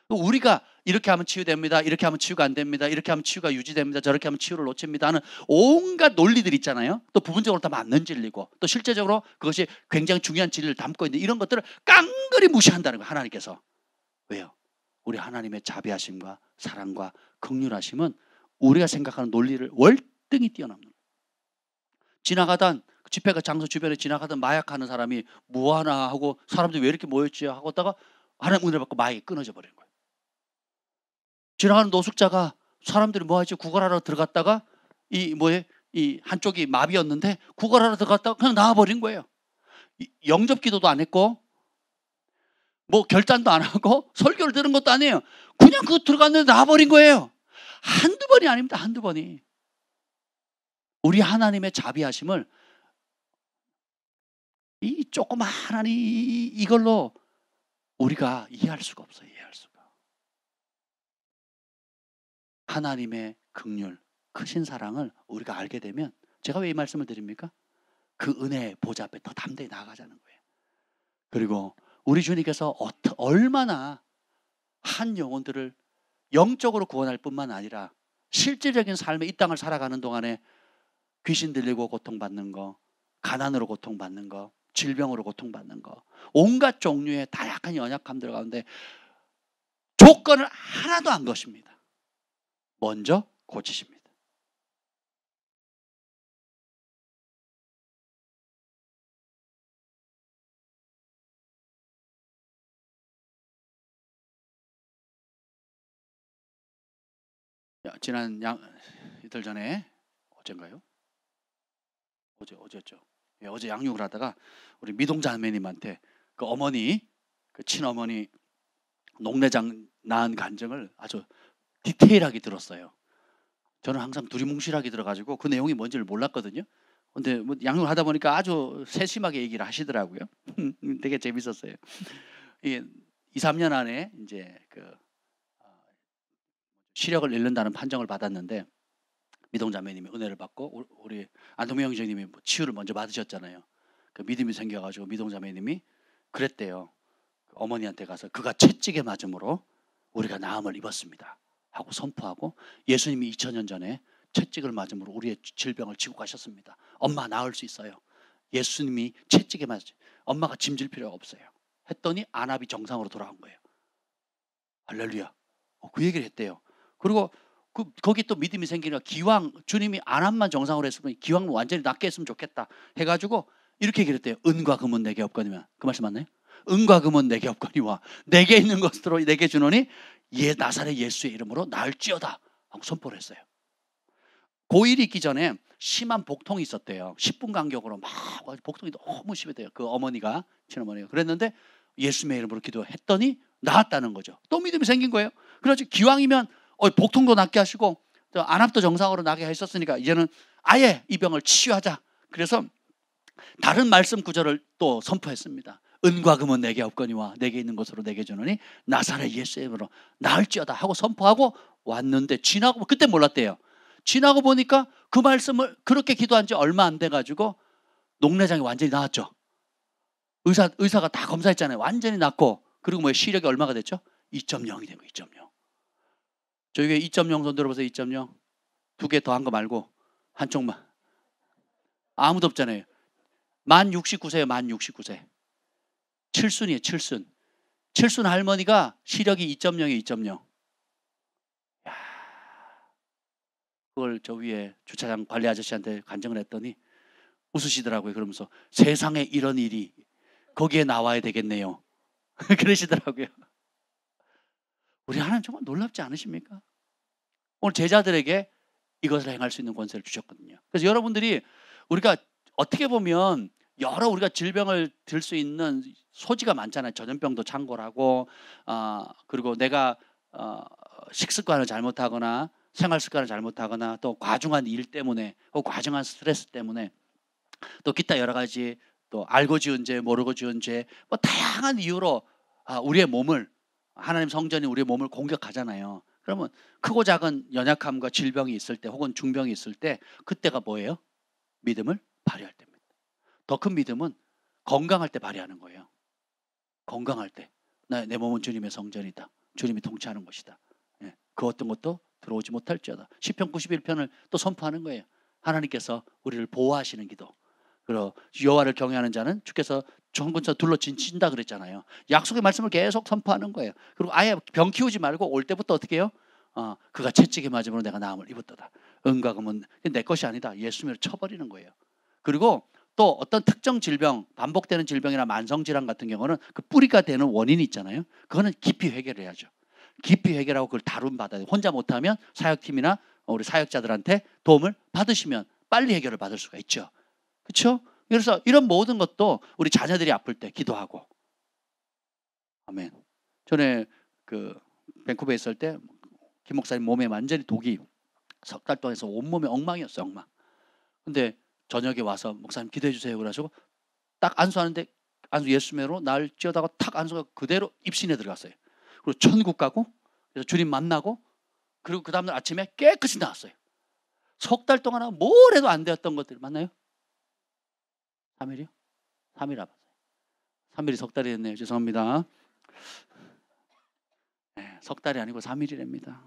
우리가 이렇게 하면 치유됩니다, 이렇게 하면 치유가 안 됩니다, 이렇게 하면 치유가 유지됩니다, 저렇게 하면 치유를 놓칩니다 하는 온갖 논리들 있잖아요. 또 부분적으로 다 맞는 진리고 또 실제적으로 그것이 굉장히 중요한 진리를 담고 있는 이런 것들을 깡그리 무시한다는 거예요. 하나님께서. 왜요? 우리 하나님의 자비하심과 사랑과 긍휼하심은 우리가 생각하는 논리를 월등히 뛰어넘는 거예요. 지나가던 집회가 장소 주변에 지나가던 마약하는 사람이 뭐하나 하고 사람들이 왜 이렇게 모였지 하고 있다가 하나님 은혜를 받고 마약이 끊어져 버리는 거예요. 지나가는 노숙자가 사람들이 뭐하지 구걸하러 들어갔다가 이 한쪽이 마비였는데 구걸하러 들어갔다가 그냥 나와버린 거예요. 영접 기도도 안 했고 뭐 결단도 안 하고 설교를 들은 것도 아니에요. 그냥 그거 들어갔는데 나와버린 거예요. 한두 번이 아닙니다. 한두 번이. 우리 하나님의 자비하심을 이 조그마한 이걸로 우리가 이해할 수가 없어요. 이해할 수가. 하나님의 긍휼, 크신 사랑을 우리가 알게 되면 제가 왜 이 말씀을 드립니까? 그 은혜의 보좌 앞에 더 담대히 나아가자는 거예요. 그리고 우리 주님께서 얼마나 한 영혼들을 영적으로 구원할 뿐만 아니라 실질적인 삶의 이 땅을 살아가는 동안에 귀신 들리고 고통받는 거, 가난으로 고통받는 거, 질병으로 고통받는 거, 온갖 종류의 다약한 연약함들 가운데 조건을 하나도 안 거십니다. 먼저 고치십니다. 지난 이틀 전에 어젠가요? 어제였죠. 어제 양육을 하다가 우리 미동자매님한테 그 어머니, 그 친어머니 녹내장 낳은 간증을 아주 디테일하게 들었어요. 저는 항상 두리뭉실하게 들어가지고 그 내용이 뭔지를 몰랐거든요. 근데 뭐 양육을 하다 보니까 아주 세심하게 얘기를 하시더라고요. 되게 재밌었어요. 2, 3년 안에 이제 시력을 잃는다는 판정을 받았는데 미동자매님이 은혜를 받고 우리 안동명 형제님이 치유를 먼저 받으셨잖아요. 그 믿음이 생겨가지고 미동자매님이 그랬대요. 어머니한테 가서 그가 채찍에 맞음으로 우리가 나음을 입었습니다 하고 선포하고 예수님이 2000년 전에 채찍을 맞음으로 우리의 질병을 지고 가셨습니다. 엄마 나을 수 있어요. 예수님이 채찍에 맞지 엄마가 짐질 필요가 없어요 했더니 안압이 정상으로 돌아온 거예요. 할렐루야. 그 얘기를 했대요. 그리고 거기 또 믿음이 생기니까 기왕 주님이 안압만 정상으로 했으면 기왕 완전히 낫게 했으면 좋겠다 해가지고 이렇게 얘기를 했대요. 은과 금은 내게 없거니와. 그 말씀 맞나요? 은과 금은 내게 없거니와 내게 있는 것으로 내게 주노니 나사렛 예수의 이름으로 나을지어다 하고 선포를 했어요. 고1이 있기 전에 심한 복통이 있었대요. 10분 간격으로 막 복통이 너무 심했대요. 그 어머니가 친어머니가 그랬는데 예수님의 이름으로 기도했더니 나았다는 거죠. 또 믿음이 생긴 거예요. 그래서 기왕이면 복통도 낫게 하시고 안압도 정상으로 나게 하셨으니까 이제는 아예 이 병을 치유하자. 그래서 다른 말씀 구절을 또 선포했습니다. 은과 금은 내게 없거니와 내게 있는 것으로 내게 주노니 나사렛 예수의 이름으로 나을지어다 하고 선포하고 왔는데 지나고 그때 몰랐대요. 지나고 보니까 그 말씀을 그렇게 기도한 지 얼마 안 돼가지고 녹내장이 완전히 나았죠. 의사가 다 검사했잖아요. 완전히 낫고 그리고 뭐 시력이 얼마가 됐죠? 2.0이 된 거예요. 2.0. 저에게 2.0 손 들어보세요. 2.0. 두 개 더 한 거 말고 한쪽만. 아무도 없잖아요. 만 69세예요. 만 69세. 칠순이에요. 칠순. 칠순 할머니가 시력이 2.0이에요. 2.0. 그걸 저 위에 주차장 관리 아저씨한테 간증을 했더니 웃으시더라고요. 그러면서 세상에 이런 일이 거기에 나와야 되겠네요. 그러시더라고요. 우리 하나님 정말 놀랍지 않으십니까? 오늘 제자들에게 이것을 행할 수 있는 권세를 주셨거든요. 그래서 여러분들이 우리가 어떻게 보면 여러 우리가 질병을 들 수 있는 소지가 많잖아요. 전염병도 창궐하고 그리고 내가 식습관을 잘못하거나 생활 습관을 잘못하거나 또 과중한 일 때문에 혹은 과중한 스트레스 때문에 또 기타 여러 가지 또 알고 지은 죄 모르고 지은 죄 뭐 다양한 이유로 우리의 몸을 하나님 성전이 우리의 몸을 공격하잖아요. 그러면 크고 작은 연약함과 질병이 있을 때 혹은 중병이 있을 때 그때가 뭐예요? 믿음을 발휘할 때입니다. 더 큰 믿음은 건강할 때 발휘하는 거예요. 건강할 때 내 몸은 주님의 성전이다. 주님이 통치하는 것이다. 그 어떤 것도 들어오지 못할지어다. 시편 91편을 또 선포하는 거예요. 하나님께서 우리를 보호하시는 기도. 그리고 여호와를 경외하는 자는 주께서 정근처 둘러 진친다 그랬잖아요. 약속의 말씀을 계속 선포하는 거예요. 그리고 아예 병 키우지 말고 올 때부터 어떻게 해요? 그가 채찍에 맞음으로 내가 나음을 입었도다. 은과 금은 내 것이 아니다. 예수님을 쳐버리는 거예요. 그리고 또 어떤 특정 질병, 반복되는 질병이나 만성질환 같은 경우는 그 뿌리가 되는 원인이 있잖아요. 그거는 깊이 해결을 해야죠. 깊이 해결하고 그걸 다룬받아야 돼요. 혼자 못하면 사역팀이나 우리 사역자들한테 도움을 받으시면 빨리 해결을 받을 수가 있죠. 그렇죠? 그래서 이런 모든 것도 우리 자녀들이 아플 때 기도하고. 아멘. 전에 그 밴쿠버에 있을 때 김 목사님 몸에 완전히 독이 석 달 동안 해서 온몸에 엉망이었어요. 엉망. 근데 저녁에 와서 목사님 기도해 주세요 그래가지고 딱 안수하는데 안수 예수님으로 날 찌어다가 탁 안수가 그대로 입신에 들어갔어요. 그리고 천국 가고 그래서 주님 만나고 그리고 그 다음날 아침에 깨끗이 나왔어요. 석 달 동안 뭘 해도 안 되었던 것들 맞나요? 3일이요? 3일 아팠어요. 3일이 석 달이 됐네요. 죄송합니다. 석 달이 아니고 3일이랍니다.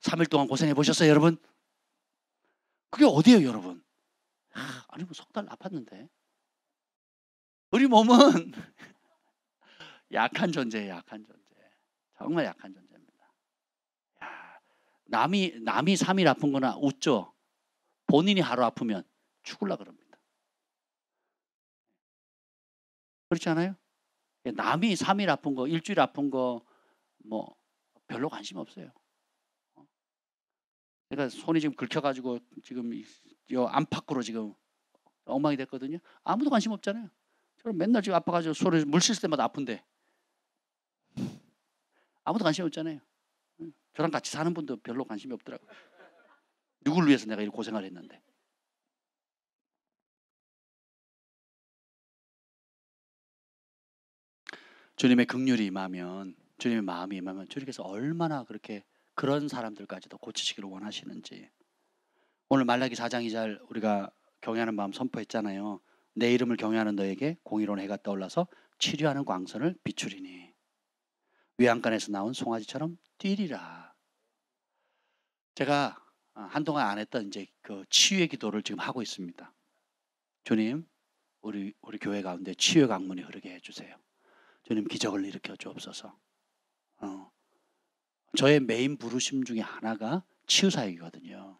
3일 동안 고생해 보셨어요 여러분? 그게 어디예요 여러분? 아니 뭐 석 달 아팠는데 우리 몸은 약한 존재예요. 약한 존재. 정말 약한 존재입니다. 남이 3일 아픈 거나 웃죠. 본인이 하루 아프면 죽을라 그럽니다. 그렇지 않아요? 남이 3일 아픈 거, 일주일 아픈 거 뭐 별로 관심 없어요. 그러니까 손이 지금 긁혀가지고 지금 요 안팎으로 지금 엉망이 됐거든요. 아무도 관심 없잖아요. 저는 맨날 지금 아파가지고 손에 물 씻을 때마다 아픈데 아무도 관심 없잖아요. 저랑 같이 사는 분도 별로 관심이 없더라고요. 누굴 위해서 내가 이렇게 고생을 했는데. 주님의 긍휼이 임하면 주님의 마음이 임하면 주님께서 얼마나 그렇게 그런 사람들까지도 고치시기를 원하시는지. 오늘 말라기 4장 2절 우리가 경외하는 마음 선포했잖아요. 내 이름을 경외하는 너에게 공의로운 해가 떠올라서 치료하는 광선을 비추리니 외양간에서 나온 송아지처럼 뛰리라. 제가 한동안 안 했던 이제 그 치유의 기도를 지금 하고 있습니다. 주님, 우리 교회 가운데 치유의 강문이 흐르게 해주세요. 주님 기적을 일으켜 주옵소서. 저의 메인 부르심 중에 하나가 치유 사역이거든요.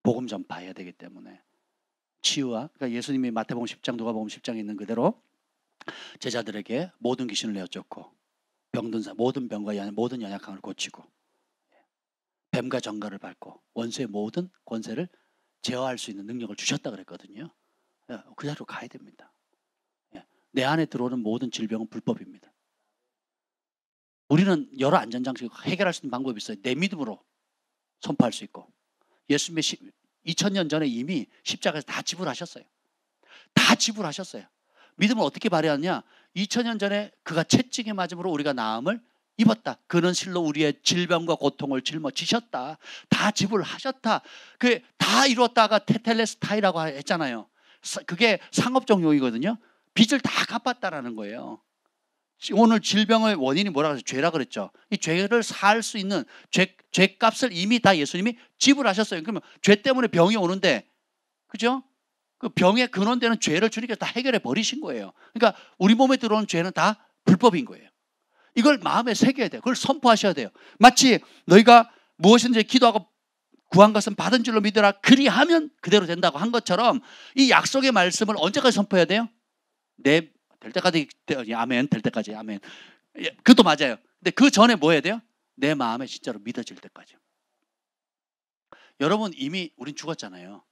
복음 전파해야 되기 때문에 치유와 그러니까 예수님이 마태복음 10장 누가복음 10장에 있는 그대로 제자들에게 모든 귀신을 내어쫓고 병든 모든 병과 모든 연약함을 고치고 뱀과 정갈을 밟고 원수의 모든 권세를 제어할 수 있는 능력을 주셨다 그랬거든요. 그 자리로 가야 됩니다. 내 안에 들어오는 모든 질병은 불법입니다. 우리는 여러 안전장치 해결할 수 있는 방법이 있어요. 내 믿음으로 선포할 수 있고 예수님의 2000년 전에 이미 십자가에서 다 지불하셨어요. 다 지불하셨어요. 믿음을 어떻게 발휘하느냐? 2000년 전에 그가 채찍에 맞음으로 우리가 나음을 입었다. 그는 실로 우리의 질병과 고통을 짊어지셨다. 다 지불하셨다. 그게 다 이루었다가 테텔레스타이라고 했잖아요. 그게 상업적 용어거든요. 빚을 다 갚았다라는 거예요. 오늘 질병의 원인이 뭐라 그랬어요? 죄라 그랬죠. 이 죄를 살 수 있는 죄값을 이미 다 예수님이 지불하셨어요. 그러면 죄 때문에 병이 오는데, 그죠? 그 병의 근원되는 죄를 주님께서 다 해결해 버리신 거예요. 그러니까 우리 몸에 들어오는 죄는 다 불법인 거예요. 이걸 마음에 새겨야 돼요. 그걸 선포하셔야 돼요. 마치 너희가 무엇인지 기도하고 구한 것은 받은 줄로 믿으라. 그리하면 그대로 된다고 한 것처럼 이 약속의 말씀을 언제까지 선포해야 돼요? 될 때까지, 아멘, 될 때까지, 아멘. 그것도 맞아요. 근데 그 전에 뭐 해야 돼요? 내 마음에 진짜로 믿어질 때까지. 여러분, 이미 우린 죽었잖아요.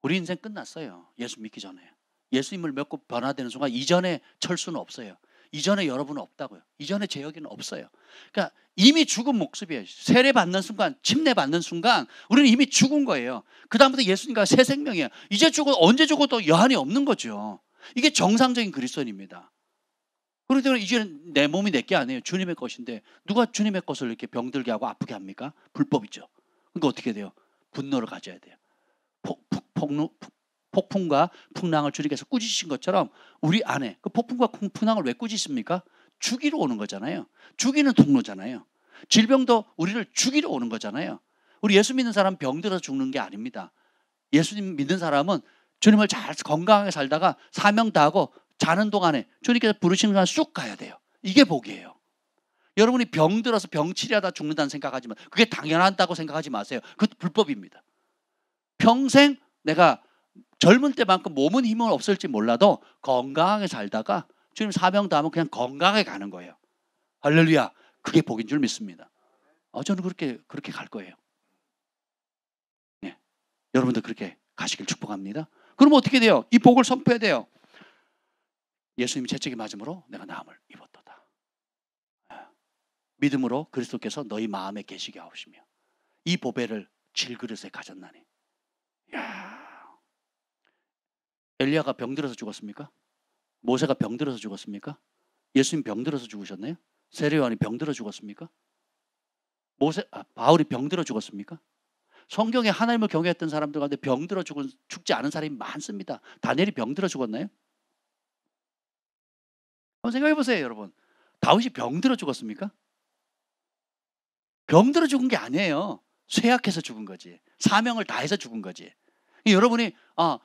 우리 인생 끝났어요. 예수 믿기 전에. 예수님을 믿고 변화되는 순간 이전에 철수는 없어요. 이전에 여러분은 없다고요. 이전에 제 여기는 없어요. 그러니까 이미 죽은 모습이에요. 세례 받는 순간, 침례 받는 순간 우리는 이미 죽은 거예요. 그 다음부터 예수님과 새 생명이에요. 이제 죽어도 언제 죽어도 여한이 없는 거죠. 이게 정상적인 그리스도인입니다. 그렇기 때문에 이제는 내 몸이 내 게 아니에요. 주님의 것인데 누가 주님의 것을 이렇게 병들게 하고 아프게 합니까? 불법이죠. 그러니까 어떻게 돼요? 분노를 가져야 돼요. 폭풍과 풍랑을 주님께서 꾸짖으신 것처럼 우리 안에 그 폭풍과 풍랑을 왜 꾸짖습니까? 죽이러 오는 거잖아요. 죽이는 통로잖아요. 질병도 우리를 죽이러 오는 거잖아요. 우리 예수 믿는 사람 병들어서 죽는 게 아닙니다. 예수님 믿는 사람은 주님을 잘 건강하게 살다가 사명 다하고 자는 동안에 주님께서 부르시는 동안 쑥 가야 돼요. 이게 복이에요. 여러분이 병들어서 병치료하다 죽는다는 생각하지만 그게 당연하다고 생각하지 마세요. 그것도 불법입니다. 평생 내가 젊은 때만큼 몸은 힘은 없을지 몰라도 건강하게 살다가 주님 사명 다하면 그냥 건강하게 가는 거예요. 할렐루야. 그게 복인 줄 믿습니다. 저는 그렇게 갈 거예요. 네. 여러분도 그렇게 가시길 축복합니다. 그러면 어떻게 돼요? 이 복을 선포해야 돼요. 예수님이 채찍에 맞음으로 내가 나음을 입었도다. 믿음으로 그리스도께서 너희 마음에 계시게 하시며 이 보배를 질그릇에 가졌나니. 이야. 엘리야가 병들어서 죽었습니까? 모세가 병들어서 죽었습니까? 예수님 병들어서 죽으셨나요? 세례요한이 병들어 죽었습니까? 바울이 병들어 죽었습니까? 성경에 하나님을 경외했던 사람들 가운데 병들어 죽지 않은 사람이 많습니다. 다니엘이 병들어 죽었나요? 한번 생각해 보세요, 여러분. 다윗이 병들어 죽었습니까? 병들어 죽은 게 아니에요. 쇠약해서 죽은 거지. 사명을 다해서 죽은 거지. 여러분이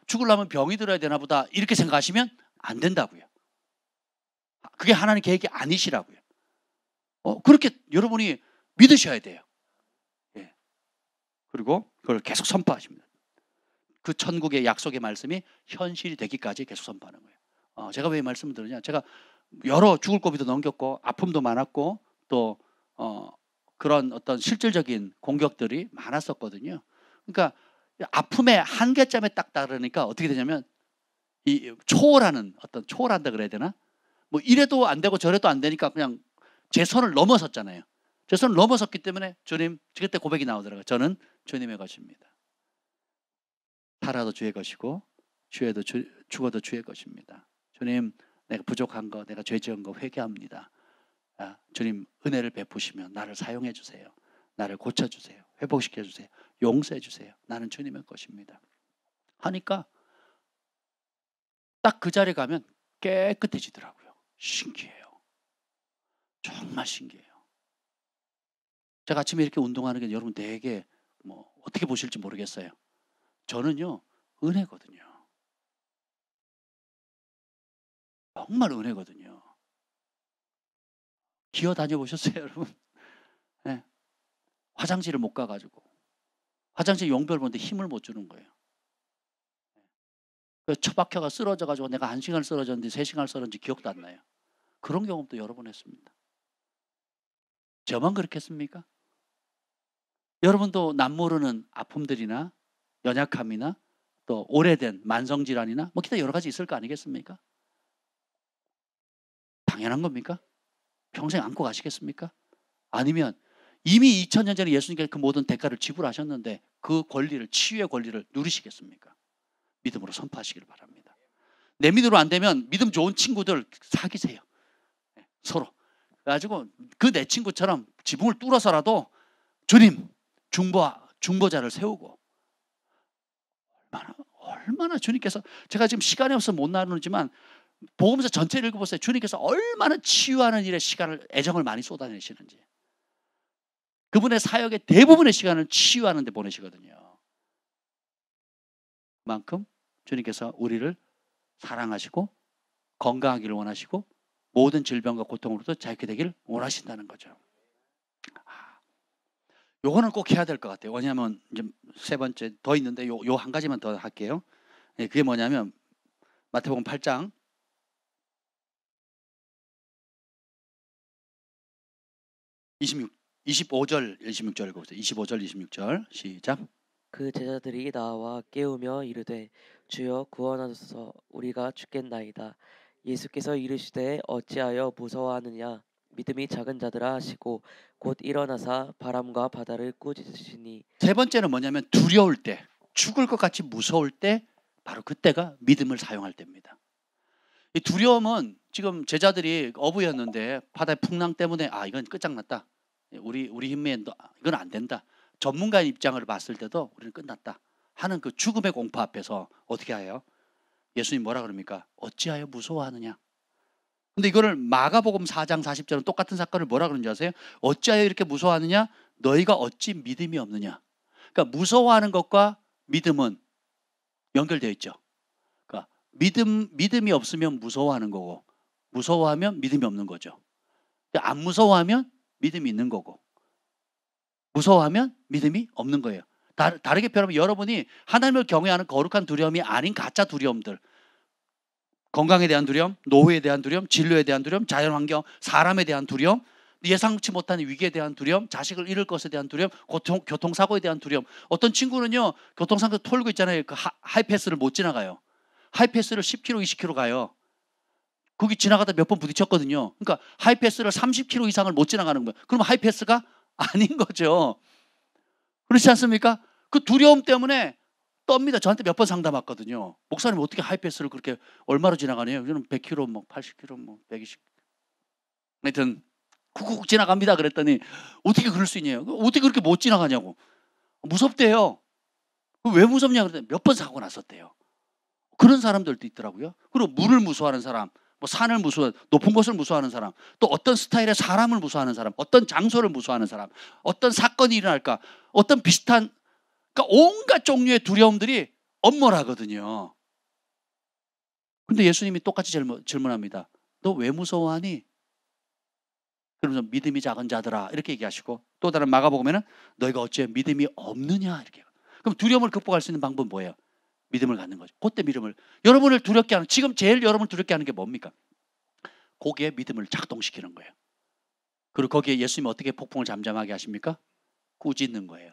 죽으려면 병이 들어야 되나 보다 이렇게 생각하시면 안 된다고요. 그게 하나님 계획이 아니시라고요. 그렇게 여러분이 믿으셔야 돼요. 예. 그리고 그걸 계속 선포하십니다. 그 천국의 약속의 말씀이 현실이 되기까지 계속 선포하는 거예요. 제가 왜 이 말씀을 드리냐? 제가 여러 죽을 고비도 넘겼고 아픔도 많았고 또 그런 어떤 실질적인 공격들이 많았었거든요. 그러니까 아픔의 한계점에 딱 다르니까 어떻게 되냐면 이 초월한다 그래야 되나? 뭐 이래도 안 되고 저래도 안 되니까 그냥 제 선을 넘어섰잖아요. 제 선을 넘어섰기 때문에 주님, 그때 고백이 나오더라고요. 저는 주님의 것입니다. 살아도 주의 것이고 죽어도 주의 것입니다. 주님, 내가 부족한 거, 내가 죄 지은 거 회개합니다. 주님 은혜를 베푸시며 나를 사용해 주세요. 나를 고쳐주세요. 회복시켜 주세요. 용서해 주세요. 나는 주님의 것입니다. 하니까 딱 그 자리에 가면 깨끗해지더라고요. 신기해요. 정말 신기해요. 제가 아침에 이렇게 운동하는 게 여러분 되게 어떻게 보실지 모르겠어요. 저는요 은혜거든요. 정말 은혜거든요. 기어 다녀보셨어요 여러분? 네. 화장실을 못 가가지고 화장실 용별 보는데 힘을 못 주는 거예요. 처박혀가 쓰러져가지고 내가 1시간 쓰러졌는데 3시간 쓰러졌는지 기억도 안 나요. 그런 경험도 여러 번 했습니다. 저만 그렇겠습니까? 여러분도 남모르는 아픔들이나 연약함이나 또 오래된 만성질환이나 기타 여러 가지 있을 거 아니겠습니까? 당연한 겁니까? 평생 안고 가시겠습니까? 아니면 이미 2000년 전에 예수님께서 그 모든 대가를 지불하셨는데 그 권리를, 치유의 권리를 누리시겠습니까? 믿음으로 선포하시길 바랍니다. 내 믿음으로 안 되면 믿음 좋은 친구들 사귀세요. 서로. 그래가지고 그 내 친구처럼 지붕을 뚫어서라도 주님 중보자를 세우고, 얼마나 주님께서, 제가 지금 시간이 없어서 못 나누지만 복음서 전체를 읽어보세요. 주님께서 얼마나 치유하는 일에 시간을, 애정을 많이 쏟아내시는지. 그분의 사역의 대부분의 시간을 치유하는 데 보내시거든요. 그만큼 주님께서 우리를 사랑하시고 건강하기를 원하시고 모든 질병과 고통으로부터 자유케 되기를 원하신다는 거죠. 요거는 꼭 해야 될 것 같아요. 왜냐하면 이제 세 번째 더 있는데 요 한 가지만 더 할게요. 그게 뭐냐면 마태복음 8장 25절 26절 읽어보세요. 25절 26절 시작. 그 제자들이 나와 깨우며 이르되 주여 구원하소서 우리가 죽겠나이다. 예수께서 이르시되 어찌하여 무서워하느냐 믿음이 작은 자들아 하시고 곧 일어나사 바람과 바다를 꾸짖으시니. 세 번째는 뭐냐면 두려울 때, 죽을 것 같이 무서울 때, 바로 그때가 믿음을 사용할 때입니다. 이 두려움은 지금 제자들이 어부였는데 바다의 풍랑 때문에 이건 끝장났다. 우리 힘에 이건 안 된다. 전문가의 입장을 봤을 때도 우리는 끝났다 하는 그 죽음의 공포 앞에서 어떻게 해요? 예수님 뭐라 그럽니까? 어찌하여 무서워하느냐. 근데 이거를 마가복음 4장 40절은 똑같은 사건을 뭐라 그러는지 아세요? 어찌하여 이렇게 무서워하느냐? 너희가 어찌 믿음이 없느냐. 그러니까 무서워하는 것과 믿음은 연결되어 있죠. 그러니까 믿음이 없으면 무서워하는 거고, 무서워하면 믿음이 없는 거죠. 안 무서워하면 믿음이 있는 거고, 무서워하면 믿음이 없는 거예요. 다르게 표현하면 여러분이 하나님을 경외하는 거룩한 두려움이 아닌 가짜 두려움들, 건강에 대한 두려움, 노후에 대한 두려움, 진로에 대한 두려움, 자연환경, 사람에 대한 두려움, 예상치 못한 위기에 대한 두려움, 자식을 잃을 것에 대한 두려움, 교통사고에 대한 두려움. 어떤 친구는요, 교통사고 털고 있잖아요. 그 하이패스를 못 지나가요. 하이패스를 10km, 20km 가요. 거기 지나가다 몇 번 부딪혔거든요. 그러니까 하이패스를 30km 이상을 못 지나가는 거예요. 그럼 하이패스가 아닌 거죠. 그렇지 않습니까? 그 두려움 때문에 떱니다. 저한테 몇 번 상담 왔거든요. 목사님 어떻게 하이패스를 그렇게 얼마로 지나가네요? 저는 100km, 뭐 80km, 뭐 120. 하여튼 쿡쿡 지나갑니다. 그랬더니 어떻게 그럴 수 있냐고. 어떻게 그렇게 못 지나가냐고. 무섭대요. 왜 무섭냐 그랬더니 몇 번 사고 났었대요. 그런 사람들도 있더라고요. 그리고 물을 무서워하는 사람, 뭐 산을 높은 곳을 무서워하는 사람, 또 어떤 스타일의 사람을 무서워하는 사람, 어떤 장소를 무서워하는 사람, 어떤 사건이 일어날까, 어떤 비슷한, 그러니까 온갖 종류의 두려움들이 엄몰하거든요. 근데 예수님이 똑같이 질문합니다. 너 왜 무서워하니? 그러면서 믿음이 작은 자들아 이렇게 얘기하시고, 또 다른 마가복음에는 너희가 어찌 믿음이 없느냐 이렇게. 그럼 두려움을 극복할 수 있는 방법은 뭐예요? 믿음을 갖는 거죠. 그때 믿음을, 여러분을 두렵게 하는, 지금 제일 여러분을 두렵게 하는 게 뭡니까? 거기에 믿음을 작동시키는 거예요. 그리고 거기에 예수님이 어떻게 폭풍을 잠잠하게 하십니까? 꾸짖는 거예요.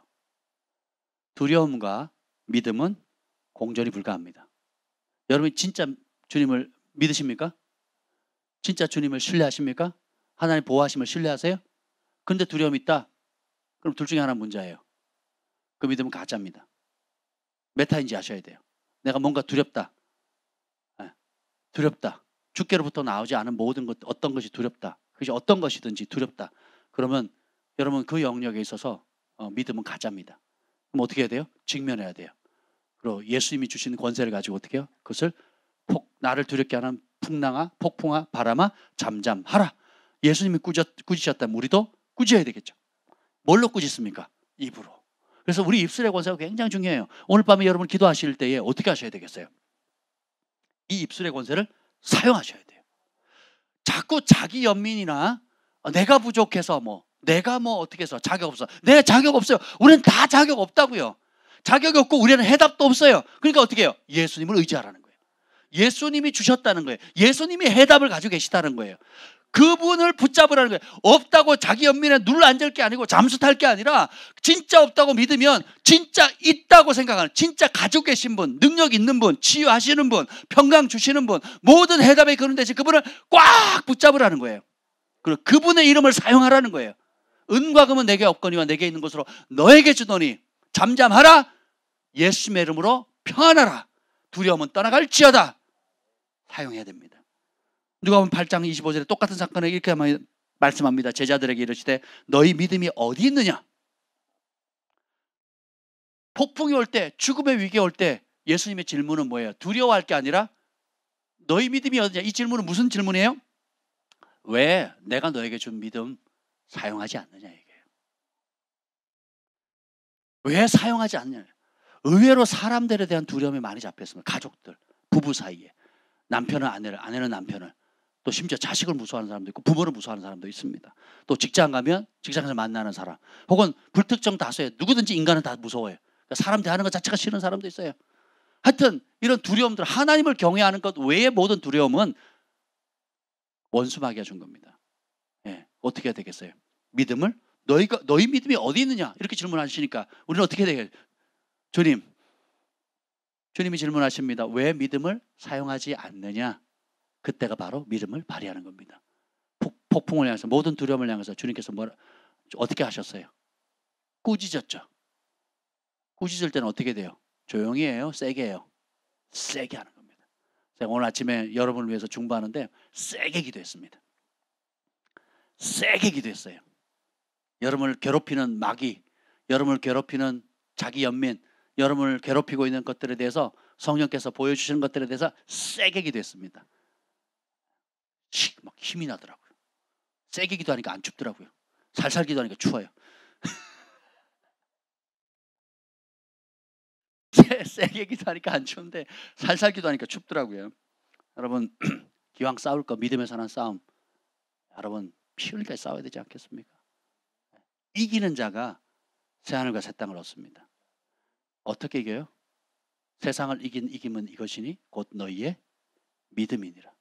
두려움과 믿음은 공존이 불가합니다. 여러분이 진짜 주님을 믿으십니까? 진짜 주님을 신뢰하십니까? 하나님 보호하심을 신뢰하세요? 그런데 두려움이 있다? 그럼 둘 중에 하나 문제예요. 그 믿음은 가짜입니다. 메타인지 아셔야 돼요. 내가 뭔가 두렵다. 두렵다. 주께로부터 나오지 않은 모든 것, 어떤 것이 두렵다. 그것이 어떤 것이든지 두렵다. 그러면 여러분 그 영역에 있어서 믿음은 가짜입니다. 그럼 어떻게 해야 돼요? 직면해야 돼요. 그리고 예수님이 주신 권세를 가지고 어떻게 해요? 그것을 나를 두렵게 하는 풍랑아, 폭풍아, 바람아, 잠잠하라. 예수님이 꾸짖으셨다면 우리도 꾸짖어야 되겠죠. 뭘로 꾸짖습니까? 입으로. 그래서 우리 입술의 권세가 굉장히 중요해요. 오늘 밤에 여러분 기도하실 때에 어떻게 하셔야 되겠어요? 이 입술의 권세를 사용하셔야 돼요. 자꾸 자기 연민이나 내가 부족해서 내가 어떻게 해서 자격 없어. 내가 자격 없어요. 우리는 다 자격 없다고요. 자격이 없고 우리는 해답도 없어요. 그러니까 어떻게 해요? 예수님을 의지하라는 거예요. 예수님이 주셨다는 거예요. 예수님이 해답을 가지고 계시다는 거예요. 그분을 붙잡으라는 거예요. 없다고 자기 연민에 눌러 앉을 게 아니고 잠수 탈 게 아니라 진짜 없다고 믿으면 진짜 있다고 생각하는, 진짜 가지고 계신 분, 능력 있는 분, 치유하시는 분, 평강 주시는 분, 모든 해답에 그런 대신 그분을 꽉 붙잡으라는 거예요. 그리고 그분의 이름을 사용하라는 거예요. 은과 금은 내게 없거니와 내게 있는 것으로 너에게 주노니 잠잠하라. 예수님의 이름으로 평안하라. 두려움은 떠나갈지어다. 사용해야 됩니다. 누가복음 8장 25절에 똑같은 사건을 이렇게 말씀합니다. 제자들에게 이르시되 너희 믿음이 어디 있느냐? 폭풍이 올 때, 죽음의 위기가 올 때 예수님의 질문은 뭐예요? 두려워할 게 아니라 너희 믿음이 어디냐? 이 질문은 무슨 질문이에요? 왜 내가 너에게 준 믿음 사용하지 않느냐 얘기해요. 왜 사용하지 않느냐? 의외로 사람들에 대한 두려움이 많이 잡혔습니다. 가족들, 부부 사이에 남편은 아내를, 아내는 남편을, 또 심지어 자식을 무서워하는 사람도 있고 부모를 무서워하는 사람도 있습니다. 또 직장 가면 직장에서 만나는 사람, 혹은 불특정 다수의 누구든지 인간은 다 무서워요. 그러니까 사람 대하는 것 자체가 싫은 사람도 있어요. 하여튼 이런 두려움들, 하나님을 경외하는 것 외의 모든 두려움은 원수마귀가 준 겁니다. 예, 어떻게 해야 되겠어요? 믿음을 너희 믿음이 어디 있느냐 이렇게 질문하시니까 우리는 어떻게 해야 되겠어요? 주님이 질문하십니다. 왜 믿음을 사용하지 않느냐? 그때가 바로 믿음을 발휘하는 겁니다. 폭풍을 향해서, 모든 두려움을 향해서 주님께서 어떻게 하셨어요? 꾸짖었죠. 꾸짖을 때는 어떻게 돼요? 조용히 해요? 세게 해요? 세게 하는 겁니다. 제가 오늘 아침에 여러분을 위해서 중보하는데 세게 기도했습니다. 세게 기도했어요. 여러분을 괴롭히는 마귀, 여러분을 괴롭히는 자기 연민, 여러분을 괴롭히고 있는 것들에 대해서 성령께서 보여주시는 것들에 대해서 세게 기도했습니다. 막 힘이 나더라고요. 세게 기도하니까 안 춥더라고요. 살살 기도하니까 추워요. 세게 기도하니까 안 추운데 살살 기도하니까 춥더라고요. 여러분, 기왕 싸울 거 믿음에 사는 싸움, 여러분 피 흘리게 싸워야 되지 않겠습니까? 이기는 자가 새하늘과 새 땅을 얻습니다. 어떻게 이겨요? 세상을 이김은 이것이니 곧 너희의 믿음이니라.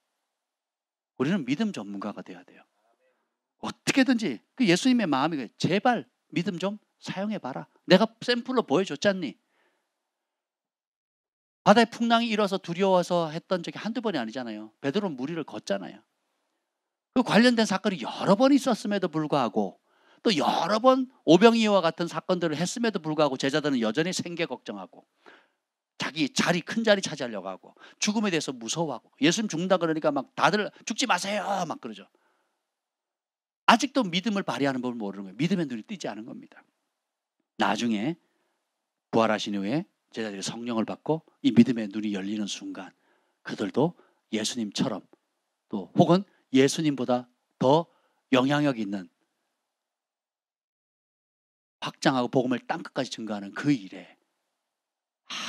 우리는 믿음 전문가가 돼야 돼요. 어떻게든지 그 예수님의 마음이 제발 믿음 좀 사용해봐라. 내가 샘플로 보여줬잖니. 바다에 풍랑이 일어서 두려워서 했던 적이 한두 번이 아니잖아요. 베드로는 무리를 걷잖아요. 그 관련된 사건이 여러 번 있었음에도 불구하고 또 여러 번 오병이어와 같은 사건들을 했음에도 불구하고 제자들은 여전히 생계 걱정하고 자기 자리, 큰 자리 차지하려고 하고 죽음에 대해서 무서워하고 예수님 죽는다 그러니까 막 다들 죽지 마세요 막 그러죠. 아직도 믿음을 발휘하는 법을 모르는 거예요. 믿음의 눈이 뜨지 않은 겁니다. 나중에 부활하신 후에 제자들이 성령을 받고 이 믿음의 눈이 열리는 순간 그들도 예수님처럼 또 혹은 예수님보다 더 영향력 있는 확장하고 복음을 땅끝까지 증거하는 그 일에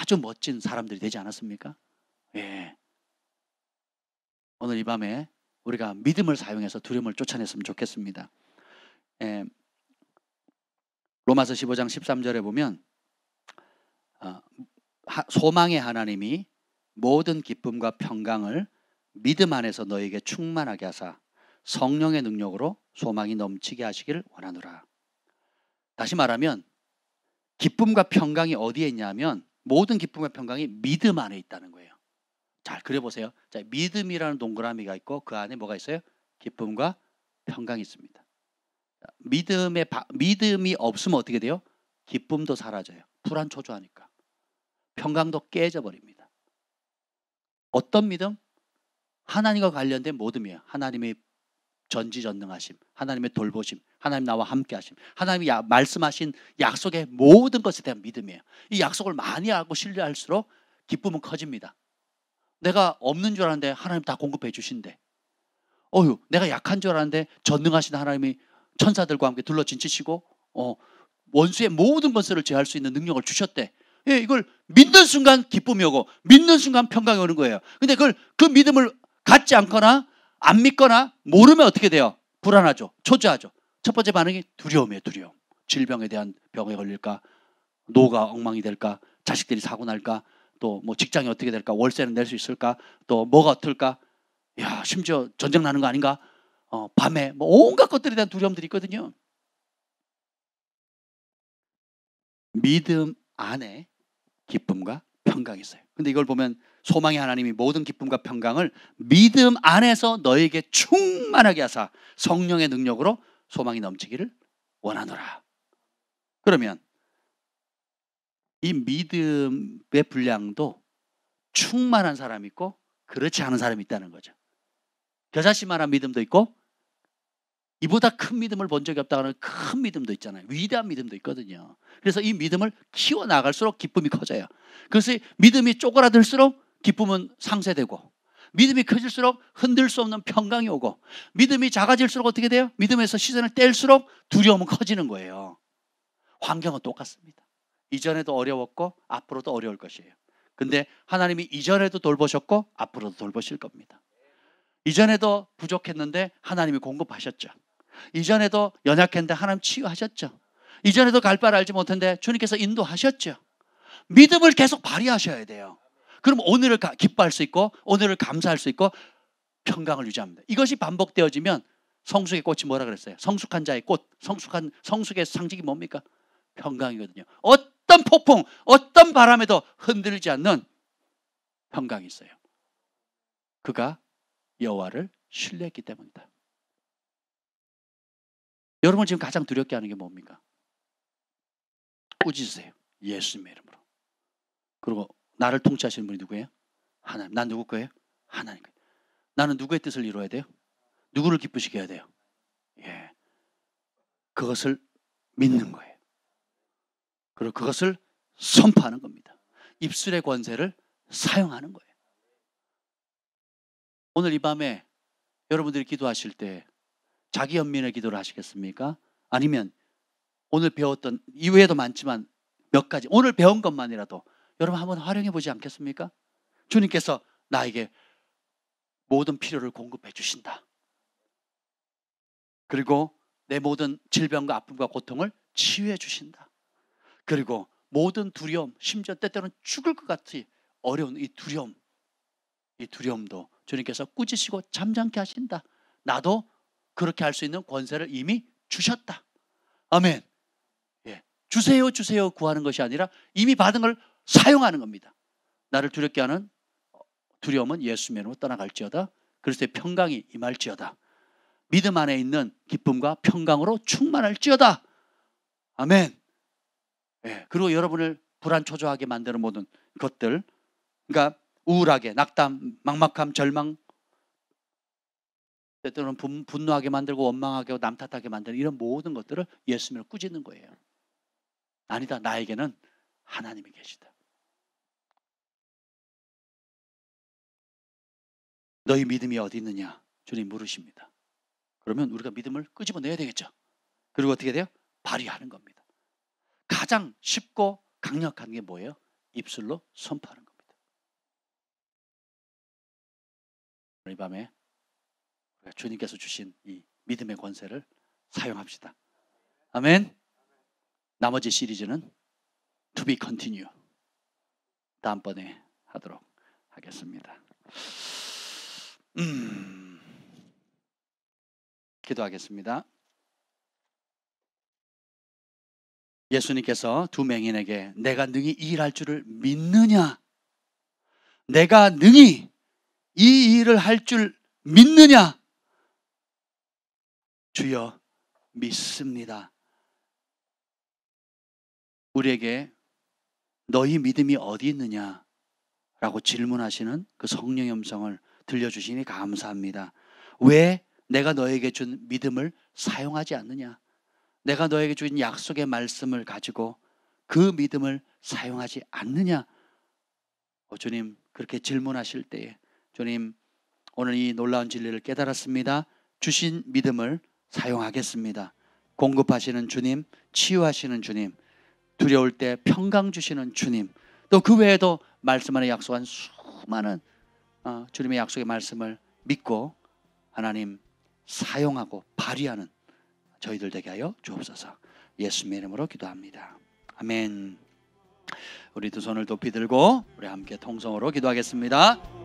아주 멋진 사람들이 되지 않았습니까? 예. 오늘 이 밤에 우리가 믿음을 사용해서 두려움을 쫓아냈으면 좋겠습니다. 예. 로마서 15장 13절에 보면 소망의 하나님이 모든 기쁨과 평강을 믿음 안에서 너에게 충만하게 하사 성령의 능력으로 소망이 넘치게 하시기를 원하노라. 다시 말하면 기쁨과 평강이 어디에 있냐면 모든 기쁨과 평강이 믿음 안에 있다는 거예요. 잘 그려보세요. 자, 믿음이라는 동그라미가 있고 그 안에 뭐가 있어요? 기쁨과 평강이 있습니다. 믿음이 없으면 어떻게 돼요? 기쁨도 사라져요. 불안 초조하니까. 평강도 깨져버립니다. 어떤 믿음? 하나님과 관련된 모든이에요. 하나님의 전지전능하심, 하나님의 돌보심, 하나님 나와 함께하심, 하나님이 말씀하신 약속의 모든 것에 대한 믿음이에요. 이 약속을 많이 알고 신뢰할수록 기쁨은 커집니다. 내가 없는 줄 알았는데 하나님 다 공급해 주신대. 내가 약한 줄 알았는데 전능하신 하나님이 천사들과 함께 둘러진치시고 원수의 모든 권세를 제할 수 있는 능력을 주셨대. 예, 이걸 믿는 순간 기쁨이 오고 믿는 순간 평강이 오는 거예요. 근데 그 믿음을 갖지 않거나 안 믿거나 모르면 어떻게 돼요? 불안하죠. 초조하죠. 첫 번째 반응이 두려움이에요. 두려움. 질병에 대한 병에 걸릴까? 노가 엉망이 될까? 자식들이 사고 날까? 또 뭐 직장이 어떻게 될까? 월세는 낼 수 있을까? 또 뭐가 어떨까? 야, 심지어 전쟁 나는 거 아닌가? 밤에 뭐 온갖 것들에 대한 두려움들이 있거든요. 믿음 안에 기쁨과 평강이 있어요. 근데 이걸 보면 소망의 하나님이 모든 기쁨과 평강을 믿음 안에서 너에게 충만하게 하사 성령의 능력으로 소망이 넘치기를 원하노라. 그러면 이 믿음의 분량도 충만한 사람이 있고 그렇지 않은 사람이 있다는 거죠. 겨자씨만한 믿음도 있고 이보다 큰 믿음을 본 적이 없다는 큰 믿음도 있잖아요. 위대한 믿음도 있거든요. 그래서 이 믿음을 키워나갈수록 기쁨이 커져요. 그래서 믿음이 쪼그라들수록 기쁨은 상쇄되고, 믿음이 커질수록 흔들 수 없는 평강이 오고, 믿음이 작아질수록 어떻게 돼요? 믿음에서 시선을 뗄수록 두려움은 커지는 거예요. 환경은 똑같습니다. 이전에도 어려웠고 앞으로도 어려울 것이에요. 근데 하나님이 이전에도 돌보셨고 앞으로도 돌보실 겁니다. 이전에도 부족했는데 하나님이 공급하셨죠. 이전에도 연약했는데 하나님 치유하셨죠. 이전에도 갈 바를 알지 못했는데 주님께서 인도하셨죠. 믿음을 계속 발휘하셔야 돼요. 그럼 오늘을 기뻐할 수 있고 오늘을 감사할 수 있고 평강을 유지합니다. 이것이 반복되어지면 성숙의 꽃이 뭐라 그랬어요? 성숙한 자의 꽃, 성숙의 상징이 뭡니까? 평강이거든요. 어떤 폭풍, 어떤 바람에도 흔들리지 않는 평강이 있어요. 그가 여호와를 신뢰했기 때문이다. 여러분 지금 가장 두렵게 하는 게 뭡니까? 꾸짖으세요. 예수님의 이름으로. 그리고 나를 통치하시는 분이 누구예요? 하나님. 난 누구 거예요? 하나님 거예요. 나는 누구의 뜻을 이루어야 돼요? 누구를 기쁘시게 해야 돼요? 예. 그것을 믿는 거예요. 그리고 그것을 선포하는 겁니다. 입술의 권세를 사용하는 거예요. 오늘 이 밤에 여러분들이 기도하실 때 자기 연민의 기도를 하시겠습니까? 아니면 오늘 배웠던 이외에도 많지만 몇 가지 오늘 배운 것만이라도 여러분 한번 활용해 보지 않겠습니까? 주님께서 나에게 모든 필요를 공급해 주신다. 그리고 내 모든 질병과 아픔과 고통을 치유해 주신다. 그리고 모든 두려움, 심지어 때때로는 죽을 것 같이 어려운 이 두려움도 주님께서 꾸짖으시고 잠잠케 하신다. 나도 그렇게 할 수 있는 권세를 이미 주셨다. 아멘. 예. 주세요, 주세요 구하는 것이 아니라 이미 받은 걸 사용하는 겁니다. 나를 두렵게 하는 두려움은 예수님의 이름으로 떠나갈지어다. 그리스도의 평강이 임할지어다. 믿음 안에 있는 기쁨과 평강으로 충만할지어다. 아멘. 예. 그리고 여러분을 불안초조하게 만드는 모든 것들, 그러니까 우울하게, 낙담, 막막함, 절망, 때때로는 분노하게 만들고 원망하게 하고 남탓하게 만드는 이런 모든 것들을 예수님을 꾸짖는 거예요. 아니다. 나에게는 하나님이 계시다. 너희 믿음이 어디 있느냐? 주님 물으십니다. 그러면 우리가 믿음을 끄집어내야 되겠죠. 그리고 어떻게 돼요? 발휘하는 겁니다. 가장 쉽고 강력한 게 뭐예요? 입술로 선포하는 겁니다. 이 밤에 주님께서 주신 이 믿음의 권세를 사용합시다. 아멘. 나머지 시리즈는 To be continue. 다음번에 하도록 하겠습니다. 기도하겠습니다. 예수님께서 두 맹인에게 내가 능히 이 일할 줄을 믿느냐? 내가 능히 이 일을 할 줄 믿느냐? 주여 믿습니다. 우리에게 너희 믿음이 어디 있느냐? 라고 질문하시는 그 성령의 음성을 들려주시니 감사합니다. 왜 내가 너에게 준 믿음을 사용하지 않느냐? 내가 너에게 준 약속의 말씀을 가지고 그 믿음을 사용하지 않느냐? 주님 그렇게 질문하실 때에 주님 오늘 이 놀라운 진리를 깨달았습니다. 주신 믿음을 사용하겠습니다. 공급하시는 주님, 치유하시는 주님, 두려울 때 평강 주시는 주님, 또 그 외에도 말씀 안에 약속한 수많은 주님의 약속의 말씀을 믿고 하나님 사용하고 발휘하는 저희들 되게 하여 주옵소서. 예수님의 이름으로 기도합니다. 아멘. 우리 두 손을 높이 들고 우리 함께 통성으로 기도하겠습니다.